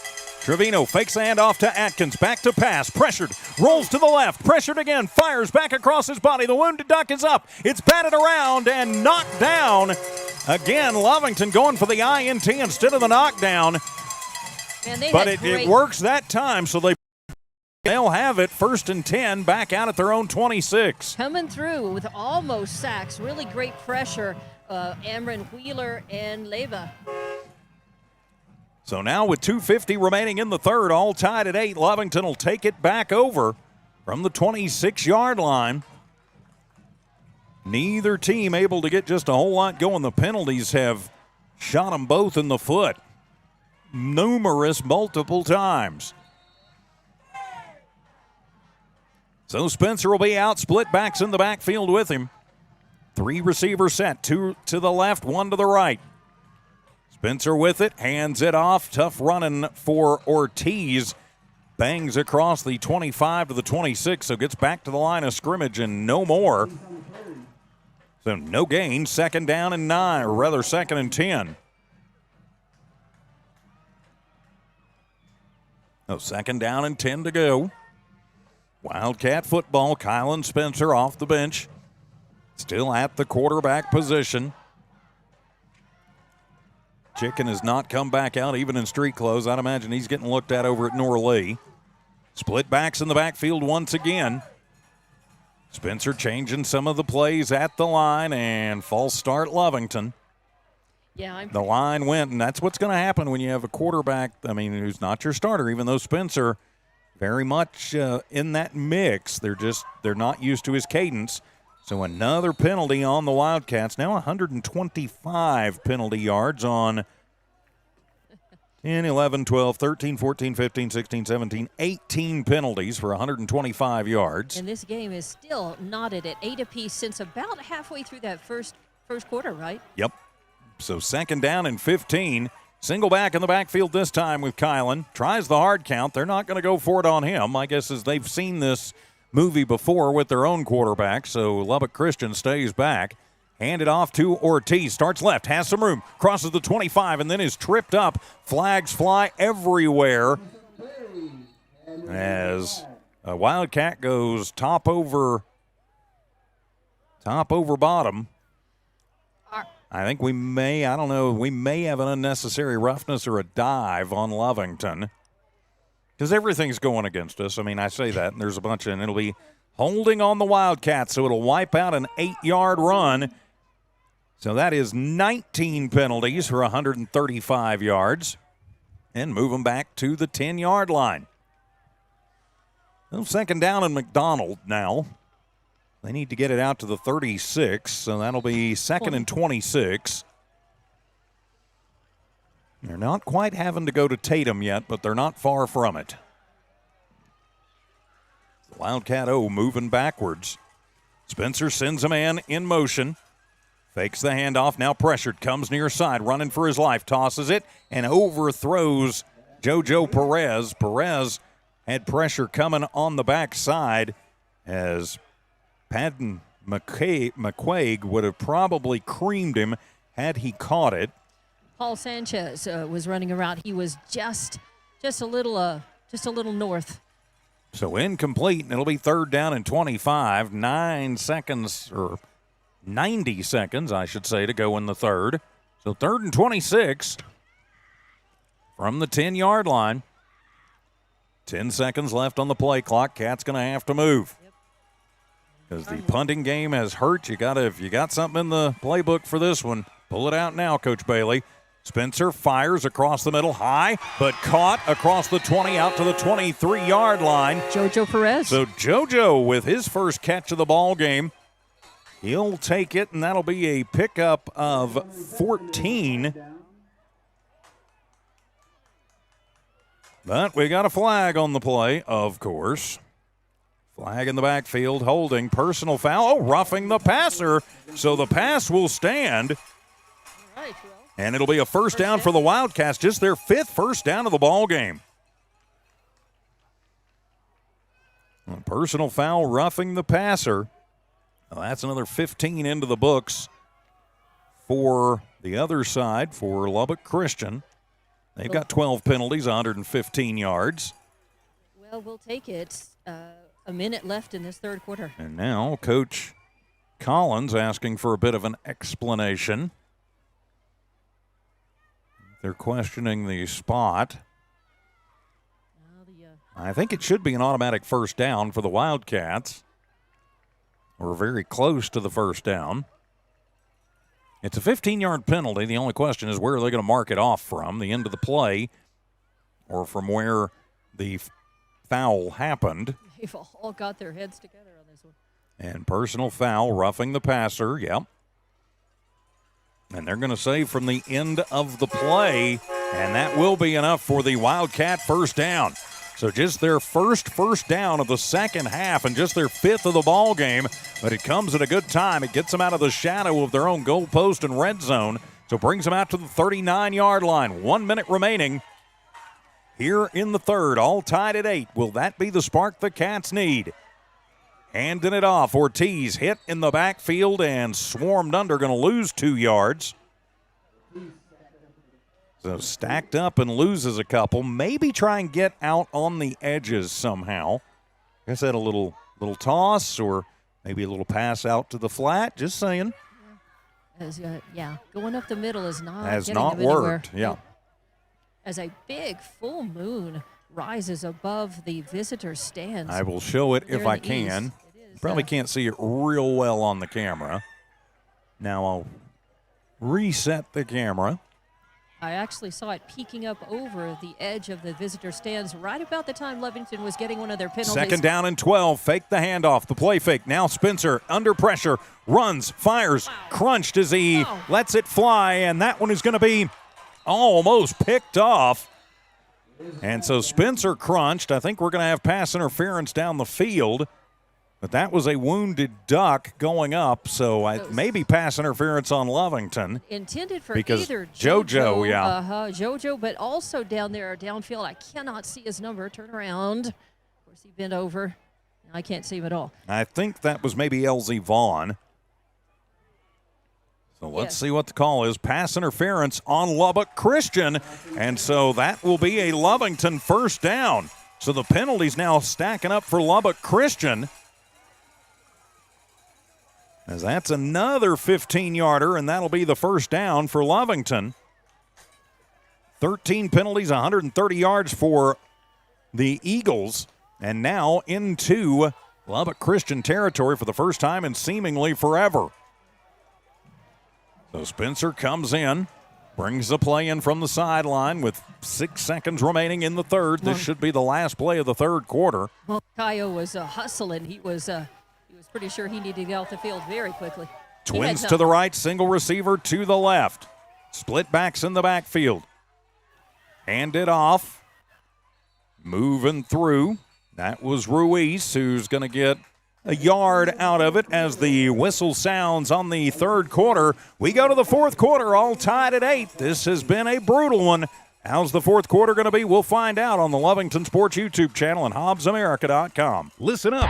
Trevino fakes the handoff to Atkins, back to pass, pressured, rolls to the left, pressured again, fires back across his body. The wounded duck is up. It's batted around and knocked down. Again, Lovington going for the INT instead of the knockdown. But it works that time, so they'll have it 1st and 10 back out at their own 26. Coming through with almost sacks. Really great pressure, Amron Wheeler and Leva. So now with 2:50 remaining in the 3rd, all tied at 8, Lovington will take it back over from the 26-yard line. Neither team able to get just a whole lot going. The penalties have shot them both in the foot multiple times. So Spencer will be out, split backs in the backfield with him. 3 receivers set, 2 to the left, 1 to the right. Spencer with it, hands it off. Tough running for Ortiz. Bangs across the 25 to the 26, so gets back to the line of scrimmage and no more. So no gain, 2nd down and 9, or rather 2nd and 10. No, 2nd down and 10 to go. Wildcat football, Kylan Spencer off the bench. Still at the quarterback position. Chicken has not come back out even in street clothes. I'd imagine he's getting looked at over at Norley. Split backs in the backfield once again. Spencer changing some of the plays at the line, and false start Lovington. Yeah, the line went, and that's what's going to happen when you have a quarterback, who's not your starter, even though Spencer very much in that mix. They're not used to his cadence. So another penalty on the Wildcats. Now 125 penalty yards on 10, 11, 12, 13, 14, 15, 16, 17, 18 penalties for 125 yards. And this game is still knotted at 8 apiece since about halfway through that first quarter, right? Yep. So 2nd down and 15. Single back in the backfield this time with Kylan. Tries the hard count. They're not going to go for it on him. My guess is they've seen this movie before with their own quarterback, so Lubbock Christian stays back. Hand it off to Ortiz. Starts left, has some room, crosses the 25, and then is tripped up. Flags fly everywhere as a Wildcat goes top over bottom. I think we may have an unnecessary roughness or a dive on Lovington. Because everything's going against us. I mean, I say that, and there's a bunch, and it'll be holding on the Wildcats, so it'll wipe out an 8-yard run. So that is 19 penalties for 135 yards. And move them back to the 10-yard line. Well, second down and McDonald now. They need to get it out to the 36, so that'll be second and 26. They're not quite having to go to Tatum yet, but they're not far from it. Wildcat O moving backwards. Spencer sends a man in motion. Fakes the handoff, now pressured, comes near side, running for his life, tosses it, and overthrows JoJo Perez. Perez had pressure coming on the backside as Patton McQuaig would have probably creamed him had he caught it. Paul Sanchez was running around. He was just a little north. So incomplete, and it'll be third down and 25. 9 seconds, or 90 seconds, I should say, to go in the third. So third and 26 from the 10-yard line. 10 seconds left on the play clock. Cat's going to have to move. Because the punting game has hurt. If you got something in the playbook for this one, pull it out now, Coach Bailey. Spencer fires across the middle, high, but caught across the 20 out to the 23-yard line. JoJo Perez. So JoJo with his first catch of the ball game. He'll take it, and that'll be a pickup of 14. But we got a flag on the play, of course. Flag in the backfield, holding, personal foul. Oh, roughing the passer. So the pass will stand. All right, and it'll be a first down for the Wildcats, just their 5th first down of the ball game. A personal foul, roughing the passer. Well, that's another 15 into the books for the other side, for Lubbock Christian. They've got 12 penalties, 115 yards. Well, we'll take it. A minute left in this third quarter. And now Coach Collins asking for a bit of an explanation. They're questioning the spot. I think it should be an automatic first down for the Wildcats. We're very close to the first down. It's a 15-yard penalty. The only question is where are they going to mark it off from, the end of the play, or from where the foul happened. They've all got their heads together on this one. And personal foul, roughing the passer, yep. And they're going to say from the end of the play, and that will be enough for the Wildcat first down. So just their first down of the second half and just their 5th of the ball game, but it comes at a good time. It gets them out of the shadow of their own goal post and red zone, so brings them out to the 39-yard line. 1 minute remaining here in the third, all tied at 8. Will that be the spark the Cats need? Handing it off. Ortiz hit in the backfield and swarmed under, going to lose 2 yards. So stacked up and loses a couple. Maybe try and get out on the edges somehow. I guess that a little toss or maybe a little pass out to the flat. Just saying. Going up the middle is not has getting not them worked. Anywhere. Yeah. As a big full moon rises above the visitor stands. I will show it There if in I the can. east. Probably can't see it real well on the camera. Now I'll reset the camera. I actually saw it peeking up over the edge of the visitor stands right about the time Lovington was getting one of their penalties. Second down and 12. Fake the handoff. The play fake. Now Spencer under pressure. Runs, fires, crunched as he lets it fly. And that one is going to be almost picked off. And so Spencer crunched. I think we're going to have pass interference down the field. But that was a wounded duck going up, so maybe pass interference on Lovington. Intended for because either JoJo, JoJo, but also down there, downfield. I cannot see his number. Turn around. Of course, he bent over. I can't see him at all. I think that was maybe LZ Vaughn. So let's see what the call is. Pass interference on Lubbock Christian, and so that will be a Lovington first down. So the penalties now stacking up for Lubbock Christian. as that's another 15-yarder, and that'll be the first down for Lovington. 13 penalties, 130 yards for the Eagles, and now into Lubbock Christian territory for the first time in seemingly forever. So Spencer comes in, brings the play in from the sideline with 6 seconds remaining in the third. This should be the last play of the third quarter. Well, Kaio was hustling. He was pretty sure he needed to get off the field very quickly. Twins to the right, single receiver to the left. Split backs in the backfield. Hand it off. Moving through. That was Ruiz, who's going to get a yard out of it as the whistle sounds on the third quarter. We go to the fourth quarter, all tied at 8. This has been a brutal one. How's the fourth quarter going to be? We'll find out on the Lovington Sports YouTube channel and HobbsAmerica.com. Listen up.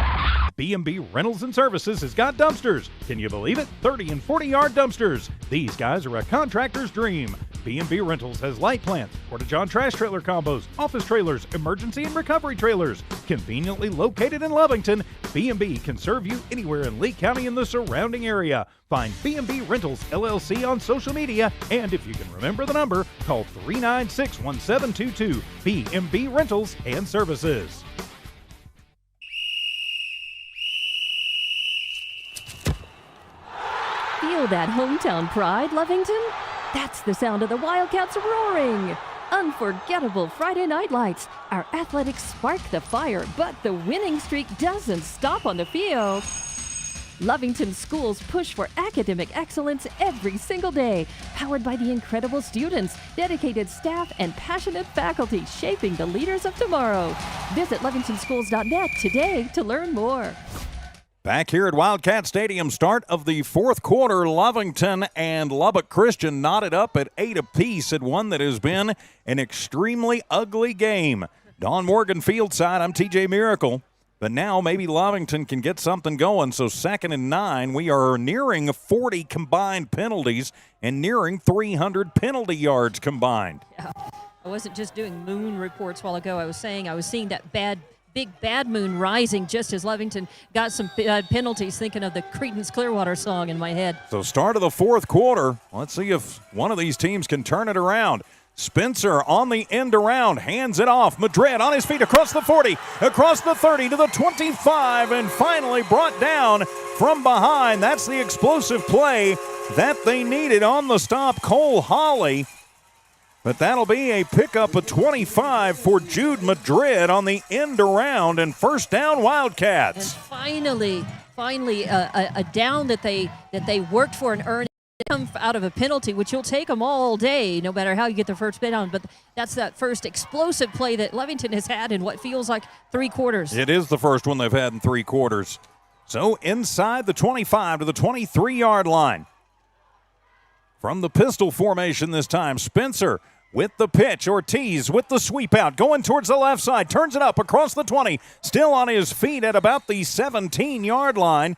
B&B Rentals and Services has got dumpsters. Can you believe it? 30 and 40-yard dumpsters. These guys are a contractor's dream. B&B Rentals has light plants, Porta-John trash trailer combos, office trailers, emergency and recovery trailers. Conveniently located in Lovington, B&B can serve you anywhere in Lee County and the surrounding area. Find B&B Rentals LLC on social media, and if you can remember the number, call 396-1722. B&B Rentals and Services. Feel that hometown pride, Lovington? That's the sound of the Wildcats roaring. Unforgettable Friday night lights. Our athletics spark the fire, but the winning streak doesn't stop on the field. Lovington schools push for academic excellence every single day, powered by the incredible students, dedicated staff, and passionate faculty shaping the leaders of tomorrow. Visit lovingtonschools.net today to learn more. Back here at Wildcat Stadium, start of the fourth quarter, Lovington and Lubbock Christian knotted up at 8 apiece at one that has been an extremely ugly game. Don Morgan Fieldside, I'm TJ Miracle. But now maybe Lovington can get something going. So 2nd and 9, we are nearing 40 combined penalties and nearing 300 penalty yards combined. Yeah. I wasn't just doing moon reports a while ago. I was seeing that big bad moon rising just as Lovington got some penalties, thinking of the Creedence Clearwater song in my head. So start of the fourth quarter. Let's see if one of these teams can turn it around. Spencer on the end around, hands it off. Madrid on his feet across the 40, across the 30 to the 25, and finally brought down from behind. That's the explosive play that they needed on the stop, Cole Hawley. But that'll be a pickup of 25 for Jude Madrid on the end around, and first down Wildcats. And finally, a down that they worked for and earned. Come out of a penalty, which you'll take them all day, no matter how you get the first bit on. But that's that first explosive play that Lovington has had in what feels like 3 quarters. It is the first one they've had in 3 quarters. So inside the 25 to the 23-yard line. From the pistol formation this time, Spencer with the pitch. Ortiz with the sweep out, going towards the left side, turns it up across the 20, still on his feet at about the 17-yard line.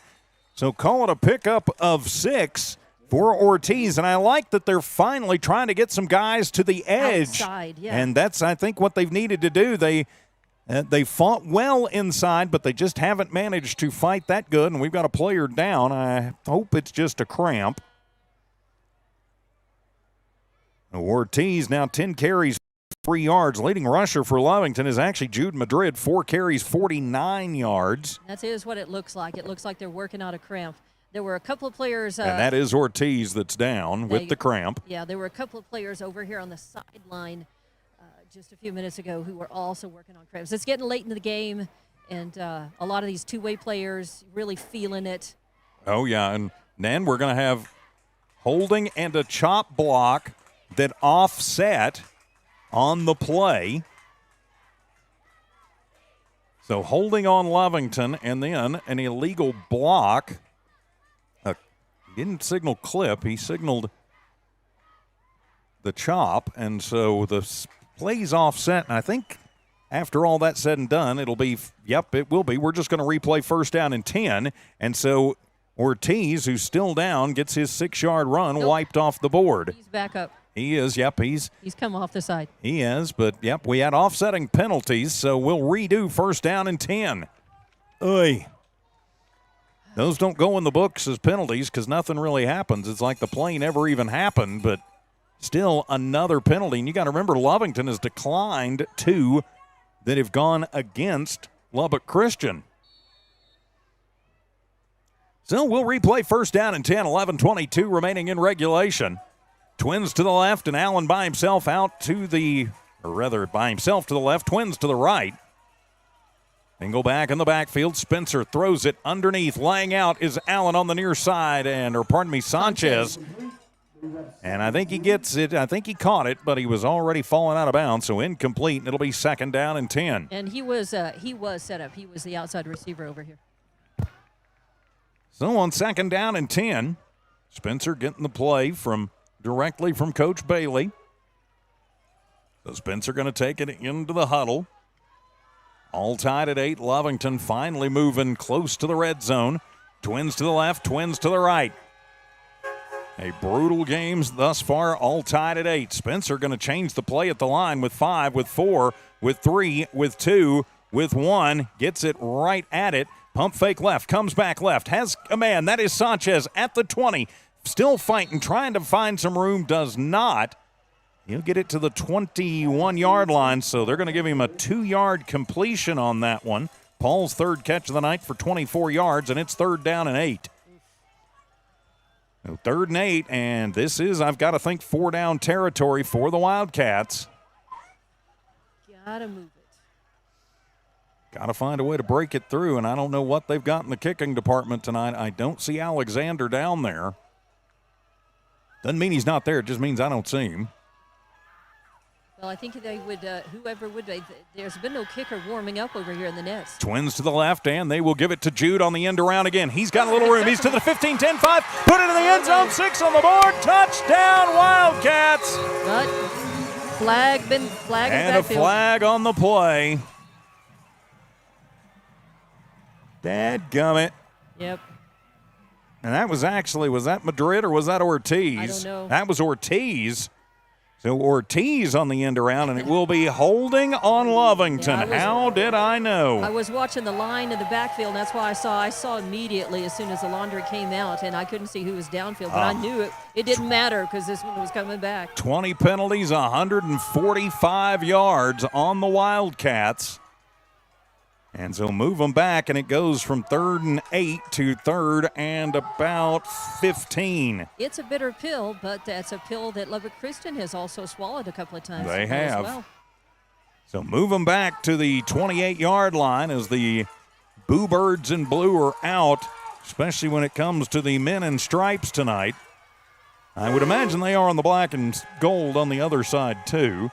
So call it a pickup of 6 for Ortiz, and I like that they're finally trying to get some guys to the edge. Outside, yeah. And that's, I think, what they've needed to do. They fought well inside, but they just haven't managed to fight that good, and we've got a player down. I hope it's just a cramp. Ortiz now 10 carries, 3 yards. Leading rusher for Lovington is actually Jude Madrid, 4 carries, 49 yards. That is what it looks like. It looks like they're working out a cramp. There were a couple of players. And that is Ortiz that's down with the cramp. Yeah, there were a couple of players over here on the sideline just a few minutes ago who were also working on cramps. It's getting late in the game, and a lot of these two-way players really feeling it. Oh, yeah, and then we're going to have holding and a chop block that offset on the play. So holding on Lovington, and then an illegal block. He didn't signal clip. He signaled the chop, and so the play's offset. And I think after all that's said and done, it'll be, yep, it will be. We're just going to replay first down and 10. And so Ortiz, who's still down, gets his 6-yard run wiped off the board. He's back up. He is, yep. He's come off the side. He is, but, yep, we had offsetting penalties, so we'll redo first down and 10. Oy. Those don't go in the books as penalties because nothing really happens. It's like the play never even happened, but still another penalty. And you got to remember, Lovington has declined 2 that have gone against Lubbock Christian. So we'll replay first down and 10, 11:22 remaining in regulation. Twins to the left and Allen by himself out to the, or rather by himself to the left, Twins to the right. Then go back in the backfield. Spencer throws it underneath. Laying out is Allen on the near side, Sanchez. And I think he gets it. I think he caught it, but he was already falling out of bounds, so incomplete, and it'll be second down and 10. And he was set up. He was the outside receiver over here. So on second down and 10, Spencer getting the play directly from Coach Bailey. So Spencer going to take it into the huddle. All tied at 8. Lovington finally moving close to the red zone. Twins to the left, Twins to the right. A brutal game thus far, all tied at 8. Spencer going to change the play at the line with 5, with 4, with 3, with 2, with 1. Gets it right at it. Pump fake left, comes back left, has a man. That is Sanchez at the 20. Still fighting, trying to find some room, does not. He'll get it to the 21-yard line, so they're going to give him a 2-yard completion on that one. Paul's third catch of the night for 24 yards, and it's third down and 8. So 3rd and 8, and this is, I've got to think, 4-down territory for the Wildcats. Gotta move it. Got to find a way to break it through, and I don't know what they've got in the kicking department tonight. I don't see Alexander down there. Doesn't mean he's not there. It just means I don't see him. Well, I think they would, whoever would, there's been no kicker warming up over here in the nets. Twins to the left, and they will give it to Jude on the end around again. He's got a little room. He's to the 15, 10, 5. Put it in the end zone. 6 on the board. Touchdown, Wildcats. But flag in and a flag on the play. Dadgummit. Yep. And that was actually, was that Madrid or was that Ortiz? I don't know. That was Ortiz. So Ortiz on the end around, and it will be holding on Lovington. How did I know? I was watching the line in the backfield, and that's why I saw immediately as soon as the laundry came out, and I couldn't see who was downfield, but I knew it didn't matter because this one was coming back. 20 penalties, 145 yards on the Wildcats. And so move them back, and it goes from 3rd and 8 to 3rd and about 15. It's a bitter pill, but that's a pill that Lubbock Christian has also swallowed a couple of times. They have. As well. So move them back to the 28-yard line as the Bluebirds in blue are out, especially when it comes to the men in stripes tonight. I would imagine they are on the black and gold on the other side, too.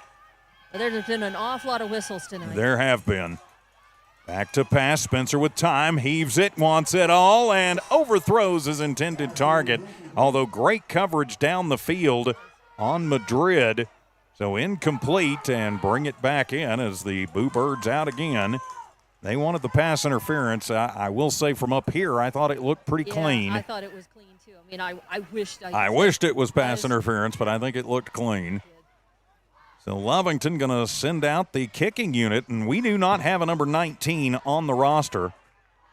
There's been an awful lot of whistles tonight. There have been. Back to pass, Spencer with time, heaves it, wants it all, and overthrows his intended target. Although great coverage down the field on Madrid. So incomplete, and bring it back in as the Bluebirds out again. They wanted the pass interference. I will say from up here, I thought it looked pretty clean. I thought it was clean, too. I mean, I wished it was pass interference, but I think it looked clean. So Lovington going to send out the kicking unit, and we do not have a number 19 on the roster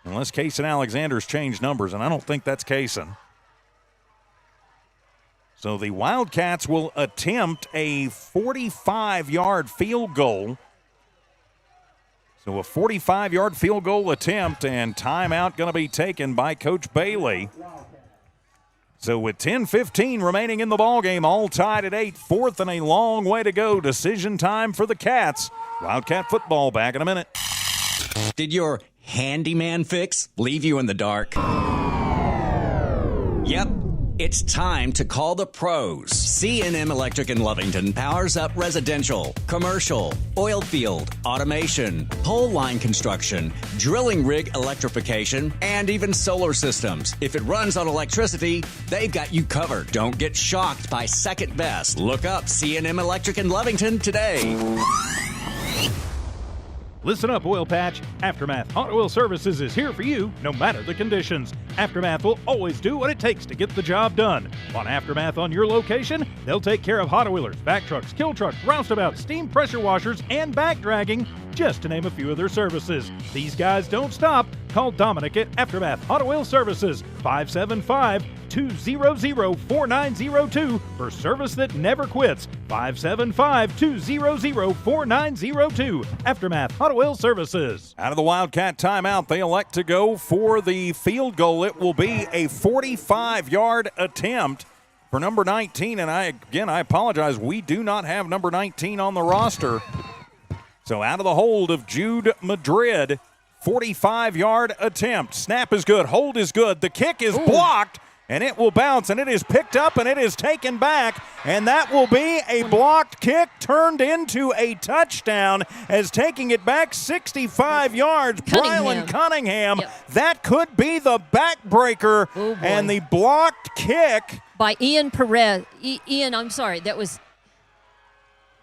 unless Kaysen Alexander's changed numbers, and I don't think that's Kaysen. So the Wildcats will attempt a 45-yard field goal. So a 45-yard field goal attempt, and timeout going to be taken by Coach Bailey. So with 10:15 remaining in the ballgame, all tied at 8, 4th and a long way to go. Decision time for the Cats. Wildcat football back in a minute. Did your handyman fix leave you in the dark? Yep. It's time to call the pros. C&M Electric in Lovington powers up residential, commercial, oil field, automation, pole line construction, drilling rig electrification, and even solar systems. If it runs on electricity, they've got you covered. Don't get shocked by second best. Look up C&M Electric in Lovington today. Listen up, Oil Patch. Aftermath Hot Oil Services is here for you no matter the conditions. Aftermath will always do what it takes to get the job done. On Aftermath on your location, they'll take care of hot oilers, back trucks, kill trucks, roustabouts, steam pressure washers, and back dragging, just to name a few of their services. These guys don't stop. Call Dominic at Aftermath Hot Oil Services, 575-200-4902 for service that never quits. 575-200-4902. Aftermath Hot Oil Services. Out of the Wildcat timeout, they elect to go for the field goal. It will be a 45-yard attempt for number 19. And I apologize. We do not have number 19 on the roster. So out of the hold of Jude Madrid, 45-yard attempt. Snap is good. Hold is good. The kick is blocked, and it will bounce, and it is picked up, and it is taken back, and that will be a blocked kick turned into a touchdown as taking it back 65 yards. Brylan Cunningham. Yep. That could be the backbreaker, and the blocked kick. By Ian Perez. Ian, I'm sorry. That was.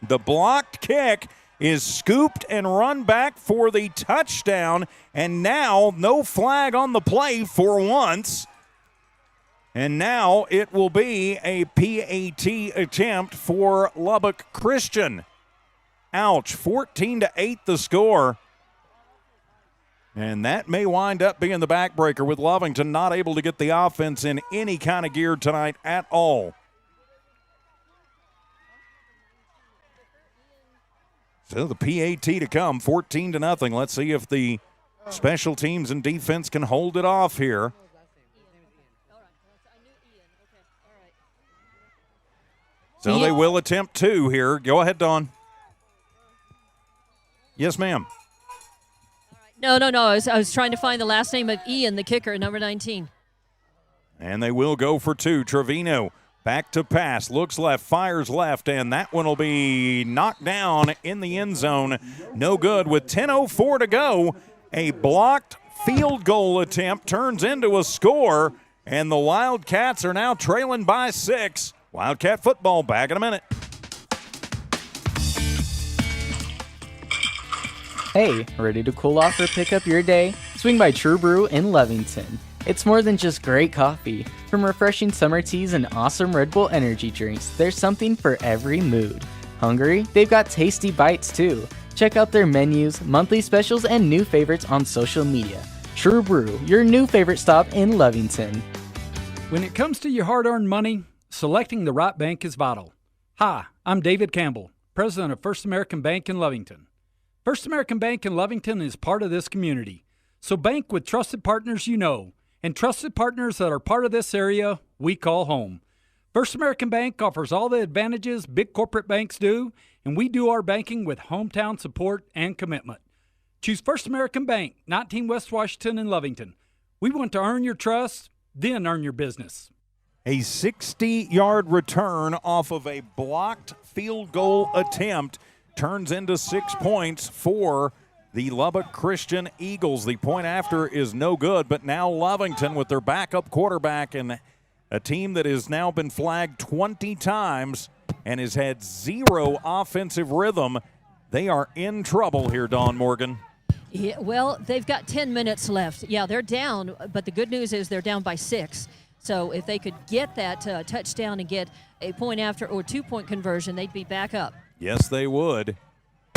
The blocked kick is scooped and run back for the touchdown, and now no flag on the play for once. And now it will be a PAT attempt for Lubbock Christian. Ouch, 14-8 the score. And that may wind up being the backbreaker with Lovington not able to get the offense in any kind of gear tonight at all. So the PAT to come, 14-0. Let's see if the special teams and defense can hold it off here. So they will attempt two here. Go ahead, Dawn. Yes, ma'am. No. I was trying to find the last name of Ian, the kicker, number 19. And they will go for two. Trevino back to pass, looks left, fires left, and that one will be knocked down in the end zone. No good. With 10:04 to go, a blocked field goal attempt turns into a score, and the Wildcats are now trailing by 6. Wildcat football back in a minute. Hey, ready to cool off or pick up your day? Swing by True Brew in Lovington. It's more than just great coffee. From refreshing summer teas and awesome Red Bull energy drinks, there's something for every mood. Hungry? They've got tasty bites too. Check out their menus, monthly specials, and new favorites on social media. True Brew, your new favorite stop in Lovington. When it comes to your hard-earned money, selecting the right bank is vital. Hi, I'm David Campbell, president of First American Bank in Lovington. First American Bank in Lovington is part of this community, so bank with trusted partners you know, and trusted partners that are part of this area we call home. First American Bank offers all the advantages big corporate banks do, and we do our banking with hometown support and commitment. Choose First American Bank, 19 West Washington in Lovington. We want to earn your trust, then earn your business. A 60-yard return off of a blocked field goal attempt turns into 6 points for the Lubbock Christian Eagles. The point after is no good, but now Lovington with their backup quarterback and a team that has now been flagged 20 times and has had zero offensive rhythm. They are in trouble here, Dawn Morgan. Yeah, well, they've got 10 minutes left. Yeah, they're down, but the good news is they're down by 6. So if they could get that touchdown and get a point after or 2-point conversion, they'd be back up. Yes, they would.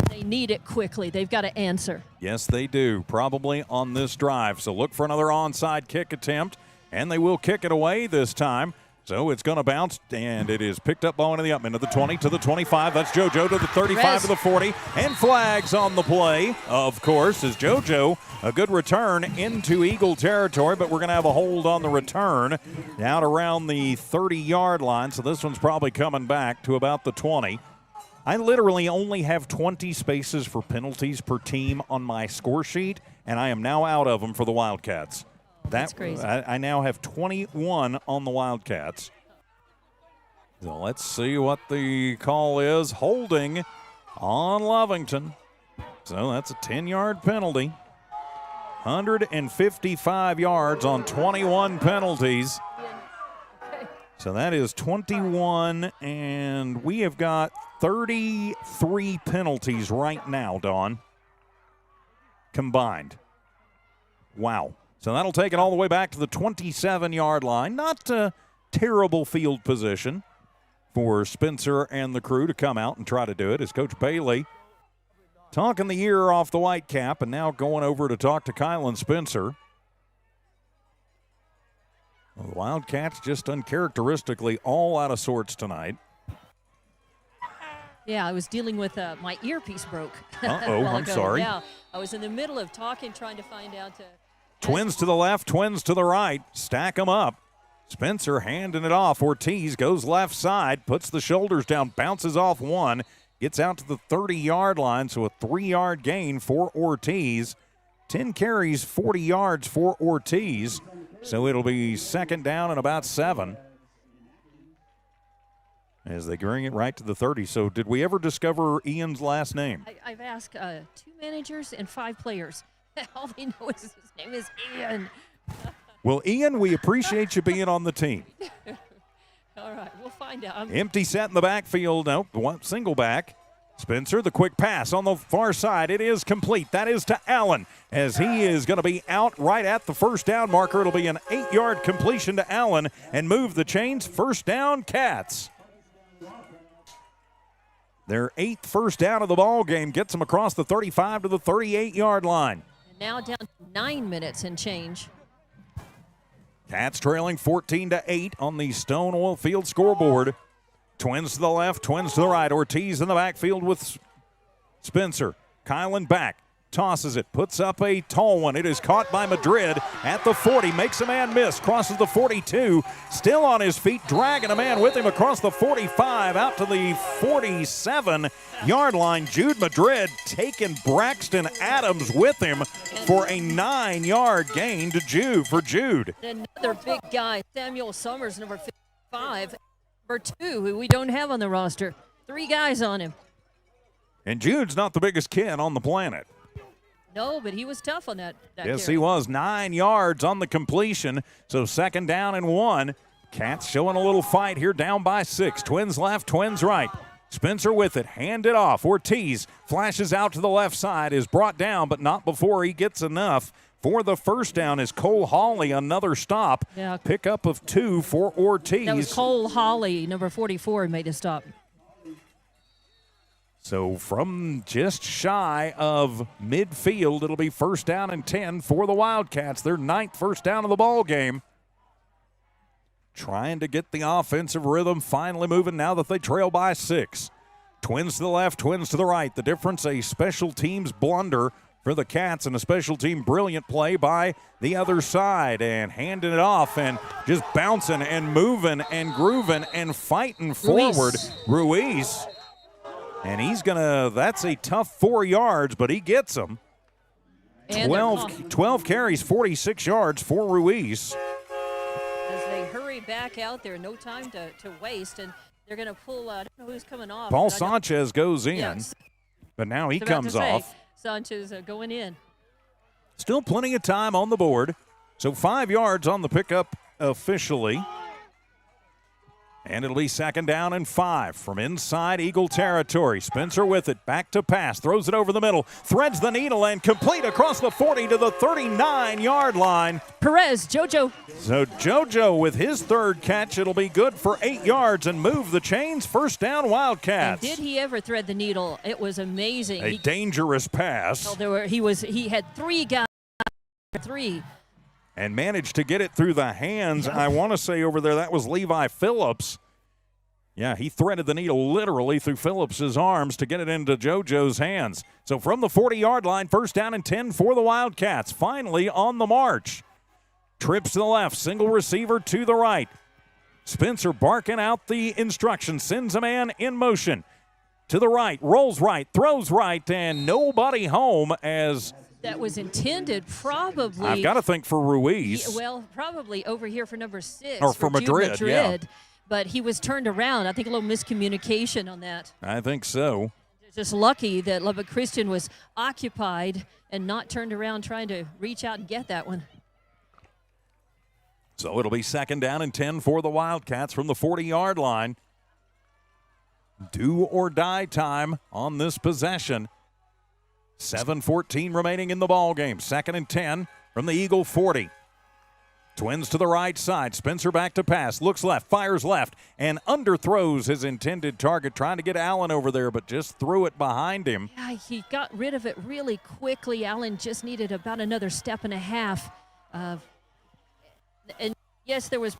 They need it quickly. They've got to answer. Yes, they do, probably on this drive. So look for another onside kick attempt, and they will kick it away this time. So it's going to bounce, and it is picked up ball into the up into the 20 to the 25. That's JoJo to the 35 to the 40, and flags on the play, of course, is JoJo. A good return into Eagle territory, but we're going to have a hold on the return out around the 30-yard line. So this one's probably coming back to about the 20. I literally only have 20 spaces for penalties per team on my score sheet, and I am now out of them for the Wildcats. That's crazy. I now have 21 on the Wildcats. So let's see what the call is. Holding on Lovington. So that's a 10-yard penalty. 155 yards on 21 penalties. So that is 21, and we have got 33 penalties right now, Dawn. combined. Wow. So that'll take it all the way back to the 27-yard line. Not a terrible field position for Spencer and the crew to come out and try to do it, as Coach Bailey talking the ear off the white cap and now going over to talk to Kylan Spencer. Well, the Wildcats just uncharacteristically all out of sorts tonight. Yeah, I was dealing with my earpiece broke. Uh-oh, I'm sorry. Yeah, I was in the middle of talking, trying to find out. Twins to the left, twins to the right. Stack them up. Spencer handing it off. Ortiz goes left side, puts the shoulders down, bounces off one, gets out to the 30-yard line, so a 3-yard gain for Ortiz. 10 carries, 40 yards for Ortiz. So it'll be second down and about 7 as they bring it right to the 30. So did we ever discover Ian's last name? I've asked 2 managers and 5 players. All they know is his name is Ian. Well, Ian, we appreciate you being on the team. All right, we'll find out. Empty set in the backfield. Nope, one single back. Spencer, the quick pass on the far side. It is complete. That is to Allen, as he is going to be out right at the first down marker. It'll be an 8-yard completion to Allen and move the chains. First down, Cats. Their 8th first down of the ball game gets them across the 35 to the 38-yard line. And now down to 9 minutes and change. Cats trailing 14-8 on the Stone Oil Field scoreboard. Twins to the left, twins to the right. Ortiz in the backfield with Spencer. Kylan back, tosses it, puts up a tall one. It is caught by Madrid at the 40, makes a man miss, crosses the 42, still on his feet, dragging a man with him across the 45, out to the 47-yard line. Jude Madrid taking Braxton Adams with him for a 9-yard gain to Jude. Another big guy, Samuel Summers, number 55. Number 2, who we don't have on the roster. 3 guys on him. And Jude's not the biggest kid on the planet. No, but he was tough on that Yes, carry. he was. 9 yards on the completion. So second down and 1. Cats showing a little fight here, down by 6. Twins left, twins right. Spencer with it, hand it off. Ortiz flashes out to the left side, is brought down, but not before he gets enough. For the first down is Cole Hawley, another stop. Yeah. Pickup of 2 for Ortiz. That was Cole Hawley, number 44, made a stop. So from just shy of midfield, it'll be first down and 10 for the Wildcats. Their 9th first down of the ball game. Trying to get the offensive rhythm finally moving now that they trail by 6. Twins to the left, twins to the right. The difference, a special teams blunder for the Cats and a special team brilliant play by the other side, and handing it off and just bouncing and moving and grooving and fighting forward. Ruiz. And he's that's a tough 4 yards, but he gets them. 12 carries, 46 yards for Ruiz. As they hurry back out there, no time to waste, and they're going to pull, I don't know who's coming off. Paul Sanchez goes in, yes. But now he I was about comes to say, off. Sanchez going in. Still plenty of time on the board. So 5 yards on the pickup officially. And it'll be second down and 5 from inside Eagle territory. Spencer with it, back to pass, throws it over the middle, threads the needle and complete across the 40 to the 39-yard line. Perez, JoJo. So JoJo with his 3rd catch, it'll be good for 8 yards and move the chains. First down, Wildcats. And did he ever thread the needle? It was amazing. A dangerous pass. He had 3 guys. 3. And managed to get it through the hands. I want to say over there that was Levi Phillips. Yeah, he threaded the needle literally through Phillips's arms to get it into JoJo's hands. So from the 40-yard line, first down and 10 for the Wildcats. Finally on the march. Trips to the left, single receiver to the right. Spencer barking out the instructions, sends a man in motion. To the right, rolls right, throws right, and nobody home as... That was intended probably. I've got to think for Ruiz. Well, probably over here for number 6. Or for Madrid, yeah. But he was turned around. I think a little miscommunication on that. I think so. Just lucky that Lubbock Christian was occupied and not turned around trying to reach out and get that one. So it'll be second down and 10 for the Wildcats from the 40-yard line. Do or die time on this possession. 7:14 remaining in the ball game. 2nd and 10 from the Eagle 40. Twins to the right side. Spencer back to pass. Looks left, fires left, and underthrows his intended target. Trying to get Allen over there, but just threw it behind him. Yeah, he got rid of it really quickly. Allen just needed about another step and a half. And yes, there was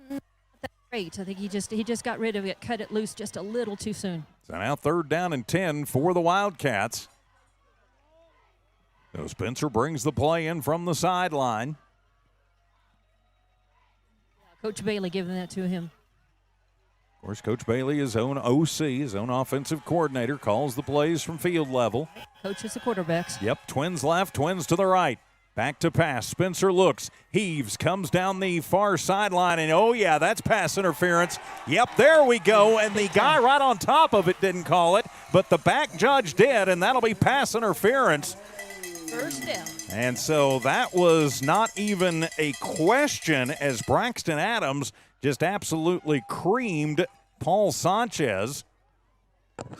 not that great. I think he just got rid of it, cut it loose just a little too soon. So now 3rd down and 10 for the Wildcats. So Spencer brings the play in from the sideline. Coach Bailey giving that to him. Of course, Coach Bailey, his own OC, his own offensive coordinator, calls the plays from field level. Coaches the quarterbacks. Yep, Twins left, Twins to the right. Back to pass. Spencer looks, heaves, comes down the far sideline, and oh yeah, that's pass interference. Yep, there we go, and the guy right on top of it didn't call it, but the back judge did, and that'll be pass interference. First down. And so that was not even a question as Braxton Adams just absolutely creamed Paul Sanchez.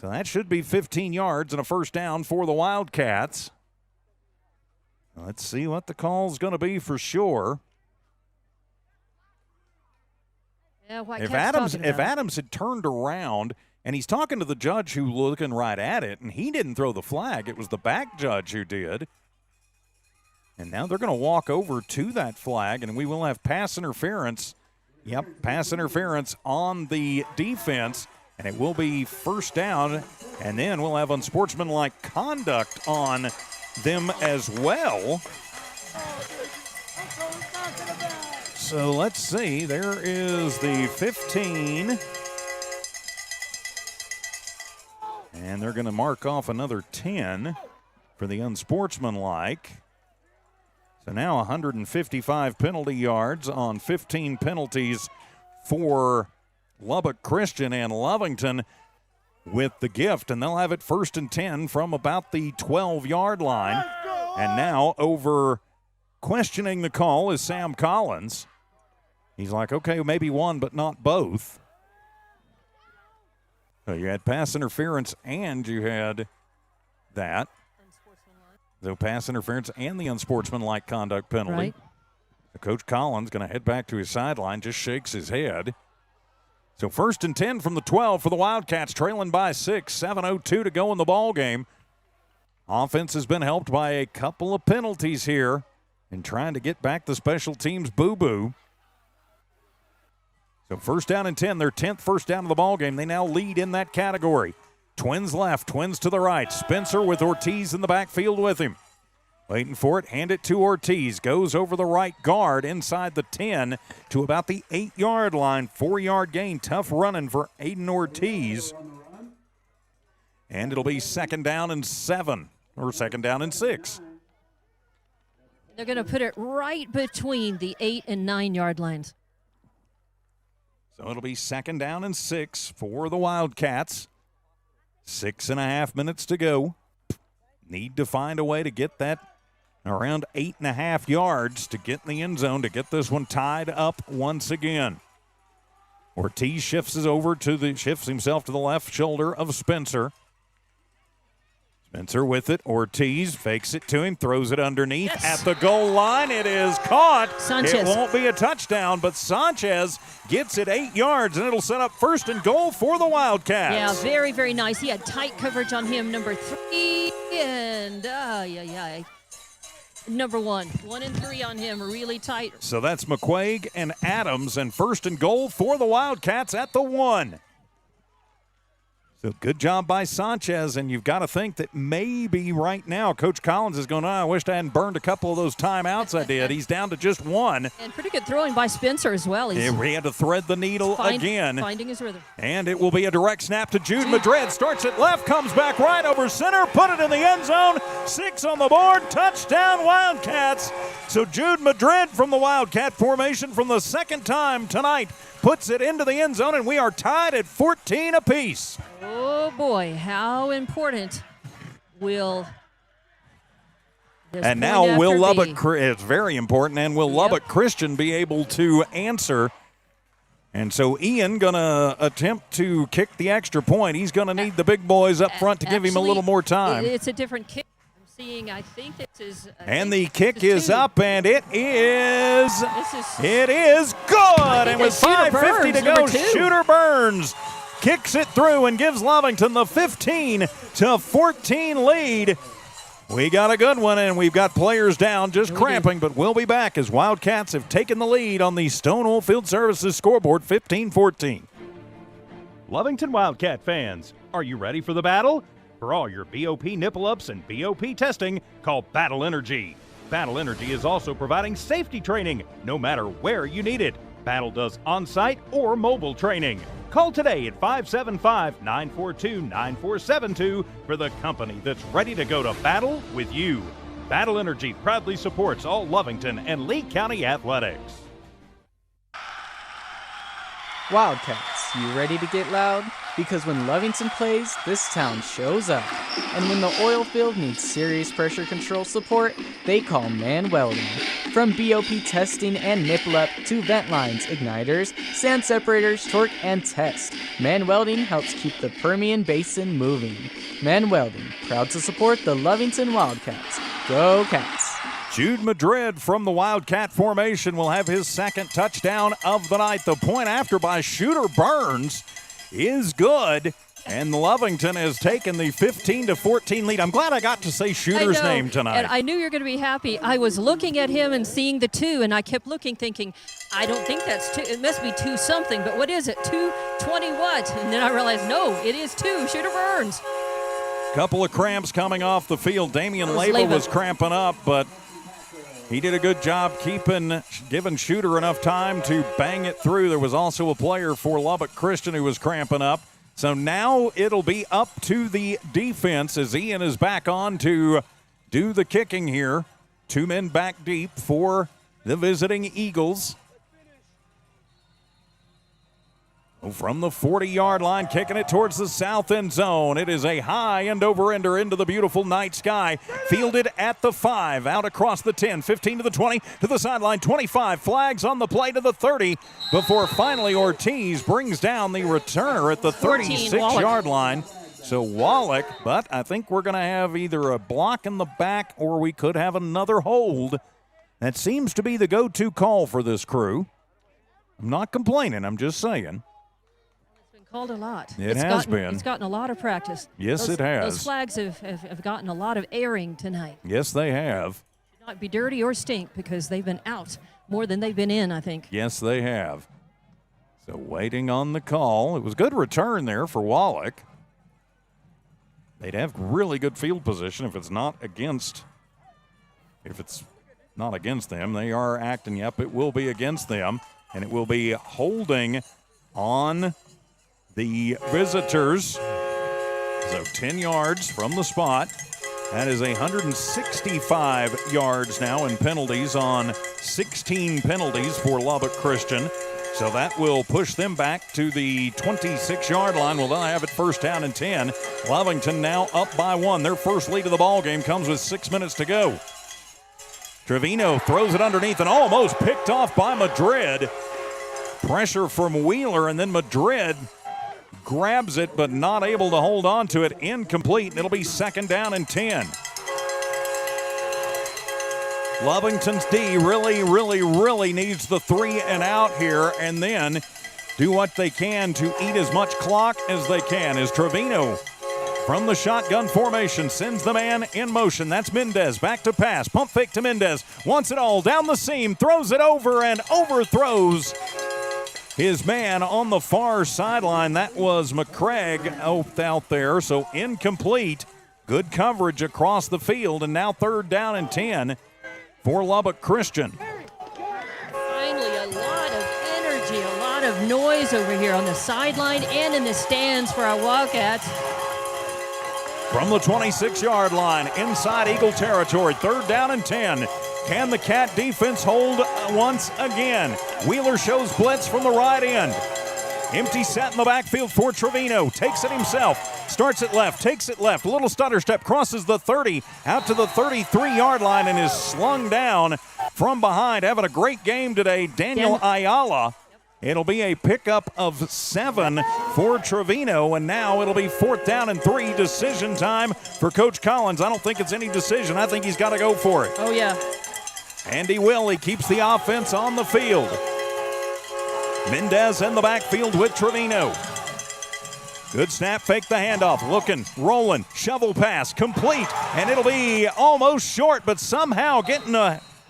So that should be 15 yards and a first down for the Wildcats. Let's see what the call's going to be for sure. Yeah, If Adams had turned around, and he's talking to the judge who looking right at it, and he didn't throw the flag. It was the back judge who did. And now they're going to walk over to that flag, and we will have pass interference. Yep, pass interference on the defense, and it will be first down, and then we'll have unsportsmanlike conduct on them as well. So let's see. There is the 15. And they're going to mark off another 10 for the unsportsmanlike. So now 155 penalty yards on 15 penalties for Lubbock Christian and Lovington with the gift. And they'll have it 1st and 10 from about the 12-yard line. And now over questioning the call is Sam Collins. He's like, okay, maybe one, but not both. So you had pass interference and you had that. So pass interference and the unsportsmanlike conduct penalty. Right. Coach Collins going to head back to his sideline, just shakes his head. So 1st and 10 from the 12 for the Wildcats, trailing by 6, 7:02 to go in the ball game. Offense has been helped by a couple of penalties here and trying to get back the special teams boo-boo. So 1st down and 10, their 10th first down of the ball game. They now lead in that category. Twins left, Twins to the right. Spencer with Ortiz in the backfield with him. Waiting for it, hand it to Ortiz. Goes over the right guard inside the 10 to about the 8-yard line. 4-yard gain, tough running for Aiden Ortiz. And it'll be 2nd down and 7, or 2nd down and 6. They're going to put it right between the 8 and 9-yard lines. So it'll be 2nd down and 6 for the Wildcats. 6.5 minutes to go. Need to find a way to get that around 8.5 yards to get in the end zone to get this one tied up once again. Ortiz shifts himself to the left shoulder of Spencer. Spencer with it. Ortiz fakes it to him, throws it underneath at the goal line. It is caught. Sanchez. It won't be a touchdown, but Sanchez gets it 8 yards, and it'll set up 1st and goal for the Wildcats. Yeah, very, very nice. He had tight coverage on him, number 3, and number 1. 1 and 3 on him, really tight. So that's McQuaig and Adams, and 1st and goal for the Wildcats at the 1. So good job by Sanchez, and you've got to think that maybe right now Coach Collins is going, I wish I hadn't burned a couple of those timeouts I did. He's down to just 1. And pretty good throwing by Spencer as well. He had to thread the needle again. Finding his rhythm. And it will be a direct snap to Jude Madrid. Starts it left, comes back right over center, put it in the end zone. 6 on the board, touchdown Wildcats. So Jude Madrid from the Wildcat formation from the 2nd time tonight puts it into the end zone, and we are tied at 14 apiece. Oh, boy, how important will this and now will Lubbock, be? it's very important, and will Lubbock Christian be able to answer? And so Ian going to attempt to kick the extra point. He's going to need the big boys up front to give him a little more time. It's a different kick. I think this is. And the kick is up, and it is good. And with 5:50 to go, Shooter Burns kicks it through and gives Lovington the 15-14 lead. We got a good one, and we've got players down just cramping, but we'll be back as Wildcats have taken the lead on the Stone Oilfield Services scoreboard, 15-14. Lovington Wildcat fans, are you ready for the battle? For all your BOP nipple-ups and BOP testing, call Battle Energy. Battle Energy is also providing safety training, no matter where you need it. Battle does on-site or mobile training. Call today at 575-942-9472 for the company that's ready to go to battle with you. Battle Energy proudly supports all Lovington and Lee County athletics. Wildcats, you ready to get loud? Because when Lovington plays, this town shows up. And when the oil field needs serious pressure control support, they call Man Welding. From BOP testing and nipple up to vent lines, igniters, sand separators, torque, and test, Man Welding helps keep the Permian Basin moving. Man Welding, proud to support the Lovington Wildcats. Go Cats! Jude Madrid from the Wildcat formation will have his second touchdown of the night. The point after by Shooter Burns is good, and Lovington has taken the 15-14 lead. I'm glad I got to say Shooter's name tonight. And I knew you were going to be happy. I was looking at him and seeing the 2, and I kept looking, thinking, I don't think that's 2. It must be 2 something, but what is it? 220 what? And then I realized, no, it is 2. Shooter Burns. Couple of cramps coming off the field. Damian Leyva was cramping up, but he did a good job giving Shooter enough time to bang it through. There was also a player for Lubbock Christian who was cramping up. So now it'll be up to the defense as Ian is back on to do the kicking here. 2 men back deep for the visiting Eagles. From the 40-yard line, kicking it towards the south end zone. It is a high end-over-ender into the beautiful night sky. Fielded at the 5, out across the 10, 15 to the 20, to the sideline, 25. Flags on the play to the 30 before finally Ortiz brings down the returner at the 36-yard line. So Wallach, but I think we're going to have either a block in the back or we could have another hold. That seems to be the go-to call for this crew. I'm not complaining, I'm just saying. Called a lot. It's gotten a lot of practice. Yes, it has. Those flags have gotten a lot of airing tonight. Yes, they have. Should not be dirty or stink because they've been out more than they've been in, I think. Yes, they have. So waiting on the call. It was good return there for Wallach. They'd have really good field position if it's not against them. They are acting, yep, it will be against them. And it will be holding on the visitors. So 10 yards from the spot. That is 165 yards now in penalties on 16 penalties for Lubbock Christian. So that will push them back to the 26-yard line. Well, they'll have it first down and 10. Lovington now up by 1. Their first lead of the ball game comes with 6 minutes to go. Trevino throws it underneath and almost picked off by Madrid. Pressure from Wheeler, and then Madrid grabs it but not able to hold on to it. Incomplete, and it'll be second down and 10. Lovington's D really needs the 3 and out here and then do what they can to eat as much clock as they can. As Trevino from the shotgun formation sends the man in motion. That's Mendez back to pass. Pump fake to Mendez. Wants it all down the seam. Throws it over and overthrows his man on the far sideline. That was McCraig out there, so incomplete. Good coverage across the field, and now third down and 10 for Lubbock Christian. Finally, a lot of energy, a lot of noise over here on the sideline and in the stands for our Wildcats. From the 26-yard line, inside Eagle territory, third down and 10. Can the Cat defense hold once again? Wheeler shows blitz from the right end. Empty set in the backfield for Trevino. Takes it himself. Starts it left. Takes it left. A little stutter step. Crosses the 30 out to the 33-yard line and is slung down from behind. Having a great game today, Daniel Ayala. It'll be a pickup of 7 for Trevino, and now it'll be 4th down and 3. Decision time for Coach Collins. I don't think it's any decision. I think he's got to go for it. Oh, yeah. And he will. He keeps the offense on the field. Mendez in the backfield with Trevino. Good snap, fake the handoff, looking, rolling, shovel pass, complete, and it'll be almost short, but somehow getting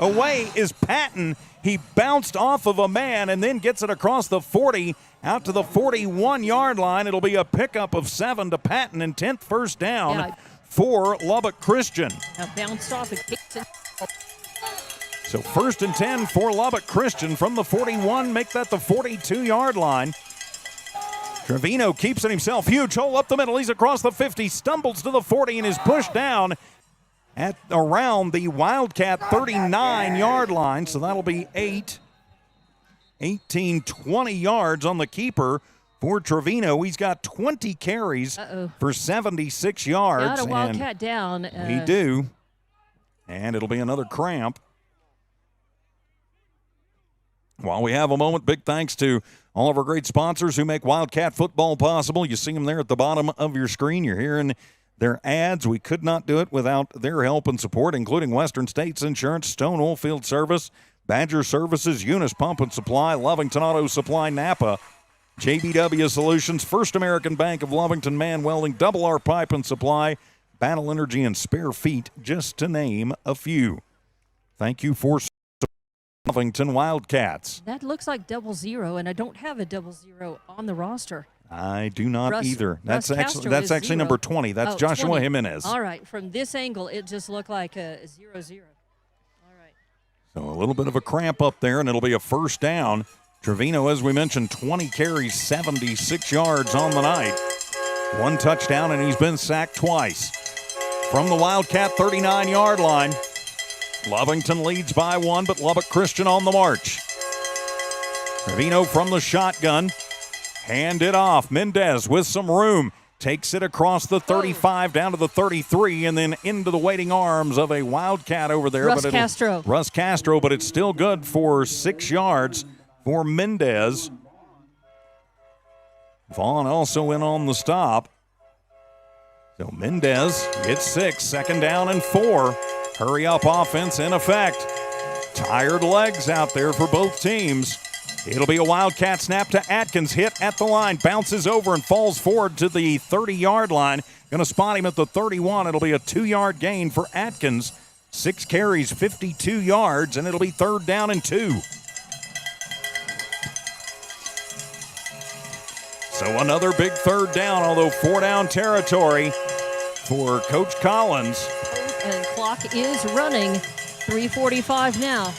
away is Patton. He bounced off of a man and then gets it across the 40 out to the 41-yard line. It'll be a pickup of 7 to Patton and 10th first down for Lubbock Christian. Now bounced off and kicks it. So 1st and 10 for Lubbock Christian from the 41, make that the 42-yard line. Trevino keeps it himself. Huge hole up the middle. He's across the 50, stumbles to the 40, and is pushed down at around the Wildcat 39-yard line. So that'll be 18, 20 yards on the keeper for Trevino. He's got 20 carries for 76 yards. Got a Wildcat down. We do. And it'll be another cramp. While we have a moment, big thanks to all of our great sponsors who make Wildcat football possible. You see them there at the bottom of your screen. You're hearing their ads. We could not do it without their help and support, including Western States Insurance, Stone Oilfield Service, Badger Services, Eunice Pump and Supply, Lovington Auto Supply, Napa, JBW Solutions, First American Bank of Lovington, Man Welding, Double R Pipe and Supply, Battle Energy, and Spare Feet, just to name a few. Thank you for Lovington Wildcats. That looks like 00, and I don't have a 00 on the roster. I do not either. That's Castro actually is 0. number 20. That's Joshua 20. Jimenez. All right. From this angle, it just looked like a 0-0. All right. So a little bit of a cramp up there, and it'll be a first down. Trevino, as we mentioned, 20 carries, 76 yards on the night. 1 touchdown, and he's been sacked twice. From the Wildcat 39-yard line, Lovington leads by 1, but Lubbock Christian on the march. Trevino from the shotgun. Hand it off. Mendez with some room. Takes it across the 35 down to the 33 and then into the waiting arms of a Wildcat over there. Russ Castro, but it's still good for 6 yards for Mendez. Vaughn also in on the stop. So Mendez gets 6, 2nd down and 4. Hurry up offense in effect. Tired legs out there for both teams. It'll be a Wildcat snap to Atkins. Hit at the line. Bounces over and falls forward to the 30-yard line. Going to spot him at the 31. It'll be a 2-yard gain for Atkins. 6 carries, 52 yards, and it'll be 3rd down and 2. So another big 3rd down, although 4-down territory for Coach Collins. And clock is running. 3:45 now.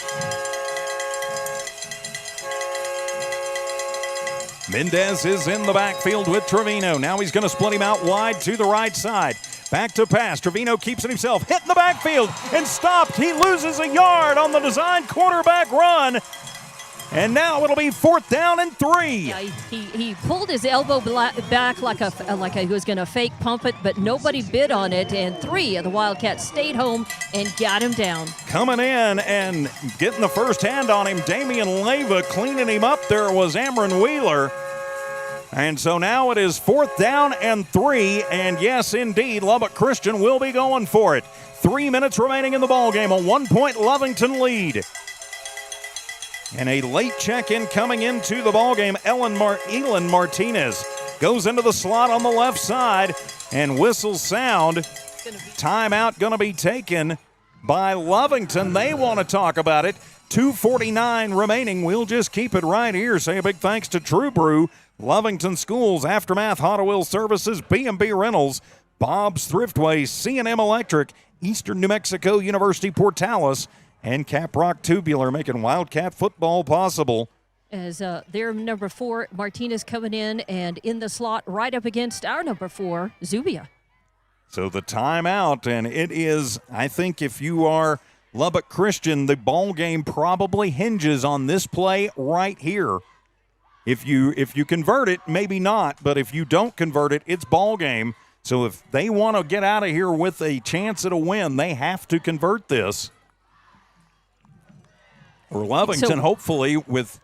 Mendez is in the backfield with Trevino. Now he's going to split him out wide to the right side. Back to pass. Trevino keeps it himself. Hit in the backfield and stopped. He loses a yard on the designed quarterback run. And now it'll be 4th down and 3. Yeah, he pulled his elbow back like he was going to fake pump it, but nobody bid on it, and 3 of the Wildcats stayed home and got him down. Coming in and getting the first hand on him, Damian Leyva. Cleaning him up there was Amron Wheeler. And so now it is 4th down and 3, and yes, indeed, Lubbock Christian will be going for it. 3 minutes remaining in the ballgame, a 1-point Lovington lead. And a late check-in coming into the ballgame. Elon Martinez goes into the slot on the left side, and whistles sound. Timeout going to be taken by Lovington. They want to talk about it. 2:49 remaining. We'll just keep it right here. Say a big thanks to True Brew, Lovington Schools, Aftermath Hot Oil Services, B&B Rentals, Bob's Thriftway, C&M Electric, Eastern New Mexico University Portales, and Caprock Tubular, making Wildcat football possible. As their number 4, Martinez, coming in and in the slot right up against our number 4, Zubia. So the timeout, and it is, I think if you are Lubbock Christian, the ball game probably hinges on this play right here. If you convert it, maybe not, but if you don't convert it, it's ball game. So if they want to get out of here with a chance at a win, they have to convert this. Or Lovington, hopefully, with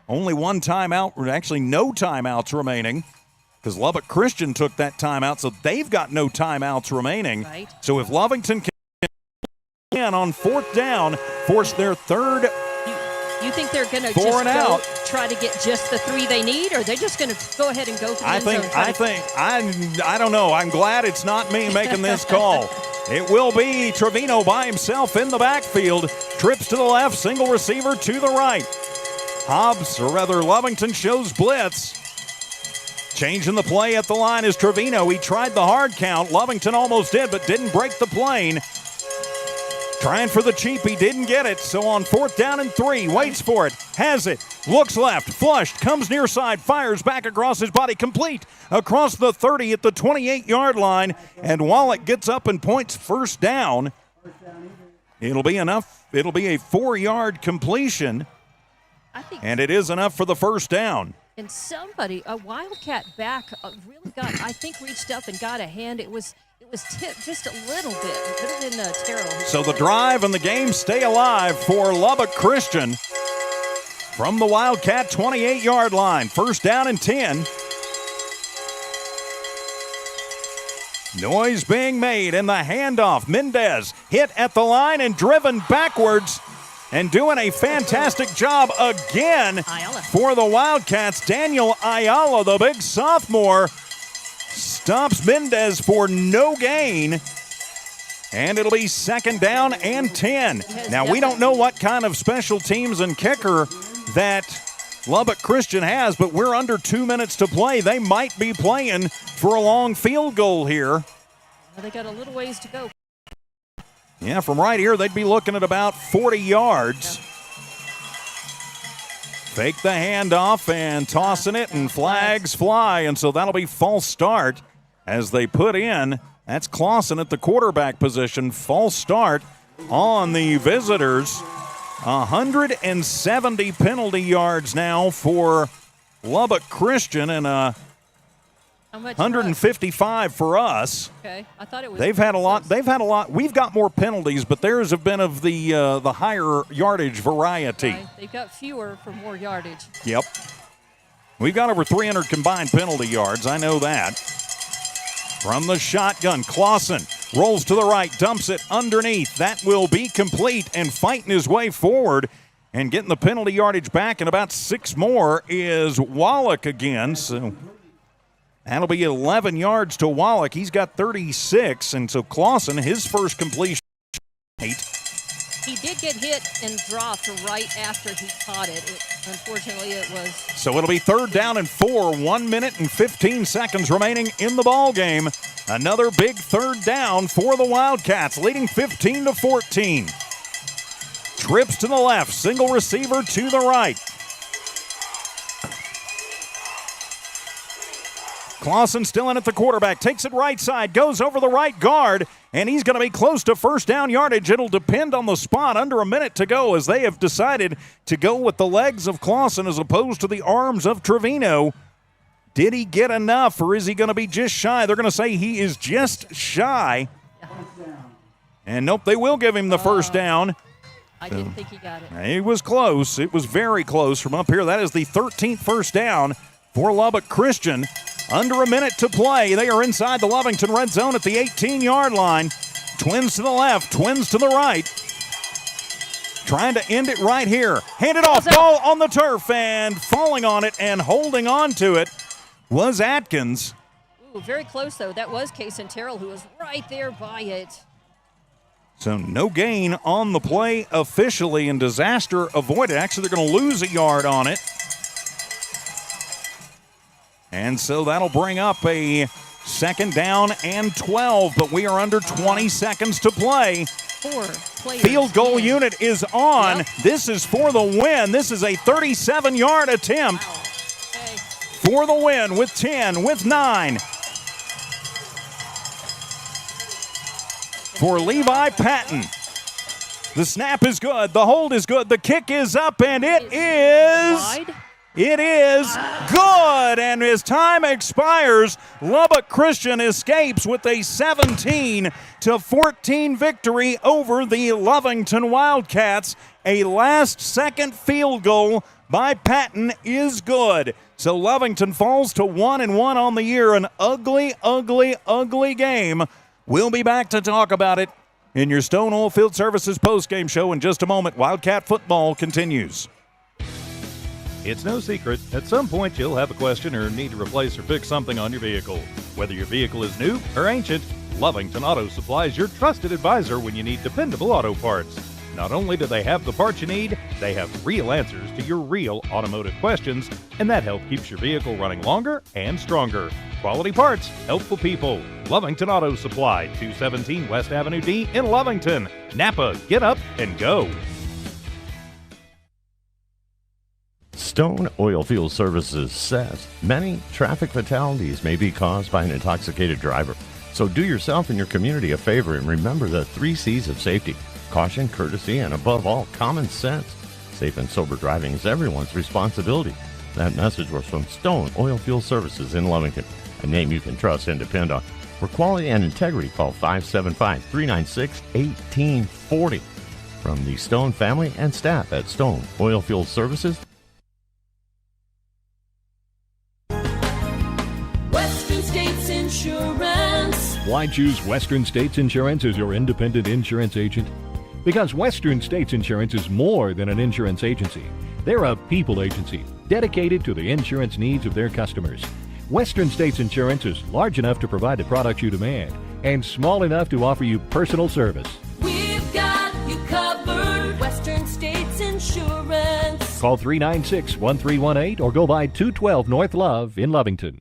Only one timeout, or actually no timeouts remaining, because Lubbock Christian took that timeout, so they've got no timeouts remaining. Right. So if Lovington can on 4th down, force their third. You think they're going to Four just and out. try to get just the 3 they need, or they're just going to go ahead and go for the end zone? I don't know. I'm glad it's not me making this call. It will be Trevino by himself in the backfield. Trips to the left, single receiver to the right. Lovington shows blitz. Changing the play at the line is Trevino. He tried the hard count. Lovington almost did, but didn't break the plane. Trying for the cheap, he didn't get it. So on 4th down and 3, waits for it, has it, looks left, flushed, comes near side, fires back across his body, complete across the 30 at the 28-yard line. And Wallach gets up and points first down. It'll be enough. It'll be a 4-yard completion. And it is enough for the first down. And somebody, a Wildcat back, really reached up and got a hand. It was tipped just a little bit. It could have been Terrell. So the drive and the game stay alive for Lubbock Christian from the Wildcat 28-yard line. First down and 10. Noise being made in the handoff. Mendez hit at the line and driven backwards. And doing a fantastic job again for the Wildcats. Daniel Ayala, the big sophomore, stops Mendez for no gain. And it'll be 2nd down and 10. Now, we don't know what kind of special teams and kicker that Lubbock Christian has, but we're under 2 minutes to play. They might be playing for a long field goal here. Well, they got a little ways to go. Yeah, from right here, they'd be looking at about 40 yards. Fake the handoff and tossing it, and flags fly, and so that'll be false start as they put in. That's Clausen at the quarterback position. False start on the visitors. 170 penalty yards now for Lubbock Christian, and 155 for us. Okay, I thought it was. They've had a lot. We've got more penalties, but theirs have been of the higher yardage variety. Right. They've got fewer for more yardage. Yep. We've got over 300 combined penalty yards. I know that. From the shotgun, Clausen rolls to the right, dumps it underneath. That will be complete, and fighting his way forward and getting the penalty yardage back, and about 6 more is Wallach again. So that'll be 11 yards to Wallach. He's got 36, and so Clausen, his first completion. He did get hit and dropped right after he caught it. Unfortunately, it was. So it'll be 3rd down and 4. 1 minute and 15 seconds remaining in the ball game. Another big 3rd down for the Wildcats, leading 15-14. Trips to the left, single receiver to the right. Clausen still in at the quarterback, takes it right side, goes over the right guard, and he's going to be close to first down yardage. It'll depend on the spot. Under a minute to go, as they have decided to go with the legs of Clausen as opposed to the arms of Trevino. Did he get enough, or is he going to be just shy? They're going to say he is just shy. And nope, they will give him the first down. I didn't think he got it. It was close. It was very close from up here. That is the 13th first down for Lubbock Christian. Under a minute to play. They are inside the Lovington red zone at the 18-yard line. Twins to the left, twins to the right. Trying to end it right here. Handed off, ball on the turf, and falling on it and holding on to it was Atkins. Ooh, very close, though. That was Kason Terrell, who was right there by it. So no gain on the play officially, and disaster avoided. Actually, they're going to lose a yard on it. And so that'll bring up a 2nd down and 12, but we are under 20 seconds to play. 4 players. Field goal unit is on. Yep. This is for the win. This is a 37-yard attempt for the win with 10, with 9. For Levi Patton. The snap is good. The hold is good. The kick is up, and it is wide. It is good, and as time expires, Lubbock Christian escapes with a 17-14 victory over the Lovington Wildcats. A last-second field goal by Patton is good. So Lovington falls to 1-1 on the year. An ugly, ugly, ugly game. We'll be back to talk about it in your Stone Oilfield Services postgame show in just a moment. Wildcat football continues. It's no secret, at some point you'll have a question or need to replace or fix something on your vehicle. Whether your vehicle is new or ancient, Lovington Auto Supply is your trusted advisor when you need dependable auto parts. Not only do they have the parts you need, they have real answers to your real automotive questions, and that help keeps your vehicle running longer and stronger. Quality parts, helpful people. Lovington Auto Supply, 217 West Avenue D in Lovington. Napa, get up and go. Stone Oilfield Services says many traffic fatalities may be caused by an intoxicated driver. So do yourself and your community a favor and remember the 3 C's of safety: caution, courtesy, and above all, common sense. Safe and sober driving is everyone's responsibility. That message was from Stone Oilfield Services in Lovington, a name you can trust and depend on. For quality and integrity, call 575-396-1840. From the Stone family and staff at Stone Oilfield Services. Western States Insurance. Why choose Western States Insurance as your independent insurance agent? Because Western States Insurance is more than an insurance agency. They're a people agency dedicated to the insurance needs of their customers. Western States Insurance is large enough to provide the products you demand and small enough to offer you personal service. We've got you covered. Western States Insurance. Call 396-1318 or go by 212 North Love in Lovington.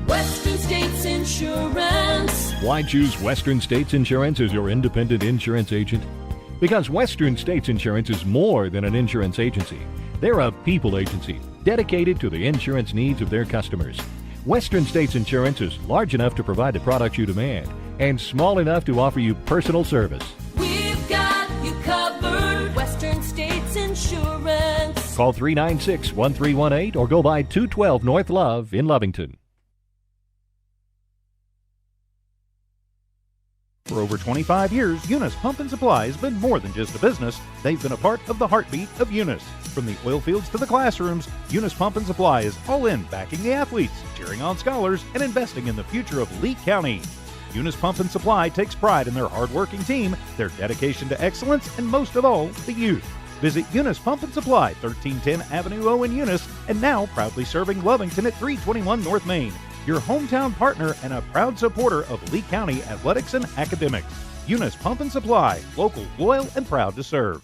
Western States Insurance. Why choose Western States Insurance as your independent insurance agent? Because Western States Insurance is more than an insurance agency. They're a people agency dedicated to the insurance needs of their customers. Western States Insurance is large enough to provide the products you demand and small enough to offer you personal service. We've got you covered. Western States Insurance. Call 396-1318 or go by 212 North Love in Lovington. For over 25 years, Eunice Pump and Supply has been more than just a business. They've been a part of the heartbeat of Eunice. From the oil fields to the classrooms, Eunice Pump and Supply is all in backing the athletes, cheering on scholars, and investing in the future of Lee County. Eunice Pump and Supply takes pride in their hardworking team, their dedication to excellence, and most of all, the youth. Visit Eunice Pump and Supply, 1310 Avenue O in Eunice, and now proudly serving Lovington at 321 North Main. Your hometown partner and a proud supporter of Lee County athletics and academics. Eunice Pump and Supply, local, loyal, and proud to serve.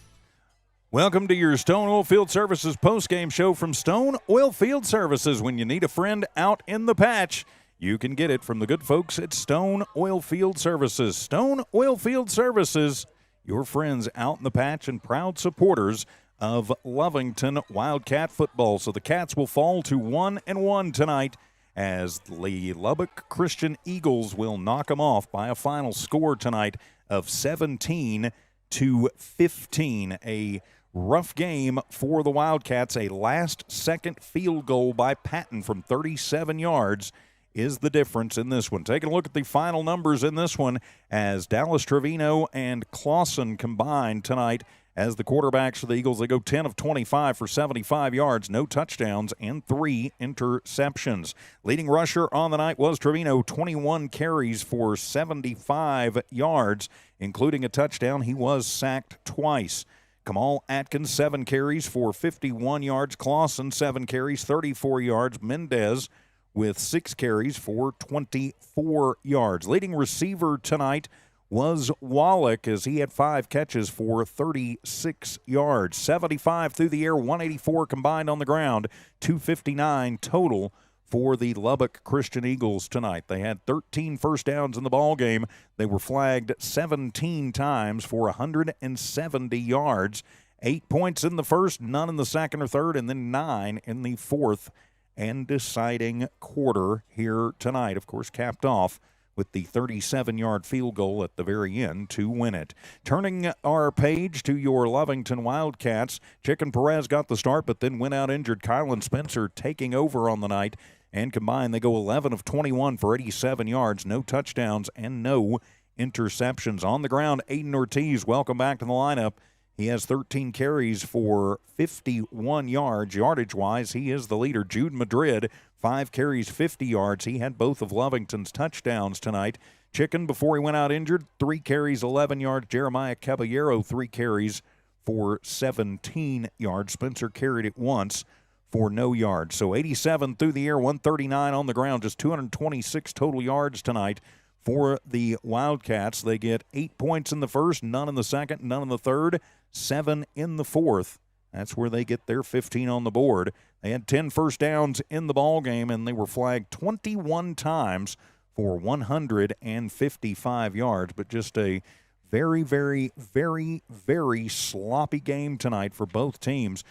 Welcome to your Stone Oilfield Services postgame show from Stone Oilfield Services. When you need a friend out in the patch, you can get it from the good folks at Stone Oilfield Services. Stone Oilfield Services, your friends out in the patch and proud supporters of Lovington Wildcat football. So the Cats will fall to 1-1 tonight, as the Lubbock Christian Eagles will knock them off by a final score tonight of 17-15. A rough game for the Wildcats. A last-second field goal by Patton from 37 yards is the difference in this one. Taking a look at the final numbers in this one, as Dallas Trevino and Clausen combined tonight as the quarterbacks for the Eagles. They go 10 of 25 for 75 yards, no touchdowns, and 3 interceptions. Leading rusher on the night was Trevino, 21 carries for 75 yards, including a touchdown. He was sacked twice. Kamal Atkins, 7 carries for 51 yards. Clausen, 7 carries, 34 yards. Mendez with 6 carries for 24 yards. Leading receiver tonight was Wallach, as he had 5 catches for 36 yards. 75 through the air, 184 combined on the ground, 259 total for the Lubbock Christian Eagles tonight. They had 13 first downs in the ball game. They were flagged 17 times for 170 yards. 8 points in the first, none in the second or third, and then 9 in the fourth and deciding quarter here tonight. Of course, capped off with the 37-yard field goal at the very end to win it. Turning our page to your Lovington Wildcats, Chicken Perez got the start, but then went out injured. Kylan Spencer taking over on the night And combined, they go 11 of 21 for 87 yards, no touchdowns, and no interceptions. On the ground, Aiden Ortiz, welcome back to the lineup. He has 13 carries for 51 yards. Yardage-wise, he is the leader. Jude Madrid, 5 carries, 50 yards. He had both of Lovington's touchdowns tonight. Chicken, before he went out injured, 3 carries, 11 yards. Jeremiah Caballero, 3 carries for 17 yards. Spencer carried it once for no yards. So 87 through the air, 139 on the ground, just 226 total yards tonight for the Wildcats. They get 8 points in the first, none in the second, none in the third, 7 in the fourth. That's where they get their 15 on the board. They had 10 first downs in the ball game, and they were flagged 21 times for 155 yards, but just a very, very, very, very sloppy game tonight for both teams.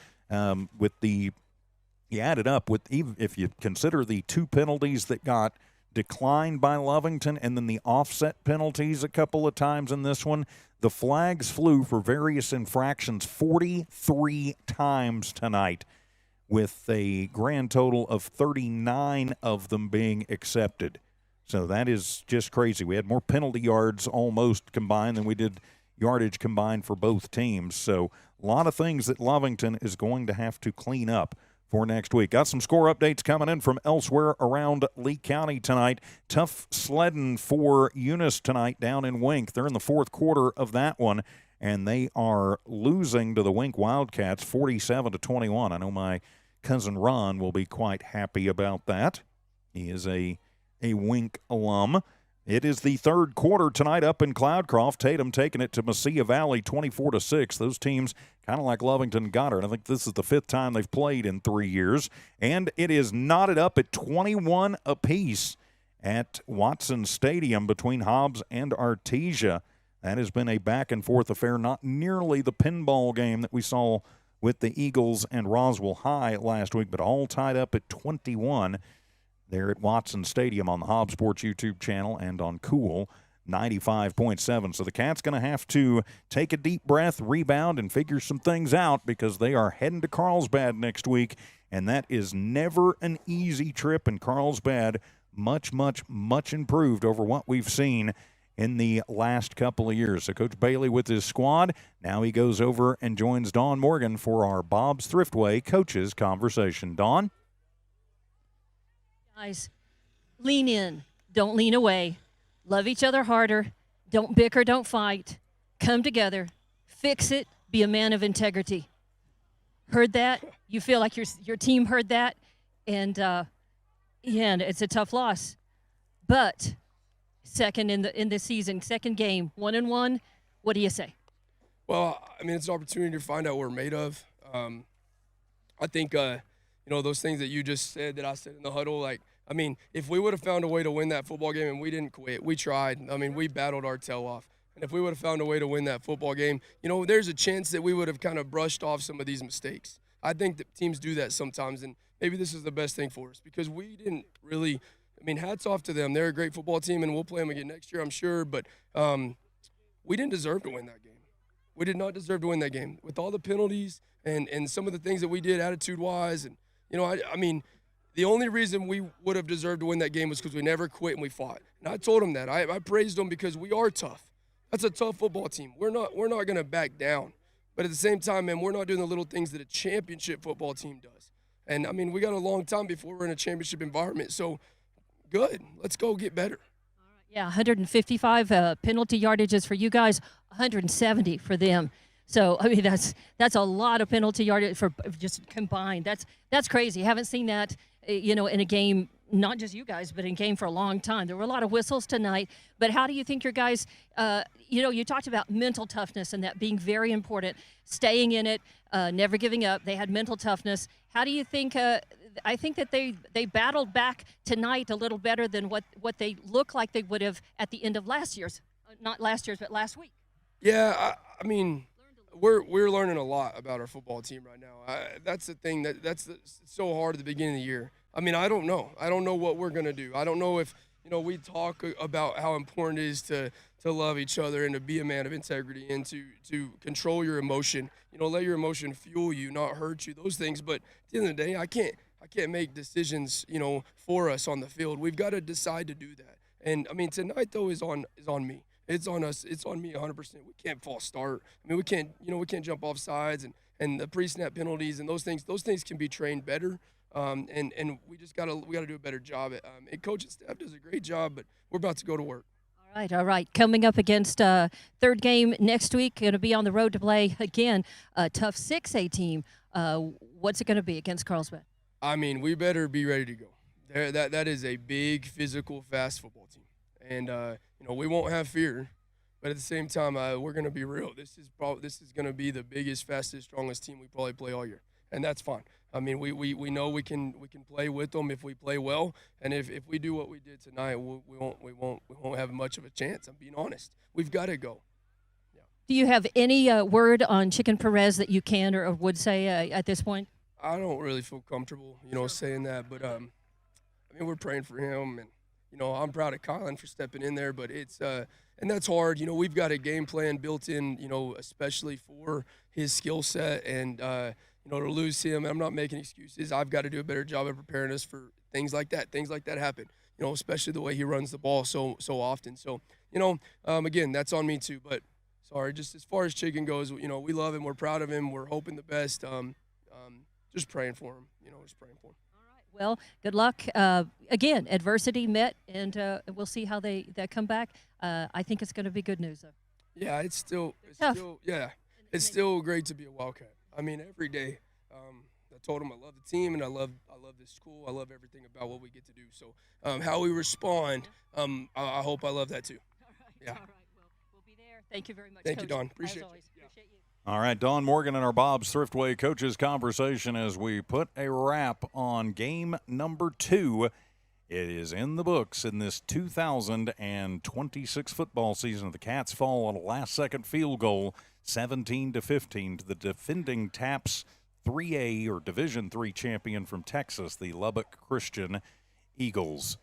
You add it up with, even if you consider the 2 penalties that got declined by Lovington and then the offset penalties a couple of times in this one, the flags flew for various infractions 43 times tonight, with a grand total of 39 of them being accepted. So that is just crazy. We had more penalty yards almost combined than we did yardage combined for both teams. So a lot of things that Lovington is going to have to clean up for next week. Got some score updates coming in from elsewhere around Lee County tonight. Tough sledding for Eunice tonight down in Wink. They're in the fourth quarter of that one, and they are losing to the Wink Wildcats 47-21. I know my cousin Ron will be quite happy about that. He is a Wink alum. It is the third quarter tonight up in Cloudcroft. Tatum taking it to Mesilla Valley 24-6. Those teams, kind of like Lovington and Goddard, I think this is the 5th time they've played in 3 years. And it is knotted up at 21 apiece at Watson Stadium between Hobbs and Artesia. That has been a back-and-forth affair, not nearly the pinball game that we saw with the Eagles and Roswell High last week, but all tied up at 21 there at Watson Stadium on the Hobbs Sports YouTube channel and on Cool 95.7. So the Cats going to have to take a deep breath, rebound, and figure some things out, because they are heading to Carlsbad next week, and that is never an easy trip. And Carlsbad, much, much, much improved over what we've seen in the last couple of years. So Coach Bailey with his squad, now he goes over and joins Dawn Morgan for our Bob's Thriftway Coaches Conversation. Dawn? Guys, lean in. Don't lean away. Love each other harder. Don't bicker. Don't fight. Come together. Fix it. Be a man of integrity. Heard that? You feel like your team heard that? And it's a tough loss. But second in the season, second game, 1-1. What do you say? Well, I mean, it's an opportunity to find out what we're made of. I think those things that you just said, that I said in the huddle, if we would have found a way to win that football game and we didn't quit, we tried. I mean, we battled our tail off. And if we would have found a way to win that football game, there's a chance that we would have kind of brushed off some of these mistakes. I think that teams do that sometimes, and maybe this is the best thing for us, because we didn't really – hats off to them. They're a great football team, and we'll play them again next year, I'm sure. But we didn't deserve to win that game. We did not deserve to win that game. With all the penalties and some of the things that we did attitude-wise, and the only reason we would have deserved to win that game was because we never quit and we fought. And I told them that. I praised them because we are tough. That's a tough football team. We're not going to back down. But at the same time, man, we're not doing the little things that a championship football team does. And, we got a long time before we're in a championship environment. So, good. Let's go get better. Yeah, 155 penalty yardages for you guys, 170 for them. So, that's a lot of penalty yardage for just combined. That's crazy. Haven't seen that, in a game, not just you guys, but in a game for a long time. There were a lot of whistles tonight. But how do you think your guys, you talked about mental toughness and that being very important, staying in it, never giving up. They had mental toughness. How do you think, I think that they battled back tonight a little better than what they look like they would have at the end of last year's, not last year's, but last week. Yeah, we're learning a lot about our football team right now. That's the thing that's so hard at the beginning of the year. I don't know. I don't know what we're gonna do. I don't know if we talk about how important it is to love each other and to be a man of integrity and to control your emotion. Let your emotion fuel you, not hurt you. Those things. But at the end of the day, I I can't make decisions, for us on the field. We've got to decide to do that. And I mean, tonight though is on me. It's on us. It's on me 100%. We can't false start. I mean, we can't jump off sides and the pre-snap penalties and those things can be trained better. And we gotta do a better job. And coaching staff does a great job, but we're about to go to work. All right. Coming up against third game next week, going to be on the road to play again a tough 6A team. What's it going to be against Carlsbad? I mean, we better be ready to go. That is a big, physical, fast football team, and we won't have fear, but at the same time, we're going to be real. This is going to be the biggest, fastest, strongest team we probably play all year, and that's fine. I mean, we know we can play with them if we play well, and if we do what we did tonight, we won't have much of a chance. I'm being honest. We've got to go. Yeah. Do you have any word on Chicken Perez that you can or would say at this point? I don't really feel comfortable, saying that, but I mean, we're praying for him, and I'm proud of Colin for stepping in there, but it's and that's hard. We've got a game plan built in, especially for his skill set, and to lose him, I'm not making excuses. I've got to do a better job of preparing us for things like that. Things like that happen, especially the way he runs the ball so often. So, again, that's on me too. But sorry, just as far as Chicken goes, we love him. We're proud of him. We're hoping the best. Just praying for him. Just praying for him. Well, good luck. Again, adversity met, and we'll see how they come back. I think it's going to be good news, though. Yeah, it's still great to be a Wildcat. I mean, every day. I told him I love the team and I love this school. I love everything about what we get to do. So how we respond, I hope I love that too. All right. Well, we'll be there. Thank you very much. Thank Coach. you, Don. Appreciate As always, you. appreciate you. All right, Don Morgan and our Bob's Thriftway coaches conversation as we put a wrap on game number 2. It is in the books in this 2026 football season. The Cats fall on a last-second field goal, 17-15, to the defending TAPS 3A or Division III champion from Texas, the Lubbock Christian Eagles.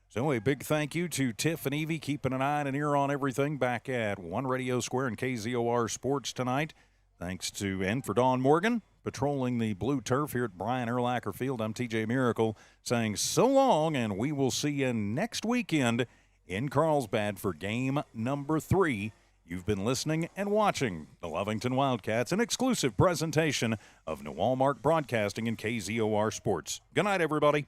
So a big thank you to Tiff and Evie keeping an eye and an ear on everything back at One Radio Square and KZOR Sports tonight. Thanks to, and for Don Morgan, patrolling the blue turf here at Brian Urlacher Field. I'm TJ Miracle saying so long, and we will see you next weekend in Carlsbad for game number 3. You've been listening and watching the Lovington Wildcats, an exclusive presentation of New Walmart Broadcasting and KZOR Sports. Good night, everybody.